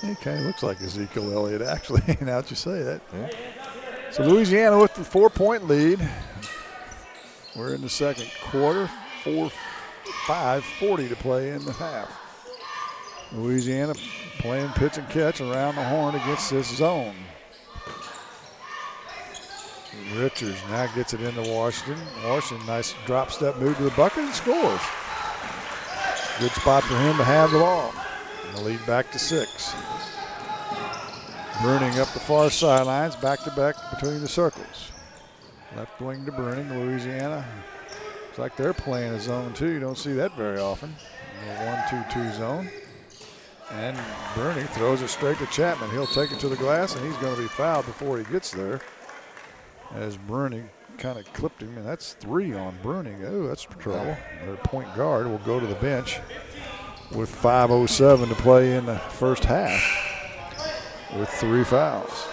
He kind of looks like Ezekiel Elliott, actually. Now that you say that. Yeah. So Louisiana with the 4-point lead. We're in the second quarter. 5:40 to play in the half. Louisiana playing pitch and catch around the horn against this zone. Richards now gets it into Washington. Washington, nice drop step move to the bucket and scores. Good spot for him to have the ball. And the lead back to 6. Bruning up the far sidelines, back-to-back between the circles. Left wing to Bruning, Louisiana. Looks like they're playing a zone 2. You don't see that very often. A 1-2-2 zone. And Bruning throws it straight to Chapman. He'll take it to the glass, and he's going to be fouled before he gets there. As Bruning kind of clipped him, and that's 3 on Bruning. Oh, that's trouble. Their point guard will go to the bench with 5:07 to play in the first half with 3 fouls.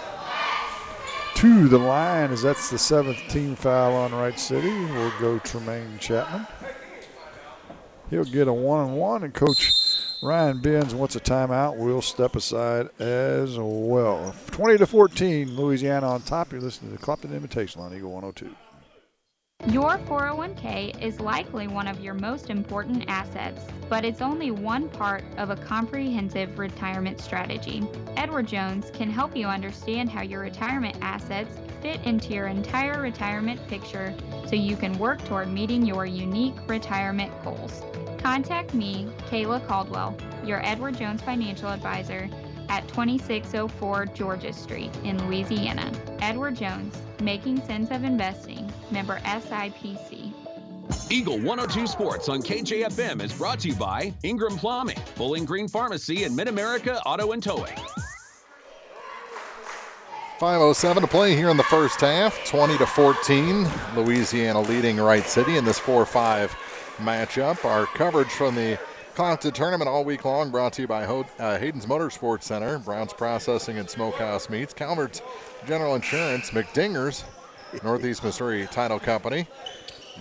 To the line, as that's the 7th team foul on Wright City, will go Tremaine Chapman. He'll get a 1-on-1, and Coach Ryan Benz wants a timeout. We'll step aside as well. 20-14, Louisiana on top. You're listening to Clopton Invitational on Eagle 102. Your 401k is likely one of your most important assets, but it's only one part of a comprehensive retirement strategy. Edward Jones can help you understand how your retirement assets fit into your entire retirement picture so you can work toward meeting your unique retirement goals. Contact me, Kayla Caldwell, your Edward Jones financial advisor, at 2604 Georgia Street in Louisiana. Edward Jones, making sense of investing, member SIPC. Eagle 102 Sports on KJFM is brought to you by Ingram Plumbing, Bowling Green Pharmacy, and Mid-America Auto and Towing. 5:07 to play here in the first half. 20-14, Louisiana leading Wright City in this 4-5 matchup. Our coverage from the Clopton tournament all week long brought to you by Hayden's Motorsports Center, Brown's Processing and Smokehouse Meats, Calvert's General Insurance, McDinger's Northeast Missouri Title Company,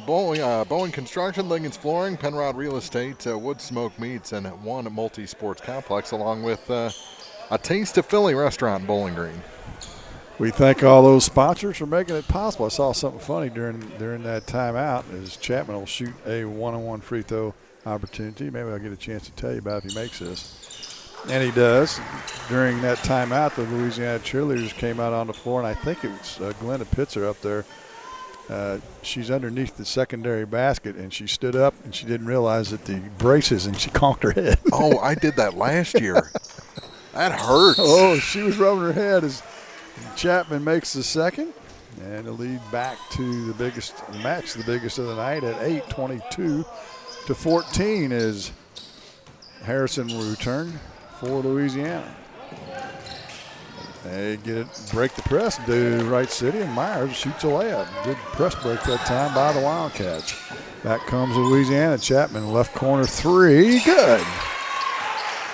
Boeing Construction, Lincoln's Flooring, Penrod Real Estate, Wood Smoke Meats, and One Multi-Sports Complex, along with a Taste of Philly restaurant in Bowling Green. We thank all those sponsors for making it possible. I saw something funny during that timeout as Chapman will shoot a 1-on-1 free throw opportunity. Maybe I'll get a chance to tell you about if he makes this. And he does. During that timeout, the Louisiana cheerleaders came out on the floor, and I think it was Glenda Pitzer up there. She's underneath the secondary basket, and she stood up, and she didn't realize that the braces, and she conked her head. Oh, I did that last year. That hurts. Oh, she was rubbing her head as Chapman makes the second, and the lead back to the biggest match, the biggest of the night at 8, 22-14 as Harrison will return for Louisiana. They break the press, do Wright City, and Myers shoots a layup. Good press break that time by the Wildcats. Back comes Louisiana. Chapman, left corner 3, good.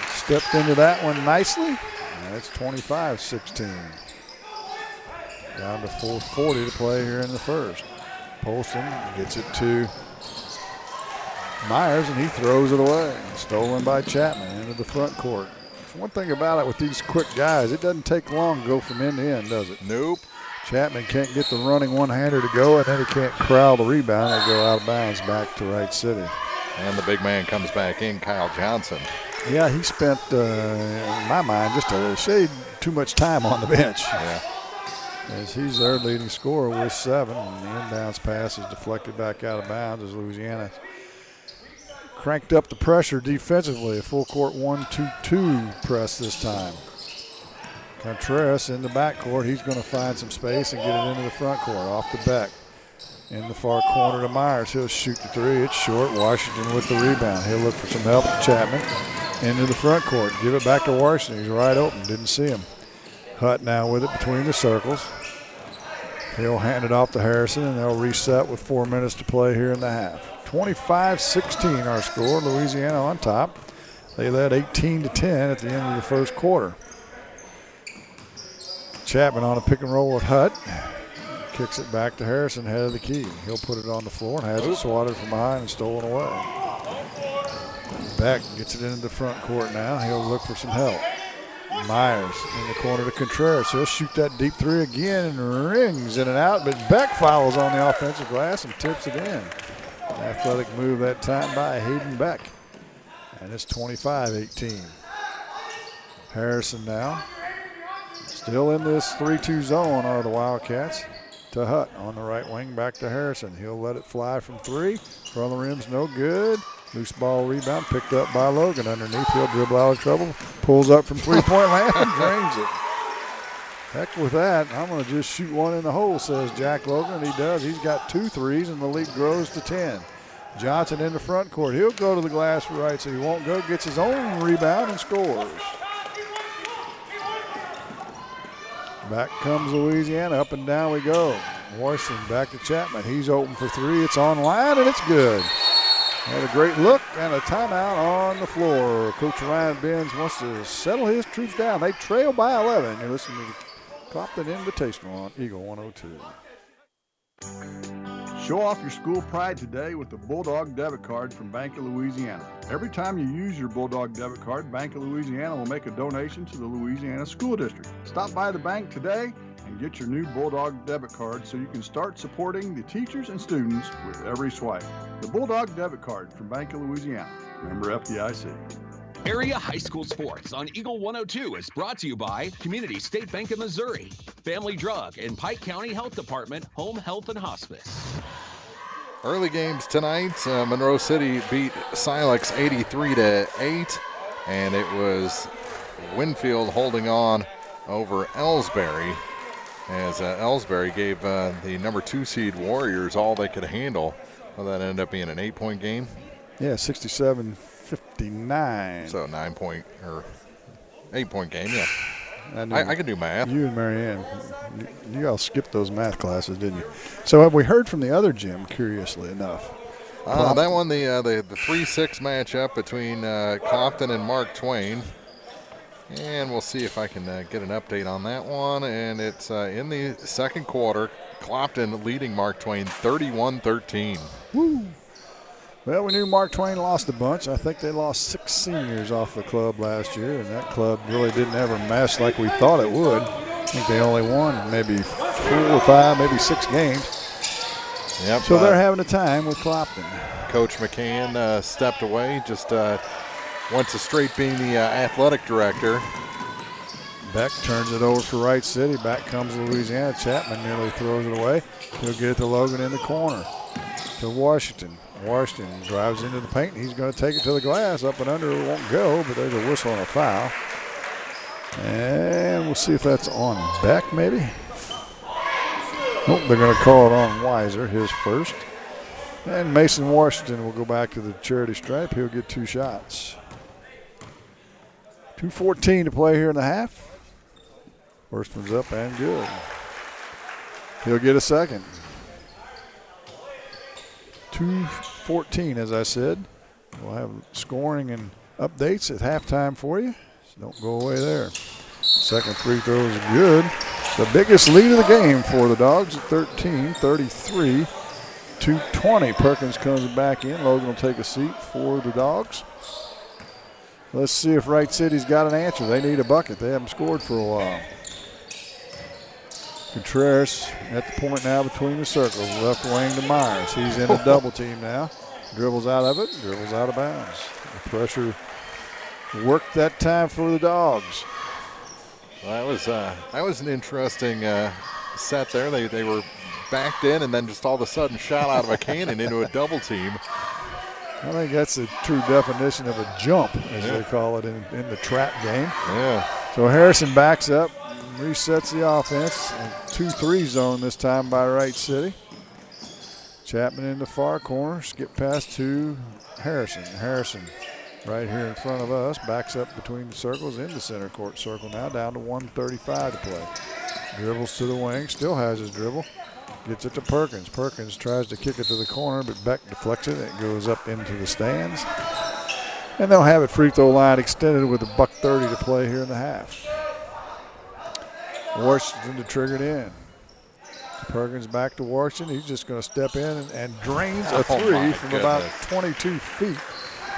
Stepped into that one nicely. That's 25-16. Down to 4:40 to play here in the first. Polston gets it to Myers, and he throws it away. Stolen by Chapman into the front court. One thing about it with these quick guys, it doesn't take long to go from end to end, does it? Nope. Chapman can't get the running one-hander to go, and then he can't corral the rebound. They go out of bounds back to Wright City. And the big man comes back in, Kyle Johnson. Yeah, he spent, in my mind, just a shade too much time on the bench. Yeah. As he's their leading scorer with 7, and the inbounds pass is deflected back out of bounds as Louisiana cranked up the pressure defensively. A full court 1-2-2 press this time. Contreras in the backcourt. He's going to find some space and get it into the front court. Off the back. In the far corner to Myers. He'll shoot the 3. It's short. Washington with the rebound. He'll look for some help with Chapman. Into the front court. Give it back to Washington. He's wide open. Didn't see him. Hutt now with it between the circles. He'll hand it off to Harrison, and they'll reset with 4 minutes to play here in the half. 25-16 our score. Louisiana on top. They led 18-10 at the end of the first quarter. Chapman on a pick and roll with Hutt. Kicks it back to Harrison, head of the key. He'll put it on the floor and has it swatted from behind and stolen away. Beck gets it into the front court now. He'll look for some help. Myers in the corner to Contreras. He'll shoot that deep 3 again and rings in and out, but Beck follows on the offensive glass and tips it in. An athletic move that time by Hayden Beck. And it's 25-18. Harrison now. Still in this 3-2 zone are the Wildcats. To Hutt on the right wing, back to Harrison. He'll let it fly from 3. Front of the rim's no good. Loose ball rebound picked up by Logan underneath. He'll dribble out of trouble. Pulls up from 3-point land and drains it. Heck with that. I'm going to just shoot one in the hole, says Jack Logan. He does. He's got 2 threes, and the lead grows to 10. Johnson in the front court. He'll go to the glass for Wright, so he won't go. Gets his own rebound and scores. Back comes Louisiana. Up and down we go. Washington back to Chapman. He's open for 3. It's on line, and it's good. Had a great look and a timeout on the floor. Coach Ryan Benz wants to settle his troops down. They trail by 11. You're listening to the Clopton Invitational on Eagle 102. Show off your school pride today with the Bulldog debit card from Bank of Louisiana. Every time you use your Bulldog debit card, Bank of Louisiana will make a donation to the Louisiana School District. Stop by the bank today and get your new Bulldog debit card so you can start supporting the teachers and students with every swipe. The Bulldog debit card from Bank of Louisiana. Member FDIC. Area High School Sports on Eagle 102 is brought to you by Community State Bank of Missouri, Family Drug, and Pike County Health Department, Home Health and Hospice. Early games tonight, Monroe City beat Silex 83-8, and it was Winfield holding on over Elsberry, as Elsberry gave the number 2 seed Warriors all they could handle. Well, that ended up being an 8-point game. Yeah, 67-59. So 8-point game, yeah. I can do math. You and Marianne, you all skipped those math classes, didn't you? So have we heard from the other gym, curiously enough? That one, the 3-6 matchup between Clopton and Mark Twain. And we'll see if I can get an update on that one. And it's in the second quarter, Clopton leading Mark Twain 31-13. Woo! Well, we knew Mark Twain lost a bunch. I think they lost 6 seniors off the club last year, and that club really didn't ever mesh like we thought it would. I think they only won maybe 4 or 5, maybe 6 games. Yep. So they're having a time with Clopton. Coach McCann stepped away, just went to straight being the athletic director. Beck turns it over for Wright City. Back comes Louisiana. Chapman nearly throws it away. He'll get it to Logan in the corner. To Washington. Washington drives into the paint. He's going to take it to the glass. Up and under, it won't go, but there's a whistle and a foul. And we'll see if that's on Beck, maybe. Nope, they're going to call it on Weiser, his first. And Mason Washington will go back to the charity stripe. He'll get 2 shots. 2:14 to play here in the half. First one's up and good. He'll get a second. 2:14, as I said. We'll have scoring and updates at halftime for you. So don't go away there. Second free throw is good. The biggest lead of the game for the Dogs at 13, 33-20. Perkins comes back in. Logan will take a seat for the Dogs. Let's see if Wright City's got an answer. They need a bucket. They haven't scored for a while. Contreras at the point now between the circles. Left wing to Myers. He's in a double team now. Dribbles out of it, dribbles out of bounds. The pressure worked that time for the Dogs. Well, that was an interesting set there. They were backed in and then just all of a sudden shot out of a cannon into a double team. I think that's the true definition of a jump, as they call it in the trap game. Yeah. So Harrison backs up, resets the offense. 2-3 zone this time by Wright City. Chapman in the far corner, skip pass to Harrison. Harrison right here in front of us, backs up between the circles in the center court circle now, down to 1:35 to play. Dribbles to the wing, still has his dribble. Gets it to Perkins. Perkins tries to kick it to the corner, but Beck deflects it. It goes up into the stands. And they'll have it free throw line extended with $1:30 to play here in the half. Washington to trigger it in. Perkins back to Washington. He's just going to step in and drains a three from about 22 feet.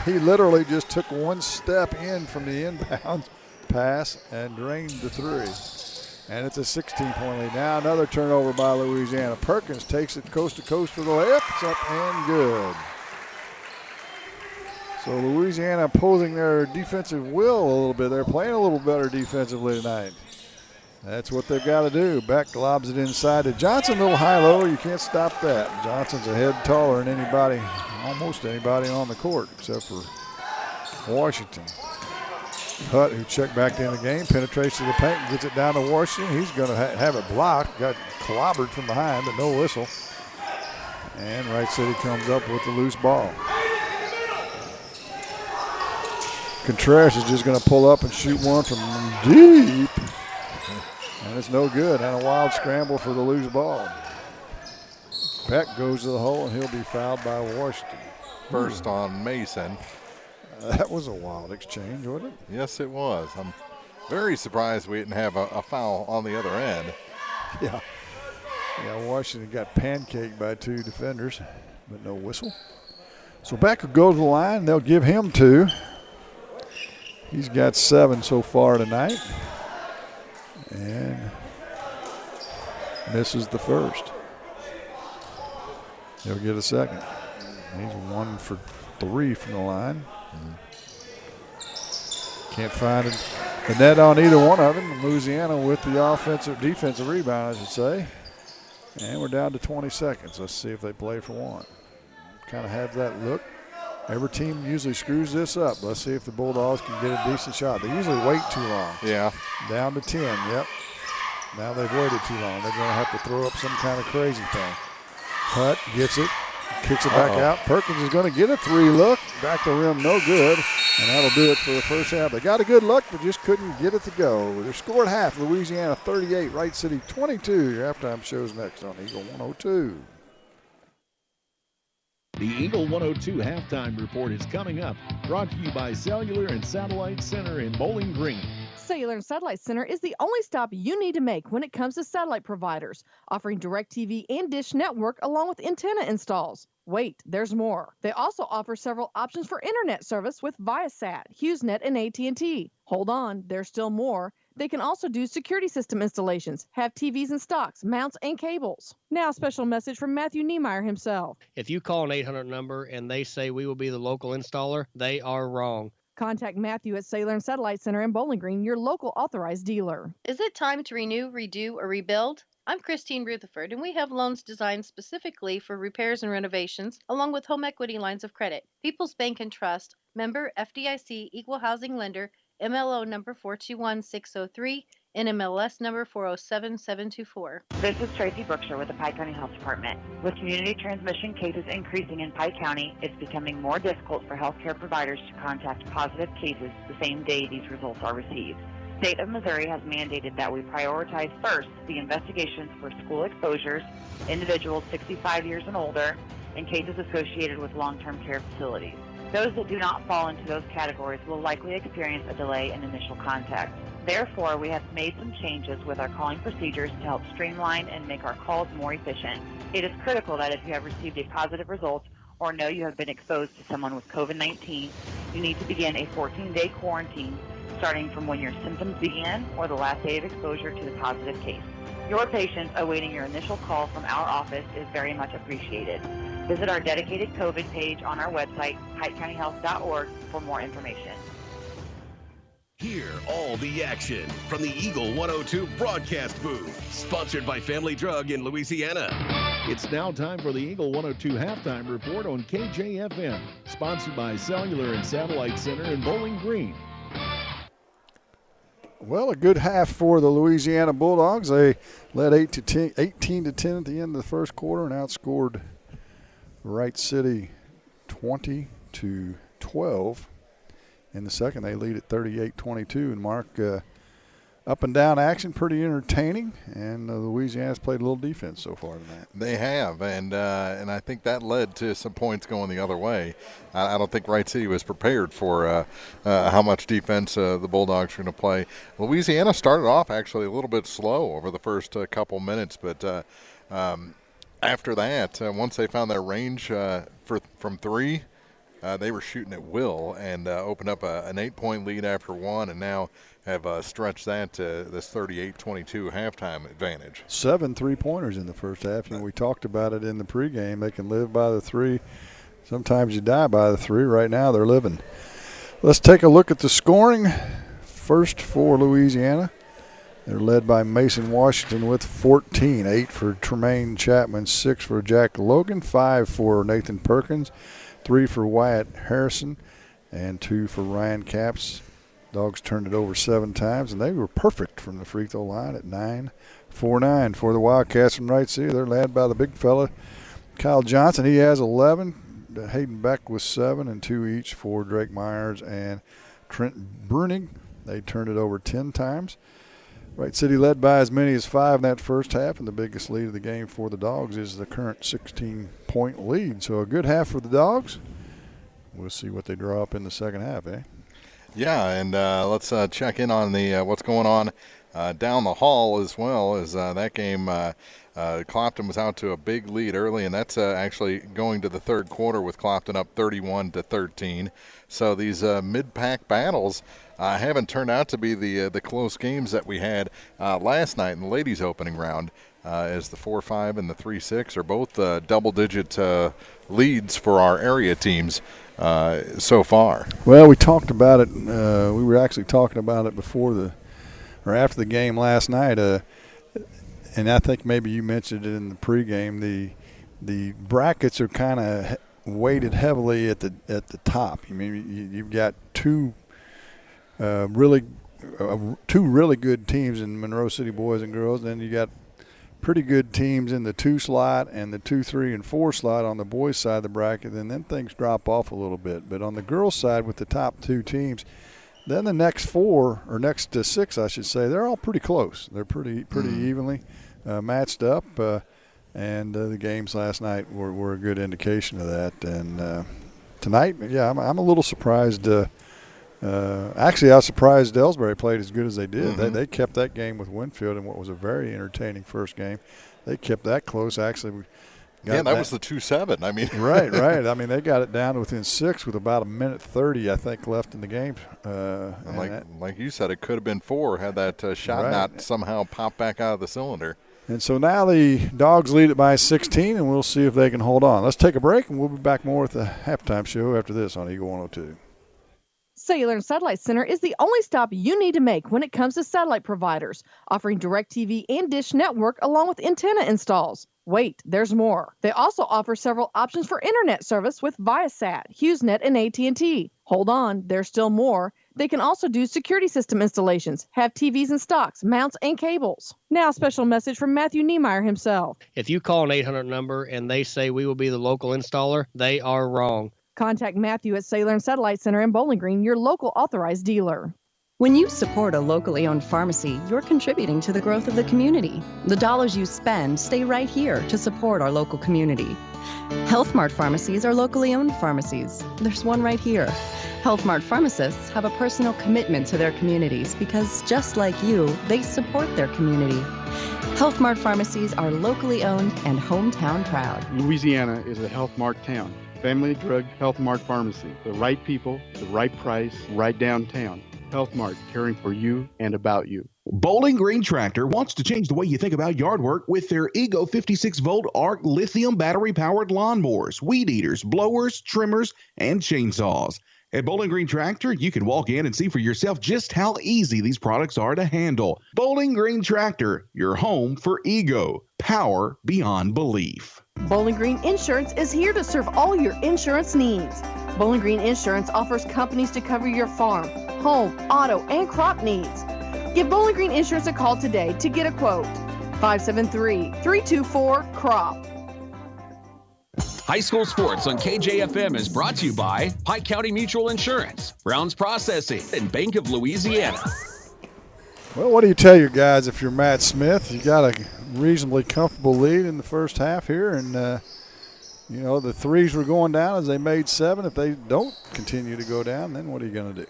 He literally just took one step in from the inbound pass and drained the three. And it's a 16-point lead. Now another turnover by Louisiana. Perkins takes it coast to coast for the layup. It's up and good. So Louisiana opposing their defensive will a little bit. They're playing a little better defensively tonight. That's what they've got to do. Beck lobs it inside to Johnson. A little high-low. You can't stop that. Johnson's a head taller than anybody, almost anybody on the court except for Washington. Hutt, who checked back in the game, penetrates to the paint and gets it down to Washington. He's going to have it blocked. Got clobbered from behind, but no whistle. And Wright City comes up with the loose ball. Contreras is just going to pull up and shoot one from deep. And it's no good. And a wild scramble for the loose ball. Peck goes to the hole, and he'll be fouled by Washington. First on Mason. That was a wild exchange, wasn't it? Yes, it was. I'm very surprised we didn't have a foul on the other end. Yeah. Yeah, Washington got pancaked by two defenders, but no whistle. So Beck will go to the line. They'll give him 2. He's got 7 so far tonight. And misses the first. He'll get a second. He's 1 for 3 from the line. Can't find the net on either one of them. Louisiana with the defensive rebound, I should say. And we're down to 20 seconds. Let's see if they play for one. Kind of have that look. Every team usually screws this up. Let's see if the Bulldogs can get a decent shot. They usually wait too long. Yeah. Down to 10, yep. Now they've waited too long. They're going to have to throw up some kind of crazy thing. Hutt gets it, kicks it back out. Perkins is going to get a 3 look. Back the rim, no good. And that'll do it for the first half. They got a good look, but just couldn't get it to go. They're scored half. Louisiana 38, Wright City 22. Your halftime show's next on Eagle 102. The Eagle 102 halftime report is coming up. Brought to you by Cellular and Satellite Center in Bowling Green. Cellular and Satellite Center is the only stop you need to make when it comes to satellite providers, offering DirecTV and Dish Network along with antenna installs. Wait, there's more. They also offer several options for internet service with Viasat, HughesNet, and AT&T. Hold on, there's still more. They can also do security system installations, have TVs in stocks, mounts, and cables. Now, a special message from Matthew Niemeyer himself. If you call an 800 number and they say we will be the local installer, they are wrong. Contact Matthew at Cellular and Satellite Center in Bowling Green, your local authorized dealer. Is it time to renew, redo, or rebuild? I'm Christine Rutherford, and we have loans designed specifically for repairs and renovations, along with home equity lines of credit. People's Bank and Trust, member FDIC, equal housing lender, MLO number 421603, NMLS number 407724. This is Tracy Brookshire with the Pike County Health Department. With community transmission cases increasing in Pike County, it's becoming more difficult for healthcare providers to contact positive cases the same day these results are received. The state of Missouri has mandated that we prioritize first the investigations for school exposures, individuals 65 years and older, and cases associated with long-term care facilities. Those that do not fall into those categories will likely experience a delay in initial contact. Therefore, we have made some changes with our calling procedures to help streamline and make our calls more efficient. It is critical that if you have received a positive result or know you have been exposed to someone with COVID-19, you need to begin a 14-day quarantine starting from when your symptoms began or the last day of exposure to the positive case. Your patience awaiting your initial call from our office is very much appreciated. Visit our dedicated COVID page on our website, PikeCountyHealth.org, for more information. Hear all the action from the Eagle 102 broadcast booth, sponsored by Family Drug in Louisiana. It's now time for the Eagle 102 halftime report on KJFM, sponsored by Cellular and Satellite Center in Bowling Green. Well, a good half for the Louisiana Bulldogs. They led 18 to 10 at the end of the first quarter and outscored Wright City 20-12. In the second, they lead at 38-22. And Mark, up and down action, pretty entertaining. And Louisiana's played a little defense so far tonight. They have, and I think that led to some points going the other way. I don't think Wright City was prepared for how much defense the Bulldogs are going to play. Louisiana started off actually a little bit slow over the first couple minutes, but after that, once they found their range from three, they were shooting at will and opened up an 8-point lead after one, and now have stretched that to this 38-22 halftime advantage. 7 3-pointers in the first half. You know, we talked about it in the pregame. They can live by the three. Sometimes you die by the three. Right now they're living. Let's take a look at the scoring. First for Louisiana. They're led by Mason Washington with 14. 8 for Tremaine Chapman, 6 for Jack Logan, 5 for Nathan Perkins, 3 for Wyatt Harrison, and 2 for Ryan Capps. Dogs turned it over 7 times, and they were perfect from the free throw line at 9-4-9 for the Wildcats from Wright City. They're led by the big fella, Kyle Johnson. He has 11. Hayden Beck with 7 and 2 each for Drake Myers and Trent Bruning. They turned it over 10 times. Wright City led by as many as 5 in that first half, and the biggest lead of the game for the Dogs is the current 16-point lead. So a good half for the Dogs. We'll see what they draw up in the second half, eh? Yeah, and let's check in on the what's going on down the hall as well as that game. Clopton was out to a big lead early, and that's actually going to the third quarter with Clopton up 31-13. So these mid-pack battles haven't turned out to be the close games that we had last night in the ladies' opening round, as the 4-5 and the 3-6 are both double-digit leads for our area teams so far. Well, we talked about it. We were actually talking about it after the game last night. And I think maybe you mentioned it in the pregame. The brackets are kind of weighted heavily at the top. I mean, you've got two really good teams in Monroe City boys and girls. Then you got pretty good teams in the 2 slot and the 2, 3, and 4 slot on the boys' side of the bracket. And then things drop off a little bit. But on the girls' side, with the top 2 teams, then the next 4 or next 6, I should say, they're all pretty close. They're pretty evenly matched up, and the games last night were a good indication of that. And tonight, yeah, I'm a little surprised. Actually, I was surprised Elsberry played as good as they did. Mm-hmm. They kept that game with Winfield in what was a very entertaining first game. They kept that close. Actually, that was the 2-7. I mean, right. I mean, they got it down to within 6 with about 1:30, I think, left in the game. And like you said, it could have been 4 had that shot not somehow popped back out of the cylinder. And so now the Dogs lead it by 16, and we'll see if they can hold on. Let's take a break, and we'll be back more with the halftime show after this on Eagle 102. Cellular and Satellite Center is the only stop you need to make when it comes to satellite providers, offering DirecTV and Dish Network along with antenna installs. Wait, there's more. They also offer several options for internet service with Viasat, HughesNet, and AT&T. Hold on, there's still more. They can also do security system installations, have TVs in stocks, mounts, and cables. Now, a special message from Matthew Niemeyer himself. If you call an 800 number and they say we will be the local installer, they are wrong. Contact Matthew at Cellular and Satellite Center in Bowling Green, your local authorized dealer. When you support a locally owned pharmacy, you're contributing to the growth of the community. The dollars you spend stay right here to support our local community. Health Mart pharmacies are locally owned pharmacies. There's one right here. Health Mart pharmacists have a personal commitment to their communities because, just like you, they support their community. Health Mart pharmacies are locally owned and hometown proud. Louisiana is a Health Mart town. Family Drug Health Mart Pharmacy. The right people, the right price, right downtown. Health Mart, caring for you and about you. Bowling Green Tractor wants to change the way you think about yard work with their Ego 56-volt ARC lithium battery-powered lawnmowers, weed eaters, blowers, trimmers, and chainsaws. At Bowling Green Tractor, you can walk in and see for yourself just how easy these products are to handle. Bowling Green Tractor, your home for Ego. Power beyond belief. Bowling Green Insurance is here to serve all your insurance needs. Bowling Green Insurance offers companies to cover your farm, home, auto, and crop needs. Give Bowling Green Insurance a call today to get a quote. 573-324-CROP. High School Sports on KJFM is brought to you by Pike County Mutual Insurance, Brown's Processing, and Bank of Louisiana. Well, what do you tell your guys if you're Matt Smith? You got a reasonably comfortable lead in the first half here, and you know, the threes were going down as they made 7. If they don't continue to go down, then what are you going to do?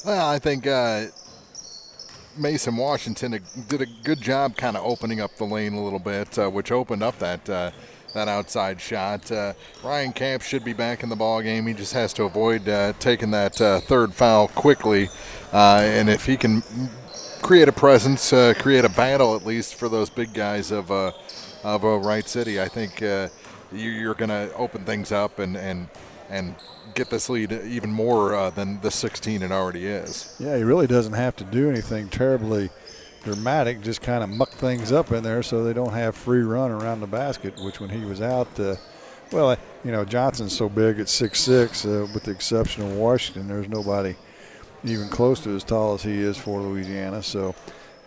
Well, I think Mason Washington did a good job kind of opening up the lane a little bit, which opened up that outside shot. Ryan Camp should be back in the ball game. He just has to avoid taking that third foul quickly, and if he can create a presence, create a battle at least for those big guys of Wright City, I think you're going to open things up and get this lead even more than the 16 it already is. Yeah, he really doesn't have to do anything terribly dramatic, just kind of muck things up in there so they don't have free run around the basket, which when he was out, well, you know, Johnson's so big at 6'6", with the exception of Washington, there's nobody even close to as tall as he is for Louisiana. So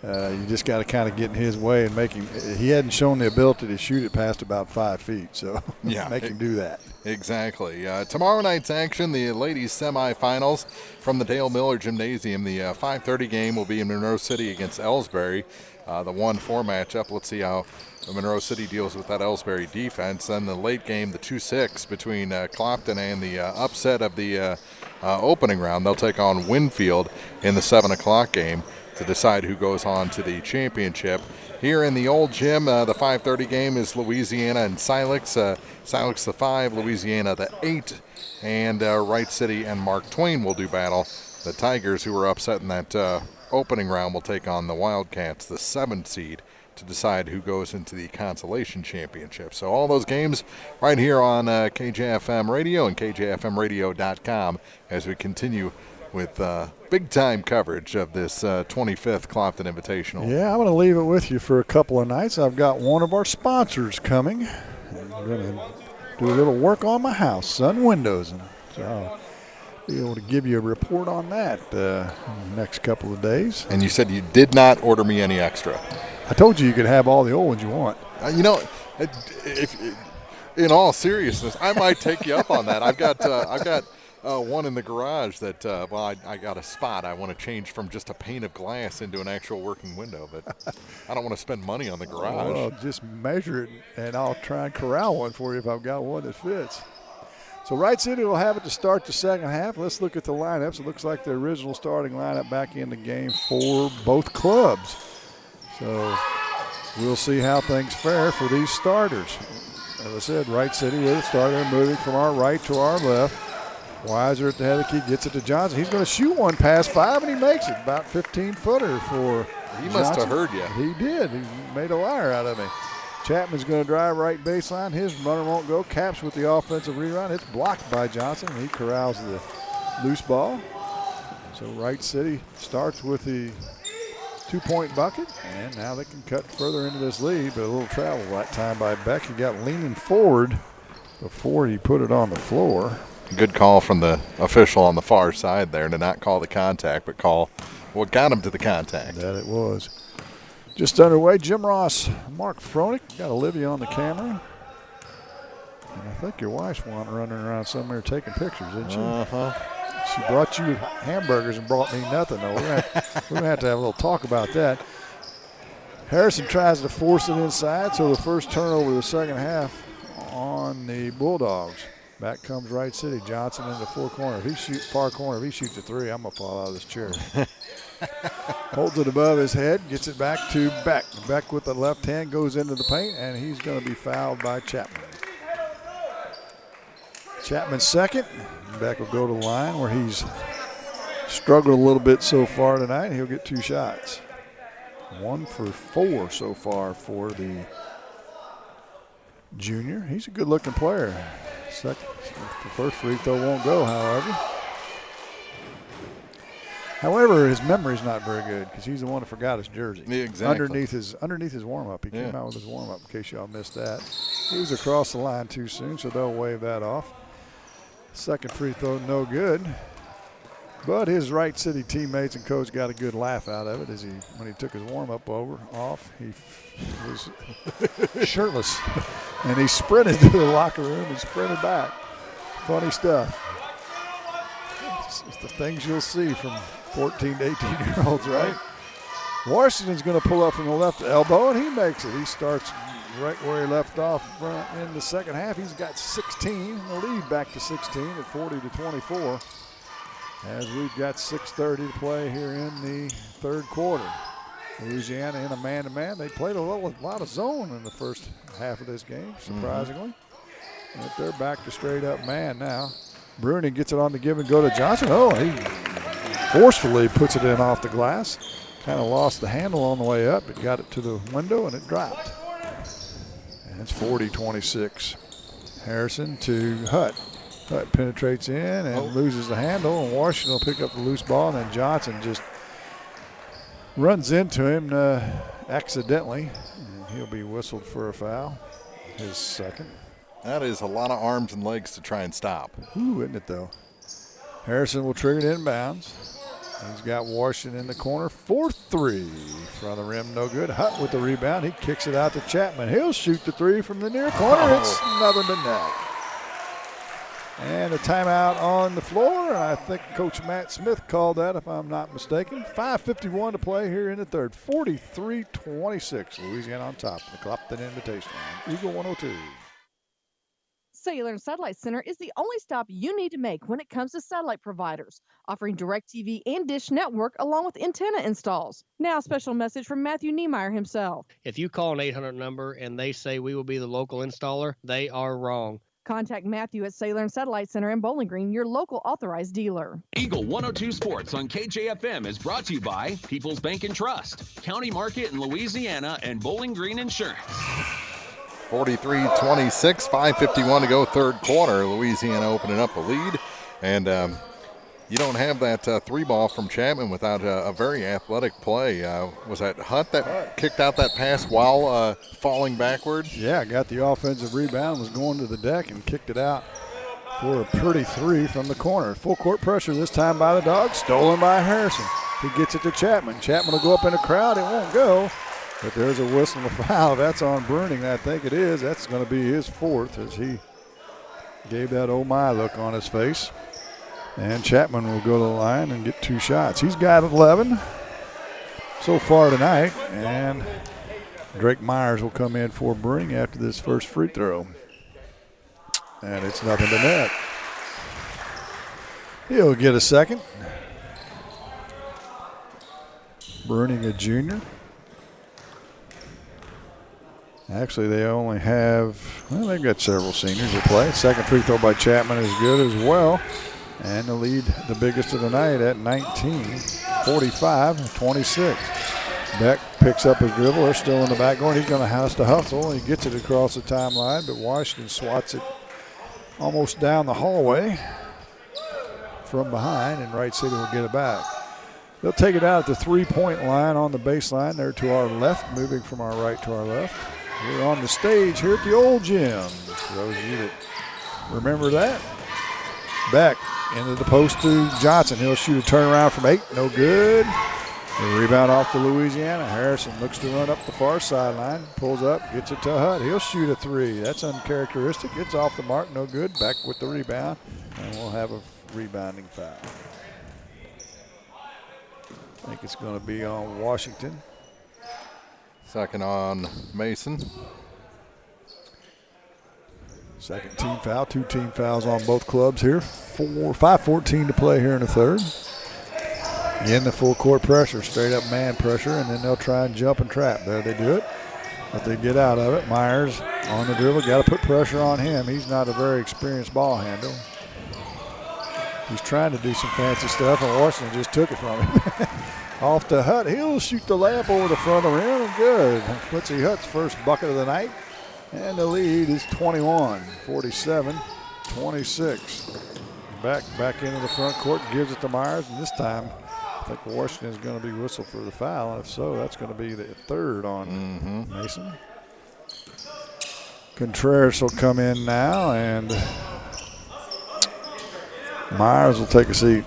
you just got to kind of get in his way and make him. He hadn't shown the ability to shoot it past about 5 feet, so make him do that. Exactly. Tomorrow night's action, the ladies' semifinals from the Dale Miller Gymnasium. The 5:30 game will be in Monroe City against Elsberry. The 1-4 matchup. Let's see how Monroe City deals with that Elsberry defense. Then the late game, the 2-6 between Clopton and the upset of the opening round. They'll take on Winfield in the 7 o'clock game to decide who goes on to the championship. Here in the old gym, the 5:30 game is Louisiana and Silex. Silex the 5, Louisiana the 8, and Wright City and Mark Twain will do battle. The Tigers, who were upset in that opening round, will take on the Wildcats, the 7th seed, to decide who goes into the consolation championship. So all those games right here on KJFM Radio and KJFMradio.com as we continue with big-time coverage of this 25th Clopton Invitational. Yeah, I'm going to leave it with you for a couple of nights. I've got one of our sponsors coming. I'm going to do a little work on my house, Sun Windows, and so I'll be able to give you a report on that in the next couple of days. And you said you did not order me any extra. I told you could have all the old ones you want. If in all seriousness, I might take you up on that. I've got one in the garage that, I got a spot. I want to change from just a pane of glass into an actual working window, but I don't want to spend money on the garage. Well, just measure it, and I'll try and corral one for you if I've got one that fits. So Wright City will have it to start the second half. Let's look at the lineups. It looks like the original starting lineup back in the game for both clubs. So we'll see how things fare for these starters. As I said, Wright City with a starter moving from our right to our left. Weiser at the head of the key gets it to Johnson. He's going to shoot one past 5, and he makes it. About 15-footer for He must have heard you. He did. He made a liar out of me. Chapman's going to drive right baseline. His runner won't go. Caps with the offensive rerun. It's blocked by Johnson. He corrals the loose ball. So Wright City starts with the 2-point bucket, and now they can cut further into this lead, but a little travel that time by Beck. He got leaning forward before he put it on the floor. Good call from the official on the far side there to not call the contact, but call what got him to the contact. That it was. Just underway, Jim Ross, Mark Froelich, got Olivia on the camera. And I think your wife's running around somewhere taking pictures, isn't she? Uh-huh. She brought you hamburgers and brought me nothing, though. We're going to have to have a little talk about that. Harrison tries to force it inside, so the first turnover of the second half on the Bulldogs. Back comes Wright City. Johnson in the far corner. If he shoots a 3, I'm going to fall out of this chair. Holds it above his head, gets it back to Beck. Beck with the left hand goes into the paint, and he's going to be fouled by Chapman. Chapman's second. Beck will go to the line where he's struggled a little bit so far tonight. He'll get 2 shots. 1 for 4 so far for the junior. He's a good-looking player. The first free throw won't go, However, his memory's not very good because he's the one that forgot his jersey. Yeah, exactly. Underneath his warm-up. He came out with his warm-up, in case y'all missed that. He was across the line too soon, so they'll wave that off. Second free throw, no good. But his Wright City teammates and coach got a good laugh out of it when he took his warm-up off. He was shirtless, and he sprinted to the locker room and sprinted back. Funny stuff. It's the things you'll see from 14 to 18-year-olds, right? Washington's going to pull up from the left elbow, and he makes it. He starts right where he left off in the second half. He's got 16. The lead back to 16 at 40-24. As we've got 6:30 to play here in the third quarter. Louisiana in a man-to-man. They played a lot of zone in the first half of this game, surprisingly. But they're back to straight-up man now. Bruni gets it on the give and go to Johnson. Oh, he forcefully puts it in off the glass. Kind of lost the handle on the way up. It got it to the window, and it dropped. And it's 40-26. Harrison to Hutt. Hutt penetrates in and loses the handle, and Washington will pick up the loose ball, and then Johnson just runs into him accidentally, and he'll be whistled for a foul, his second. That is a lot of arms and legs to try and stop. Ooh, isn't it, though? Harrison will trigger it inbounds. He's got Washington in the corner. 4-3 from the rim, no good. Hutt with the rebound. He kicks it out to Chapman. He'll shoot the three from the near corner. It's nothing but net. And a timeout on the floor, and I think Coach Matt Smith called that, if I'm not mistaken. 5:51 to play here in the third. 43-26. Louisiana on top of the Clopton Invitational. Eagle 102. Cellular and Satellite Center is the only stop you need to make when it comes to satellite providers, offering DirecTV and Dish Network along with antenna installs. Now, a special message from Matthew Niemeyer himself. If you call an 800 number and they say we will be the local installer, they are wrong. Contact Matthew at Cellular and Satellite Center in Bowling Green, your local authorized dealer. Eagle 102 Sports on KJFM is brought to you by People's Bank and Trust, County Market in Louisiana, and Bowling Green Insurance. 43-26, 5:51 to go, third quarter. Louisiana opening up a lead, and you don't have that three ball from Chapman without a very athletic play. Was that Hutt that kicked out that pass while falling backwards? Yeah, got the offensive rebound, was going to the deck and kicked it out for a pretty three from the corner. Full court pressure this time by the Dogs, stolen by Harrison. He gets it to Chapman. Chapman will go up in the crowd. It won't go. But there's a whistle and a foul. That's on Bruning. I think it is. That's going to be his fourth as he gave that oh my look on his face. And Chapman will go to the line and get two shots. He's got 11 so far tonight. And Drake Myers will come in for Bruning after this first free throw. And it's nothing but net. He'll get a second. Bruning, a junior. Actually, they only have, well, they've got several seniors to play. Second free throw by Chapman is good as well. And the lead, the biggest of the night at 19, 45-26. Beck picks up his dribble. They're still in the backcourt. He's going to have to hustle. He gets it across the timeline, but Washington swats it almost down the hallway from behind, and Wright City will get it back. They'll take it out at the three-point line on the baseline. They're to our left, moving from our right to our left. We're on the stage here at the old gym. For those of you that remember that. Beck into the post to Johnson. He'll shoot a turnaround from 8. No good. The rebound off to Louisiana. Harrison looks to run up the far sideline. Pulls up, gets it to Hutt. He'll shoot a 3. That's uncharacteristic. It's off the mark. No good. Beck with the rebound. And we'll have a rebounding foul. I think it's going to be on Washington. Second on Mason. Second team foul. 2 team fouls on both clubs here. 5:14 to play here in the third. Again, the full court pressure, straight up man pressure, and then they'll try and jump and trap. There they do it, but they get out of it. Myers on the dribble. Got to put pressure on him. He's not a very experienced ball handler. He's trying to do some fancy stuff, and Washington just took it from him. Off to Hutt. He'll shoot the layup over the front of the rim. Good. Quincy Hutt's first bucket of the night. And the lead is 21, 47-26. Back into the front court, gives it to Myers, and this time I think Washington is going to be whistled for the foul. And if so, that's going to be the third on Mason. Contreras will come in now, and Myers will take a seat.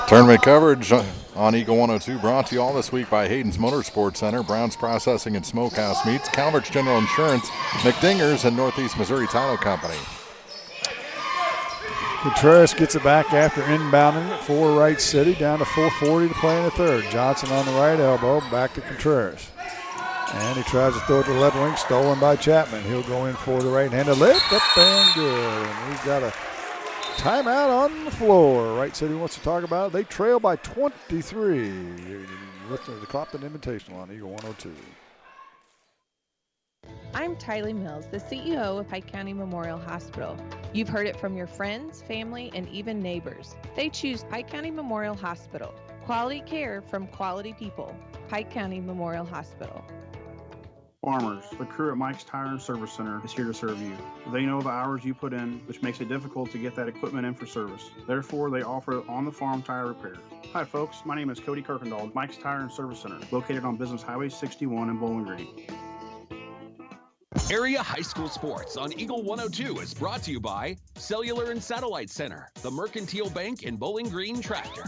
Tournament coverage on Eagle 102 brought to you all this week by Hayden's Motorsports Center, Brown's Processing and Smokehouse Meats, Calvert's General Insurance, McDingers, and Northeast Missouri Title Company. Contreras gets it back after inbounding it for Wright City, down to 4:40 to play in the third. Johnson on the right elbow, back to Contreras. And he tries to throw it to the left wing, stolen by Chapman. He'll go in for the right-handed lift, up and good. And he's got a timeout on the floor. Wright City wants to talk about it. They trail by 23. Listening to the Clopton Invitational on Eagle 102. I'm Tylee Mills, the CEO of Pike County Memorial Hospital. You've heard it from your friends, family, and even neighbors. They choose Pike County Memorial Hospital. Quality care from quality people. Pike County Memorial Hospital. Farmers, the crew at Mike's Tire and Service Center is here to serve you. They know the hours you put in, which makes it difficult to get that equipment in for service. Therefore, they offer on-the-farm tire repair. Hi folks, my name is Cody Kirkendall, Mike's Tire and Service Center, located on Business Highway 61 in Bowling Green. Area High School Sports on Eagle 102 is brought to you by Cellular and Satellite Center, the Mercantile Bank, and Bowling Green Tractor.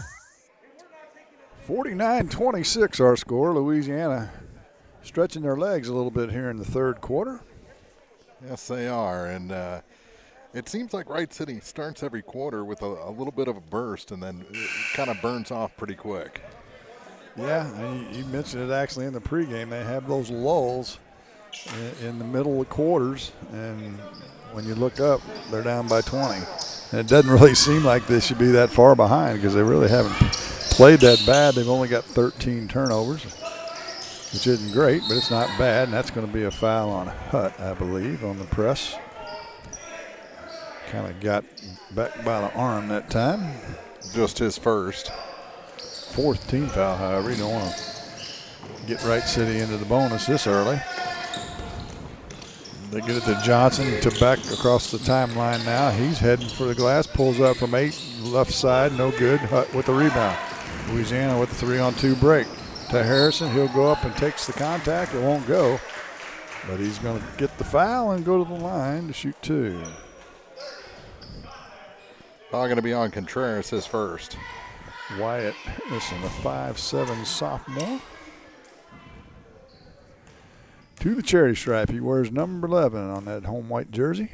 49-26 our score. Louisiana stretching their legs a little bit here in the third quarter. Yes, they are. And it seems like Wright City starts every quarter with a little bit of a burst and then it kind of burns off pretty quick. Yeah, and you mentioned it actually in the pregame. They have those lulls in the middle of quarters, and when you look up, they're down by 20. And it doesn't really seem like they should be that far behind because they really haven't played that bad. They've only got 13 turnovers, which isn't great, but it's not bad. And that's going to be a foul on Hutt, I believe, on the press. Kind of got back by the arm that time. Just his first. Fourth team foul, however. You don't want to get Wright City into the bonus this early. They get it to Johnson to back across the timeline now. He's heading for the glass, pulls up from 8, left side, no good. Hutt with the rebound. Louisiana with the 3-on-2 break. To Harrison, he'll go up and takes the contact. It won't go, but he's going to get the foul and go to the line to shoot 2. Foul going to be on Contreras, his first. Wyatt Harrison, a 5'7" sophomore. To the charity stripe. He wears number 11 on that home white jersey.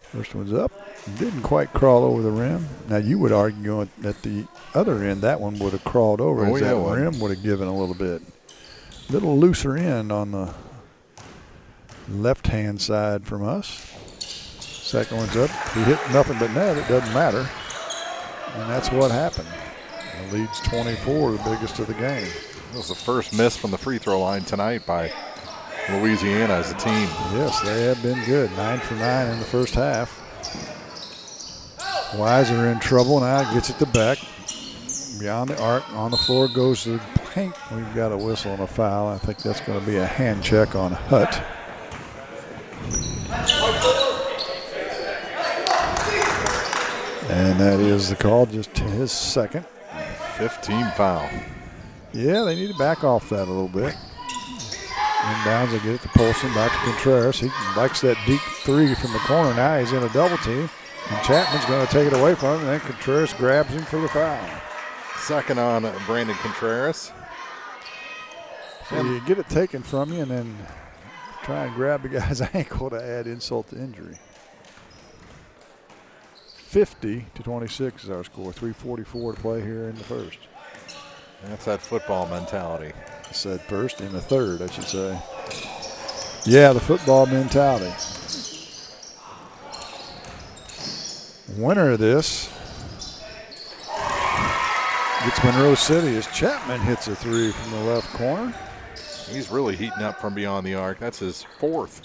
First one's up. Didn't quite crawl over the rim. Now you would argue at the other end that one would have crawled over. Oh, yeah, that rim would have given a little bit. Little looser end on the left-hand side from us. Second one's up. He hit nothing but net. It doesn't matter. And that's what happened. The lead's 24, the biggest of the game. It was the first miss from the free throw line tonight by Louisiana as a team. Yes, they have been good. 9 for 9 in the first half. Weiser in trouble now, gets it to Beck. Beyond the arc, on the floor goes to Hank. We've got a whistle and a foul. I think that's going to be a hand check on Hutt. And that is the call, just his second. 15 foul. Yeah, they need to back off that a little bit. Inbounds, they get it to Polson, back to Contreras. He likes that deep three from the corner. Now he's in a double team. And Chapman's going to take it away from him, and then Contreras grabs him for the foul. Second on Brandon Contreras. So you get it taken from you and then try and grab the guy's ankle to add insult to injury. 50-26 is our score. 3:44 to play here in the first. That's that football mentality. I said first, in the third, I should say. Yeah, the football mentality. Winner of this gets Monroe City as Chapman hits a 3 from the left corner. He's really heating up from beyond the arc. That's his fourth.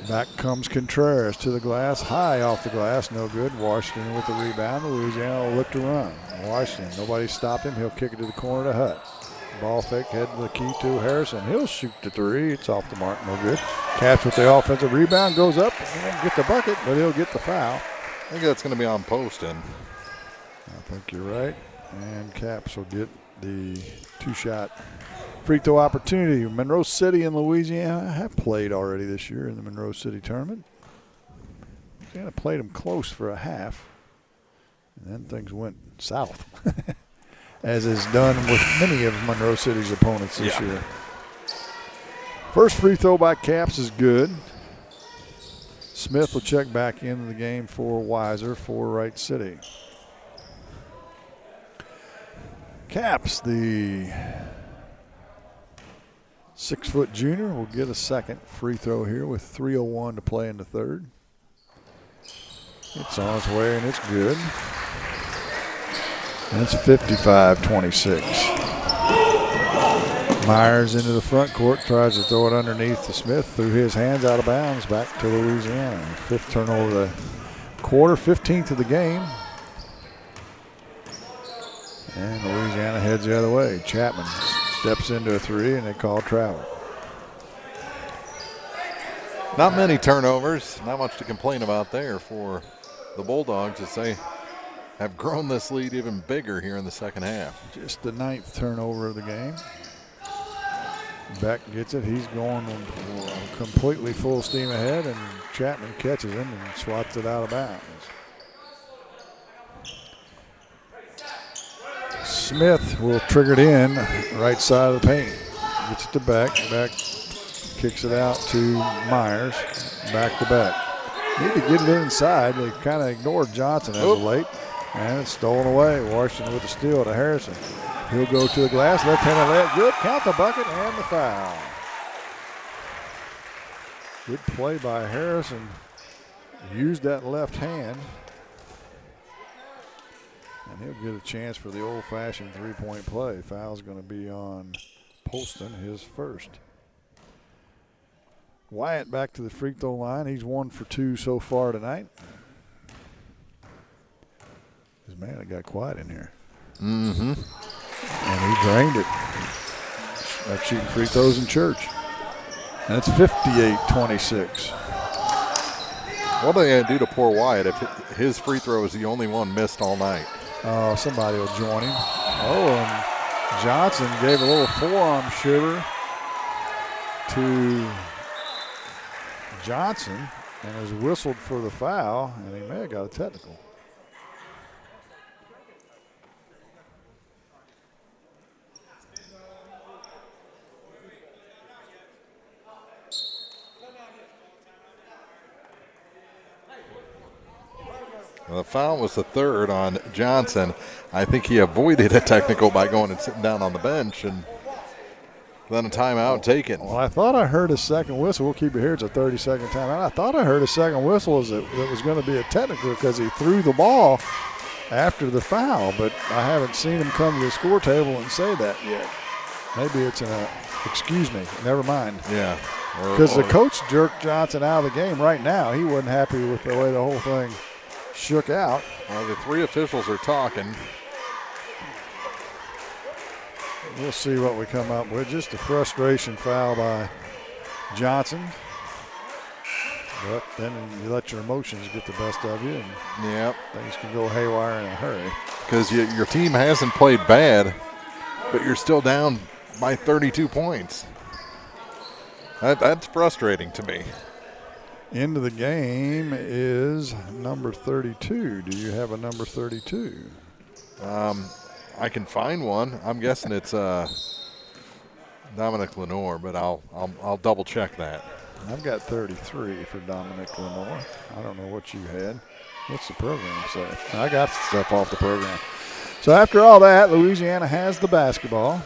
Back comes Contreras to the glass, high off the glass, no good. Washington with the rebound. Louisiana will look to run. Washington, nobody stopped him. He'll kick it to the corner to Hutt. Ball fake, head to the key to Harrison. He'll shoot the 3. It's off the mark, no good. Caps with the offensive rebound, goes up. He won't get the bucket, but he'll get the foul. I think that's going to be on Poston. I think you're right. And Caps will get the 2-shot free throw opportunity. Monroe City and Louisiana have played already this year in the Monroe City tournament. Louisiana played them close for a half, and then things went south, as is done with many of Monroe City's opponents this year. First free throw by Caps is good. Smith will check back into the game for Weiser for Wright City. Caps, the 6-foot junior, will get a second free throw here with 3:01 to play in the third. It's on its way and it's good. And it's 55-26. Myers into the front court, tries to throw it underneath to Smith, through his hands out of bounds, back to Louisiana. 5th turnover of the quarter, 15th of the game. And Louisiana heads the other way. Chapman steps into a 3 and they call travel. Not many turnovers, not much to complain about there for the Bulldogs as they have grown this lead even bigger here in the second half. Just the 9th turnover of the game. Beck gets it. He's going completely full steam ahead, and Chapman catches him and swats it out of bounds. Smith will trigger it in, right side of the paint. Gets it to back, kicks it out to Myers, back to back. Need to get it inside. They kind of ignored Johnson as of late, and it's stolen away. Washington with the steal to Harrison. He'll go to the glass, left-handed layup, good. Count the bucket and the foul. Good play by Harrison. Used that left hand. And he'll get a chance for the old-fashioned three-point play. Foul's going to be on Polston, his first. Wyatt back to the free throw line. He's 1 for 2 so far tonight. Man, it got quiet in here. Mm-hmm. And he drained it. Like shooting free throws in church. And it's 58-26. What are they going to do to poor Wyatt if his free throw is the only one missed all night? Oh, somebody will join him. Oh, and Johnson gave a little forearm shiver to Johnson and has whistled for the foul, and he may have got a technical. The foul was the third on Johnson. I think he avoided a technical by going and sitting down on the bench, and then a timeout taken. Well, I thought I heard a second whistle. We'll keep it here. It's a 30-second timeout. I thought I heard a second whistle as it was going to be a technical because he threw the ball after the foul, but I haven't seen him come to the score table and say that yet. Maybe it's excuse me, never mind. Yeah. Because the coach jerked Johnson out of the game right now. He wasn't happy with the way the whole thing shook out. Well, the three officials are talking. We'll see what we come up with. Just a frustration foul by Johnson. But then you let your emotions get the best of you, and things can go haywire in a hurry. Because your team hasn't played bad, but you're still down by 32 points. That's frustrating to me. Into the game is number 32. Do you have a number 32? I can find one. I'm guessing it's Dominic Lenore, but I'll double check that. I've got 33 for Dominic Lenore. I don't know what you had. What's the program say? I got stuff off the program. So after all that, Louisiana has the basketball.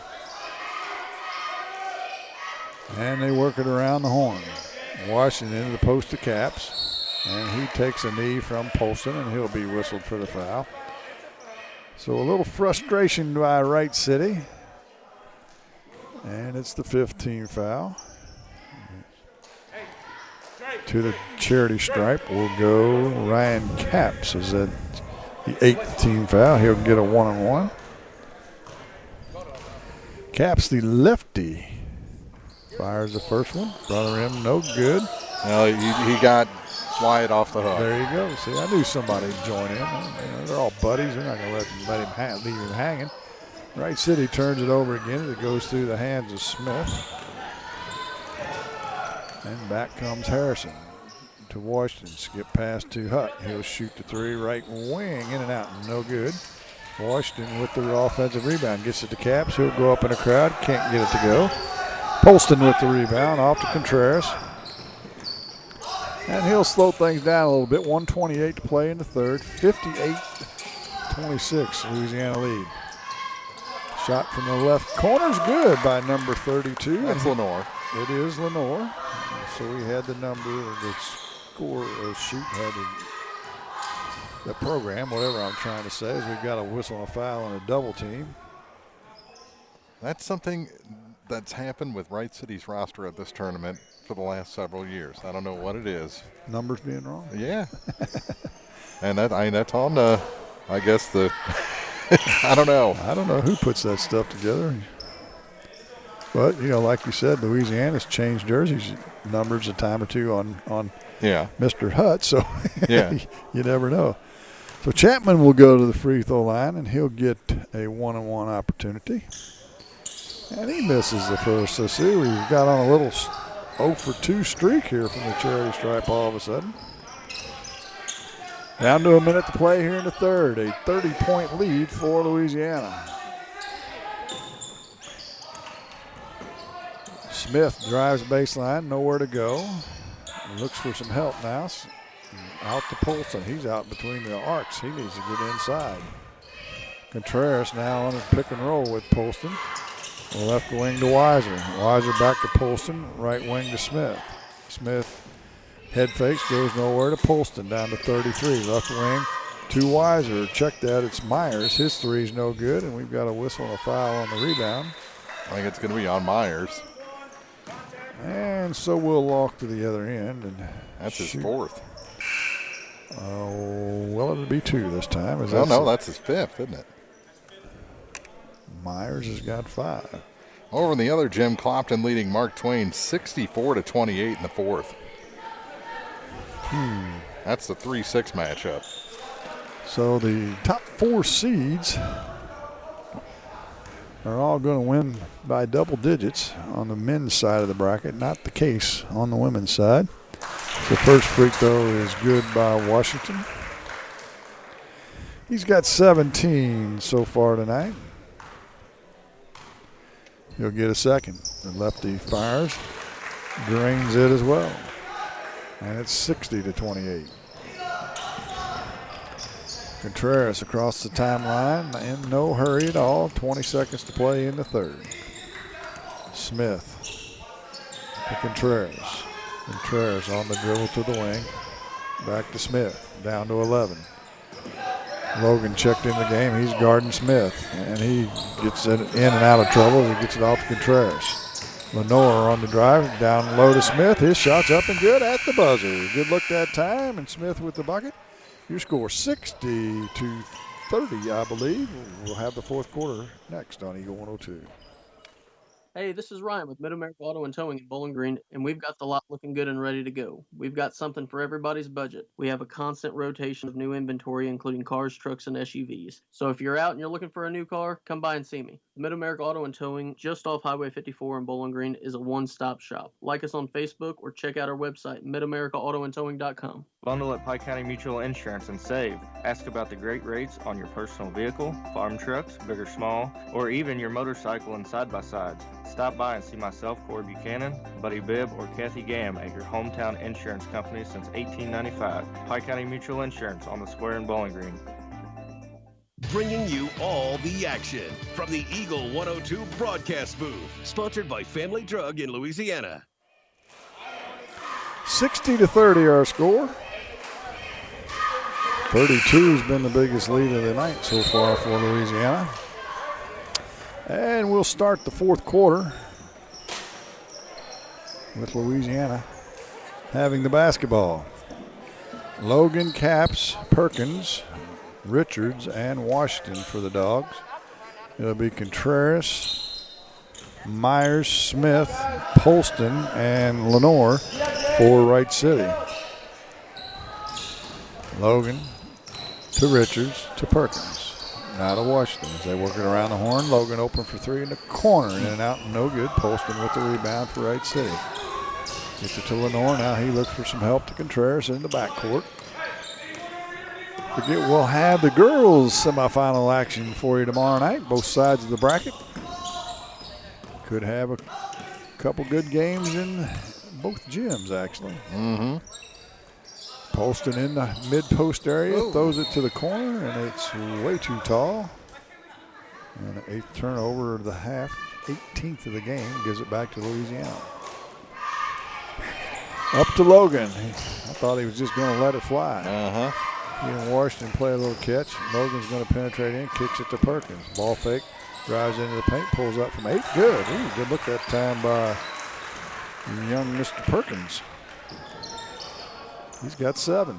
And they work it around the horn. Washington into the post to Caps. And he takes a knee from Polston, and he'll be whistled for the foul. So a little frustration by Wright City. And it's the 15th foul. To the charity stripe will go Ryan Caps. Is that the 8th team foul? He'll get a 1-on-1. Caps, the lefty, fires the first one. Front of him, no good. Well, he got Wyatt off the hook. There you go. See, I knew somebody would join in. They're all buddies. They're not going to let him leave him hanging. Wright City turns it over again. It goes through the hands of Smith. And back comes Harrison to Washington. Skip pass to Hutt. He'll shoot the three. Right wing, in and out. No good. Washington with the offensive rebound. Gets it to Caps. He'll go up in a crowd. Can't get it to go. Polston with the rebound. Off to Contreras. And he'll slow things down a little bit. 1:28 to play in the third. 58-26, Louisiana lead. Shot from the left corner's good by number 32. That's Lenore. It is Lenore. So we had the number, the score sheet had the program, whatever I'm trying to say, is we've got a whistle and a foul and a double team. That's something that's happened with Wright City's roster at this tournament for the last several years. I don't know what it is. Numbers being wrong? Yeah. And that's on I guess the I don't know. I don't know who puts that stuff together. But, like you said, Louisiana's changed jerseys numbers a time or two on Mr. Hutt, so you never know. So Chapman will go to the free throw line, and he'll get a 1-on-1 opportunity. And he misses the first. So see, we've got on a little 0 for 2 streak here from the charity stripe all of a sudden. Down to a minute to play here in the third. A 30-point lead for Louisiana. Smith drives baseline, nowhere to go. Looks for some help now. Out to Polson. He's out between the arcs. He needs to get inside. Contreras now on a pick and roll with Polston. Left wing to Weiser. Weiser back to Polston. Right wing to Smith. Smith head fakes, goes nowhere to Polston. Down to 33. Left wing to Weiser. Check that. It's Myers. His three's no good, and we've got a whistle and a foul on the rebound. I think it's going to be on Myers. And so we'll walk to the other end. And that's his fourth. Well, it'll be 2 this time. No, that's his 5th, isn't it? Myers has got 5. Over in the other gym, Clopton leading Mark Twain 64-28 in the 4th. That's the 3-6 matchup. So the top 4 seeds are all going to win by double digits on the men's side of the bracket. Not the case on the women's side. The first free throw is good by Washington. He's got 17 so far tonight. He'll get a second. The lefty fires, drains it as well. And it's 60-28. Contreras across the timeline in no hurry at all. 20 seconds to play in the 3rd. Smith to Contreras. Contreras on the dribble to the wing. Back to Smith. Down to 11. Logan checked in the game. He's guarding Smith. And he gets in and out of trouble. He gets it off to Contreras. Lenore on the drive. Down low to Smith. His shot's up and good at the buzzer. Good look that time. And Smith with the bucket. Your score 60-30, I believe. We'll have the 4th quarter next on Eagle 102. Hey, this is Ryan with Mid-America Auto and Towing in Bowling Green, and we've got the lot looking good and ready to go. We've got something for everybody's budget. We have a constant rotation of new inventory, including cars, trucks, and SUVs. So if you're out and you're looking for a new car, come by and see me. Mid-America Auto and Towing, just off Highway 54 in Bowling Green, is a one-stop shop. Like us on Facebook or check out our website, midamericaautoandtowing.com. Bundle at Pike County Mutual Insurance and save. Ask about the great rates on your personal vehicle, farm trucks, big or small, or even your motorcycle and side-by-sides. Stop by and see myself, Corey Buchanan, Buddy Bibb, or Kathy Gam at your hometown insurance company since 1895. Pike County Mutual Insurance on the square in Bowling Green. Bringing you all the action from the Eagle 102 broadcast booth. Sponsored by Family Drug in Louisiana. 60-30 our score. 32 has been the biggest lead of the night so far for Louisiana. And we'll start the 4th quarter with Louisiana having the basketball. Logan, Capps, Perkins, Richards, and Washington for the Dogs. It'll be Contreras, Myers, Smith, Polston, and Lenore for Wright City. Logan to Richards to Perkins. Now to Washington as they work it around the horn. Logan open for 3 in the corner. In and out, no good. Polston with the rebound for Wright City. Gets it to Lenore. Now he looks for some help to Contreras in the backcourt. Forget we'll have the girls semifinal action for you tomorrow night. Both sides of the bracket. Could have a couple good games in both gyms, actually. Mm-hmm. Polston in the mid-post area, throws it to the corner, and it's way too tall. And the 8th turnover of the half, 18th of the game, gives it back to Louisiana. Up to Logan. I thought he was just going to let it fly. He and Washington play a little catch. Logan's going to penetrate in, kicks it to Perkins. Ball fake, drives into the paint, pulls up from 8. Good. Ooh, good look that time by young Mr. Perkins. He's got 7.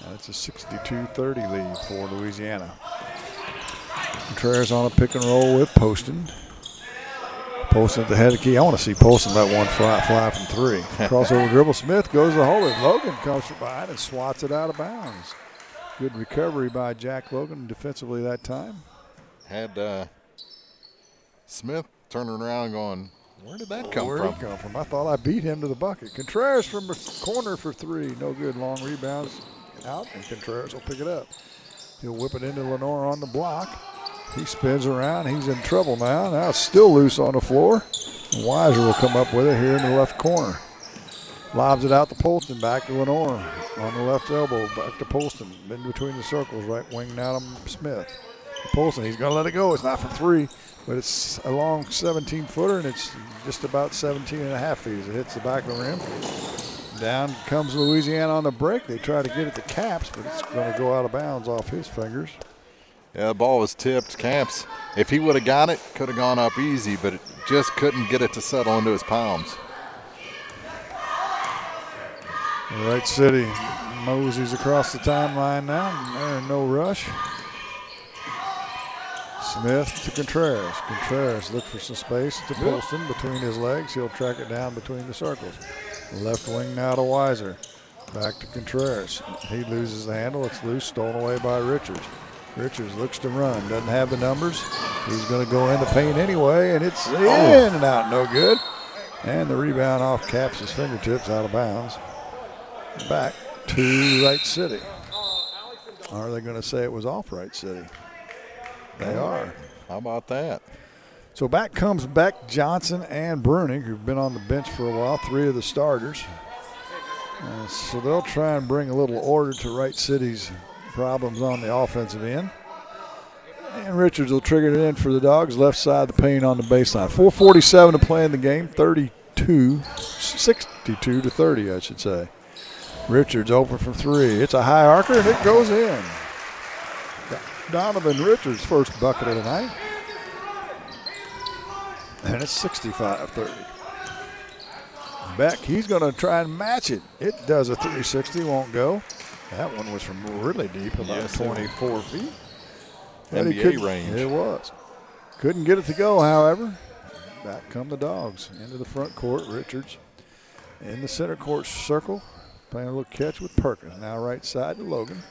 That's a 62-30 lead for Louisiana. Contreras on a pick and roll with Poston. Poston at the head of the key. I want to see Poston let one fly from 3. Crossover dribble. Smith goes to hold it. Logan comes from behind and swats it out of bounds. Good recovery by Jack Logan defensively that time. Had Smith turning around going, where did that come from? Where did he come from? I thought I beat him to the bucket. Contreras from the corner for 3. No good. Long rebounds out, and Contreras will pick it up. He'll whip it into Lenore on the block. He spins around. He's in trouble now. Now it's still loose on the floor. Weiser will come up with it here in the left corner. Lobs it out to Polston, back to Lenore. On the left elbow, back to Polston. In between the circles, right wing now to Smith. Polston, he's going to let it go. It's not for three, but it's a long 17-footer, and it's just about 17 and a half feet as it hits the back of the rim. Down comes Louisiana on the break. They try to get it to Caps, but it's going to go out of bounds off his fingers. Yeah, the ball was tipped. Caps, if he would have got it, could have gone up easy, but it just couldn't get it to settle into his palms. Wright City moseys across the timeline now. They're in no rush. Smith to Contreras. Contreras look for some space to Polston between his legs. He'll track it down between the circles. Left wing now to Weiser. Back to Contreras. He loses the handle. It's loose, stolen away by Richards. Richards looks to run. Doesn't have the numbers. He's going to go in the paint anyway, and it's in and out. No good. And the rebound off Caps' fingertips out of bounds. Back to Wright City. Are they going to say it was off Wright City? They are. How about that? So back comes Beck, Johnson, and Bruning, who've been on the bench for a while, three of the starters. So they'll try and bring a little order to Wright City's problems on the offensive end. And Richards will trigger it in for the Dogs, left side of the paint on the baseline. 4:47 to play in the game, 62 to 30, I should say. Richards open from three. It's a high arcer, and it goes in. Donovan Richards' first bucket of the night. And it's 65-30. Beck, he's going to try and match it. It does a 360, won't go. That one was from really deep, about 24 feet. NBA range. It was. Couldn't get it to go, however. Back come the Dogs into the front court. Richards in the center court circle, playing a little catch with Perkins. Now right side to Logan.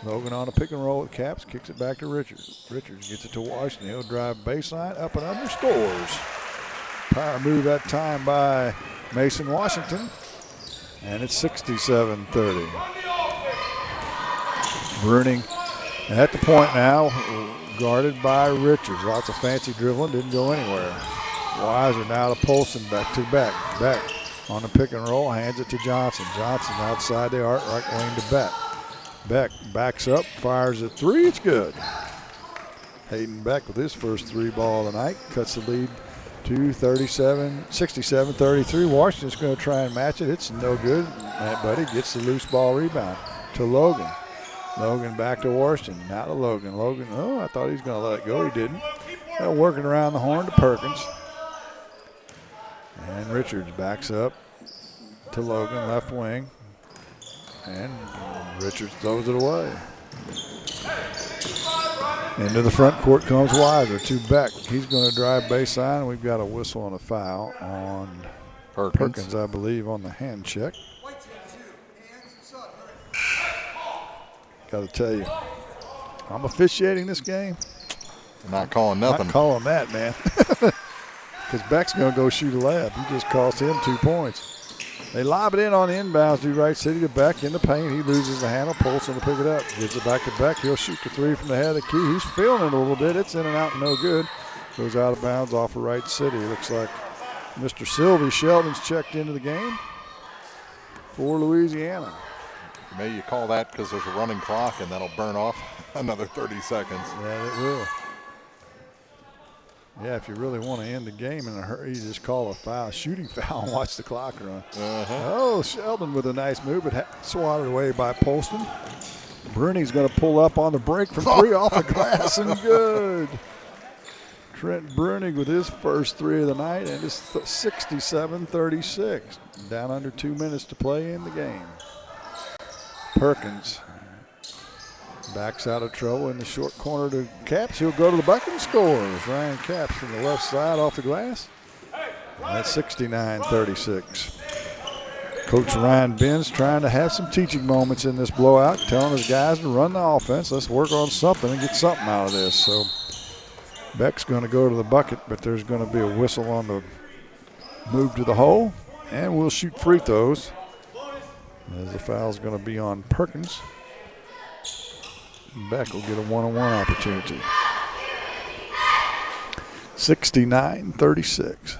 Logan on a pick and roll with Caps, kicks it back to Richards. Richards gets it to Washington. He'll drive baseline, up and under, scores. Power move that time by Mason Washington. And it's 67-30. Bruning at the point now, guarded by Richards. Lots of fancy dribbling, didn't go anywhere. Weiser now to Polston, back to Beck. Beck on the pick and roll, hands it to Johnson. Johnson outside the arc, right lane to Beck. Beck backs up, fires a three, it's good. Hayden Beck with his first three ball of the night, cuts the lead to 67-33. Washington's going to try and match it. It's no good. Matt Buddy gets the loose ball rebound to Logan. Logan back to Washington, now to Logan. Logan, oh, I thought he was going to let it go. He didn't. Working around the horn to Perkins. And Richards backs up to Logan, left wing. And Richards throws it away. Into the front court comes Weiser to Beck. He's going to drive baseline. We've got a whistle and a foul on Perkins, I believe, on the hand check. Got to tell you, I'm officiating this game. Not calling nothing. Not calling that, man. Because Beck's going to go shoot a layup. He just cost him 2 points. They lob it in on the inbounds to Wright City to Beck in the paint. He loses the handle. Polson to pick it up. Gives it back to Beck. He'll shoot the three from the head of the key. He's feeling it a little bit. It's in and out, no good. Goes out of bounds off of Wright City. Looks like Mr. Sylvie Sheldon's checked into the game for Louisiana. Maybe you call that because there's a running clock and that'll burn off another 30 seconds. Yeah, it will. Yeah, if you really want to end the game in a hurry, you just call a foul, shooting foul, and watch the clock run. Oh, Sheldon with a nice move, but swatted away by Polston. Bruning's going to pull up on the break from three off the glass, and good. Trent Bruning with his first three of the night, and it's 67-36. Down under 2 minutes to play in the game. Perkins backs out of trouble in the short corner to Caps. He'll go to the bucket and scores. Ryan Caps from the left side off the glass. That's 69-36. Coach Ryan Benz trying to have some teaching moments in this blowout, telling his guys to run the offense. Let's work on something and get something out of this. So Beck's going to go to the bucket, but there's going to be a whistle on the move to the hole, and we'll shoot free throws as the foul's going to be on Perkins. Beck will get a one-on-one opportunity. 69-36.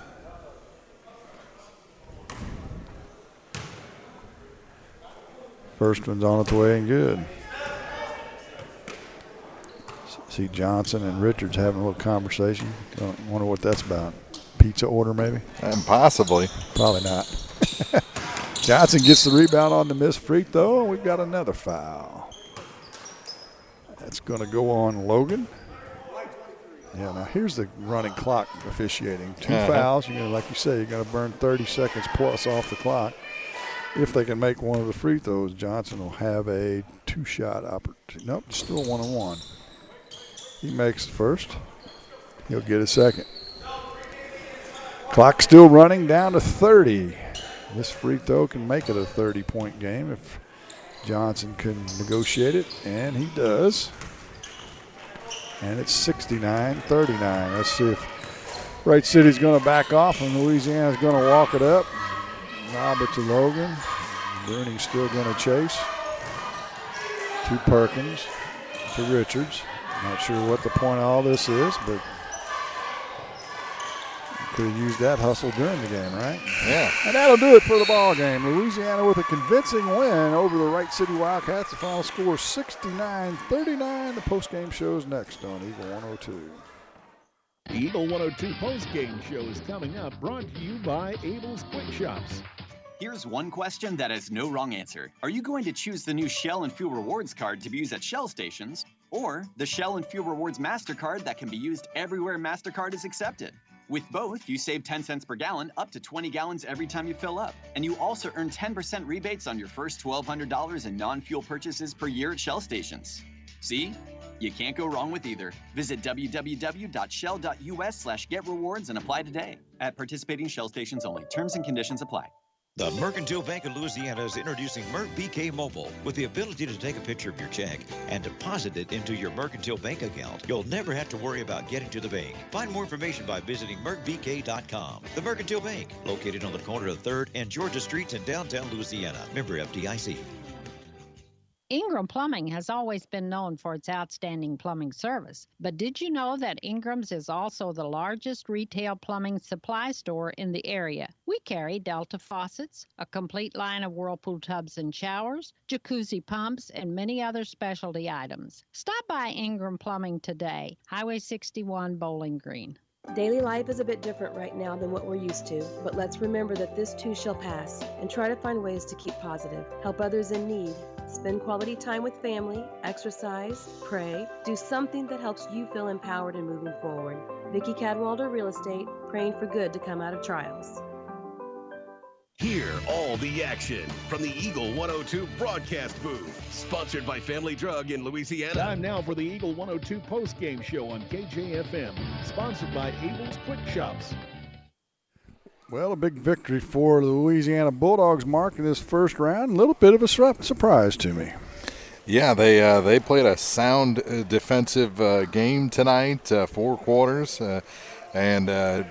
First one's on its way and good. See Johnson and Richards having a little conversation. Wonder what that's about. Pizza order maybe? Possibly. Probably not. Johnson gets the rebound on the missed free throw, and we've got another foul. That's going to go on Logan. Yeah, now here's the running clock officiating. 2 fouls. You're gonna, like you say, you're going to burn 30 seconds plus off the clock. If they can make one of the free throws, Johnson will have a 2-shot opportunity. Nope, still 1-on-1. He makes the first. He'll get a second. Clock still running down to 30. This free throw can make it a 30-point game if Johnson can negotiate it, and he does. And it's 69-39. Let's see if Wright City's going to back off and Louisiana's going to walk it up. Lob it to Logan. Bruning's still going to chase. To Perkins. To Richards. Not sure what the point of all this is, but could have used that hustle during the game, right? Yeah. And that'll do it for the ball game. Louisiana with a convincing win over the Wright City Wildcats. The final score 69-39. The postgame show is next on Eagle 102. The Eagle 102 postgame show is coming up, brought to you by Abel's Quick Shops. Here's one question that has no wrong answer. Are you going to choose the new Shell and Fuel Rewards card to be used at Shell stations, or the Shell and Fuel Rewards MasterCard that can be used everywhere MasterCard is accepted? With both, you save 10 cents per gallon, up to 20 gallons every time you fill up. And you also earn 10% rebates on your first $1,200 in non-fuel purchases per year at Shell stations. See? You can't go wrong with either. Visit www.shell.us/getrewards and apply today. At participating Shell stations only. Terms and conditions apply. The Mercantile Bank of Louisiana is introducing Merc BK Mobile with the ability to take a picture of your check and deposit it into your Mercantile Bank account. You'll never have to worry about getting to the bank. Find more information by visiting mercbk.com. The Mercantile Bank, located on the corner of 3rd and Georgia Streets in downtown Louisiana. Member FDIC. Ingram Plumbing has always been known for its outstanding plumbing service, but did you know that Ingram's is also the largest retail plumbing supply store in the area? We carry Delta faucets, a complete line of Whirlpool tubs and showers, jacuzzi pumps, and many other specialty items. Stop by Ingram Plumbing today, Highway 61, Bowling Green. Daily life is a bit different right now than what we're used to, but let's remember that this too shall pass and try to find ways to keep positive, help others in need, spend quality time with family, exercise, pray, do something that helps you feel empowered and moving forward. Vicki Cadwalder Real Estate, praying for good to come out of trials. Hear all the action from the Eagle 102 broadcast booth, sponsored by Family Drug in Louisiana. Time now for the Eagle 102 postgame show on KJFM, sponsored by Abel's Quick Shops. Well, a big victory for the Louisiana Bulldogs, Mark, in this first round. A little bit of a surprise to me. Yeah, they played a sound defensive game tonight, 4 quarters, and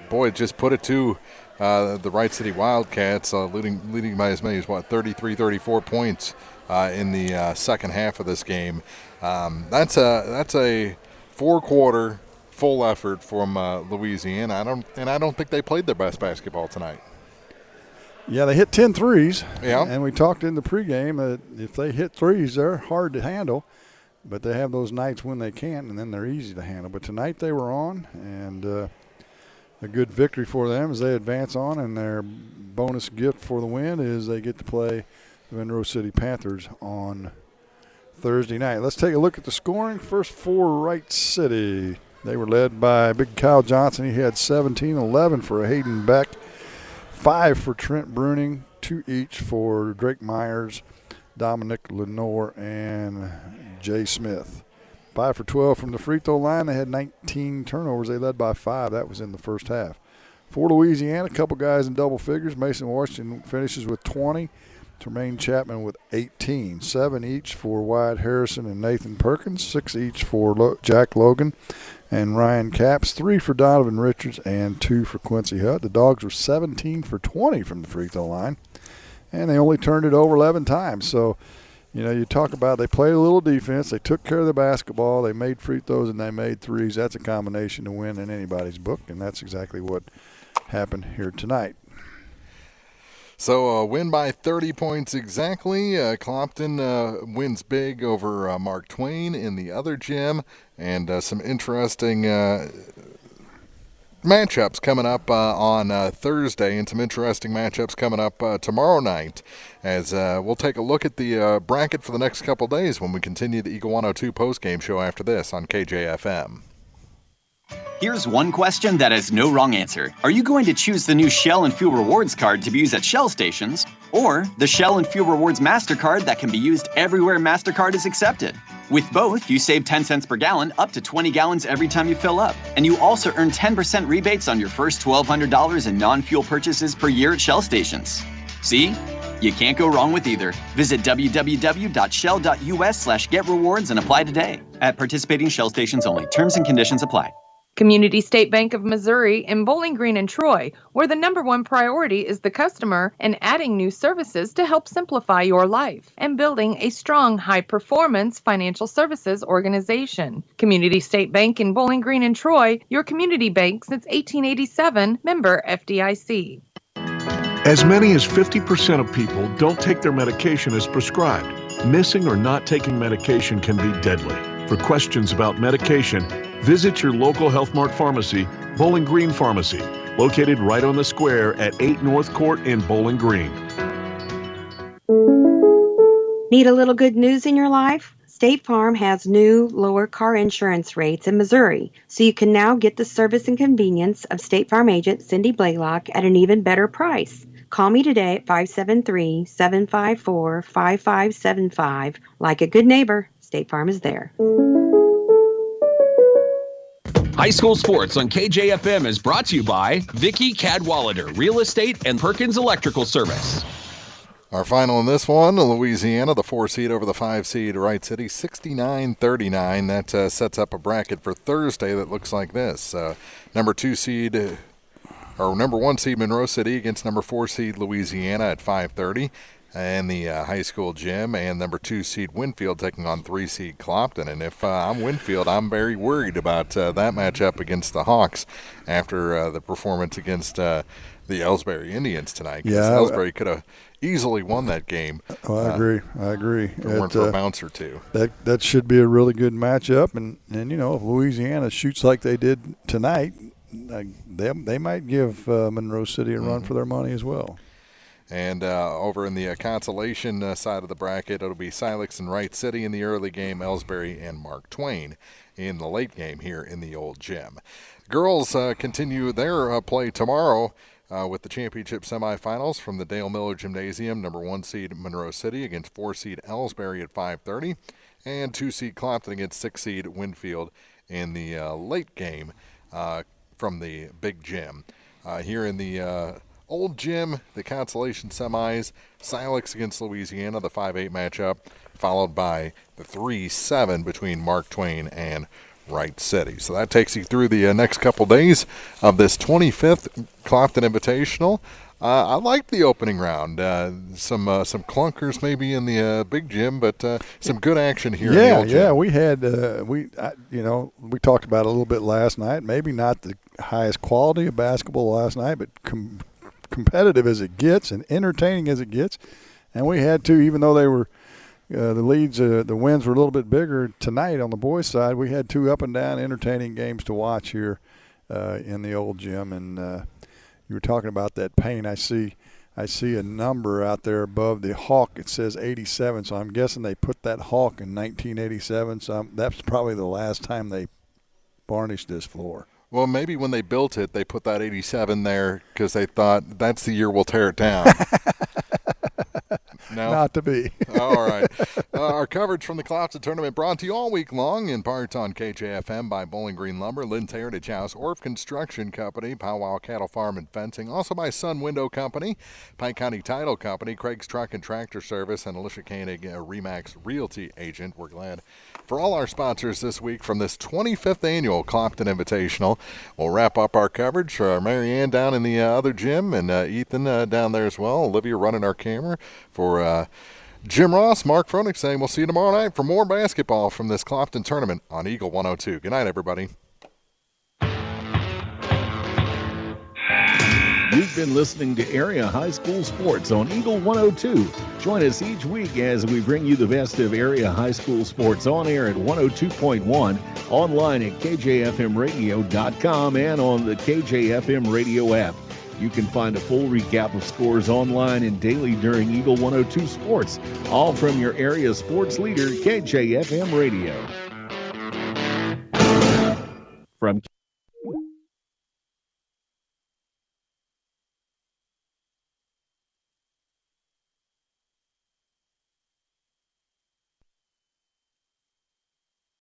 boy, it just put it to the Wright City Wildcats, leading by as many as 33, 34 points in the second half of this game. That's a 4-quarter full effort from Louisiana. I don't think they played their best basketball tonight. Yeah, they hit 10 threes. Yeah. And we talked in the pregame that if they hit threes, they're hard to handle. But they have those nights when they can't, and then they're easy to handle. But tonight they were on, and a good victory for them as they advance on. And their bonus gift for the win is they get to play the Monroe City Panthers on Thursday night. Let's take a look at the scoring. First for Wright City. They were led by Big Kyle Johnson. He had 17, 11 for Hayden Beck, 5 for Trent Bruning, 2 each for Drake Myers, Dominic Lenore, and Jay Smith. 5 for 12 from the free throw line. They had 19 turnovers. They led by 5. That was in the first half. For Louisiana, a couple guys in double figures. Mason Washington finishes with 20. Tremaine Chapman with 18. 7 each for Wyatt Harrison and Nathan Perkins. 6 each for Jack Logan and Ryan Capps. 3 for Donovan Richards and 2 for Quincy Hutt. The Dogs were 17 for 20 from the free throw line, and they only turned it over 11 times. So, you talk about they played a little defense. They took care of the basketball. They made free throws and they made threes. That's a combination to win in anybody's book, and that's exactly what happened here tonight. So a win by 30 points exactly. Clopton wins big over Mark Twain in the other gym, and some interesting matchups coming up on Thursday, and some interesting matchups coming up tomorrow night, as we'll take a look at the bracket for the next couple days when we continue the Eagle 102 postgame show after this on KJFM. Here's one question that has no wrong answer. Are you going to choose the new Shell and Fuel Rewards card to be used at Shell stations, or the Shell and Fuel Rewards MasterCard that can be used everywhere MasterCard is accepted? With both, you save 10 cents per gallon, up to 20 gallons every time you fill up. And you also earn 10% rebates on your first $1,200 in non-fuel purchases per year at Shell stations. See? You can't go wrong with either. Visit www.shell.us/getrewards and apply today. At participating Shell stations only. Terms and conditions apply. Community State Bank of Missouri in Bowling Green and Troy, where the #1 priority is the customer and adding new services to help simplify your life and building a strong, high-performance financial services organization. Community State Bank in Bowling Green and Troy, your community bank since 1887, member FDIC. As many as 50% of people don't take their medication as prescribed. Missing or not taking medication can be deadly. For questions about medication, visit your local Health Mart pharmacy, Bowling Green Pharmacy, located right on the square at 8 North Court in Bowling Green. Need a little good news in your life? State Farm has new, lower car insurance rates in Missouri, so you can now get the service and convenience of State Farm agent Cindy Blaylock at an even better price. Call me today at 573-754-5575. Like a good neighbor, State Farm is there. High School Sports on KJFM is brought to you by Vicky Cadwallader Real Estate and Perkins Electrical Service. Our final in this one, Louisiana, the 4 seed over the 5 seed Wright City, 69-39. That sets up a bracket for Thursday that looks like this. Number 1 seed Monroe City against number 4 seed Louisiana at 5:30. And the high school gym, and number 2 seed Winfield taking on 3 seed Clopton. And if I'm Winfield, I'm very worried about that matchup against the Hawks after the performance against the Elsberry Indians tonight. Because Elsberry could have easily won that game. Oh, I agree. If it weren't for a bounce or two. That should be a really good matchup. And you know, if Louisiana shoots like they did tonight, they might give Monroe City a run for their money as well. And over in the consolation side of the bracket, it'll be Silex and Wright City in the early game, Elsberry and Mark Twain in the late game here in the old gym. Girls continue their play tomorrow with the championship semifinals from the Dale Miller Gymnasium. Number 1 seed Monroe City against 4 seed Elsberry at 5:30, and 2 seed Clopton against 6 seed Winfield in the late game from the big gym. Here in the old gym, the consolation semis, Silex against Louisiana, the 5-8 matchup, followed by the 3-7 between Mark Twain and Wright City. So that takes you through the next couple days of this 25th Clopton Invitational. I like the opening round. Some clunkers maybe in the big gym, but some good action here in the old gym. Yeah, we had we talked about it a little bit last night. Maybe not the highest quality of basketball last night, but competitive as it gets and entertaining as it gets. And we had to, even though they were the leads, the wins were a little bit bigger tonight on the boys' side, we had 2 up and down entertaining games to watch here in the old gym. And you were talking about that paint. I see a number out there above the Hawk. It says 87, so I'm guessing they put that Hawk in 1987. So that's probably the last time they varnished this floor. Well, maybe when they built it, they put that 87 there because they thought that's the year we'll tear it down. No? Not to be. All right. Our coverage from the Clopton Tournament brought to you all week long in part on KJFM by Bowling Green Lumber, Lynn's Heritage House, Orff Construction Company, Powwow Cattle Farm and Fencing, also by Sun Window Company, Pike County Title Company, Craig's Truck and Tractor Service, and Alicia Koenig, Remax Realty Agent. We're glad for all our sponsors this week from this 25th annual Clopton Invitational. We'll wrap up our coverage. Mary Ann down in the other gym, and Ethan down there as well. Olivia running our camera. For Jim Ross, Mark Froenig saying we'll see you tomorrow night for more basketball from this Clopton tournament on Eagle 102. Good night, everybody. You've been listening to Area High School Sports on Eagle 102. Join us each week as we bring you the best of area high school sports on air at 102.1, online at kjfmradio.com, and on the KJFM radio app. You can find a full recap of scores online and daily during Eagle 102 Sports, all from your area sports leader, KJFM Radio.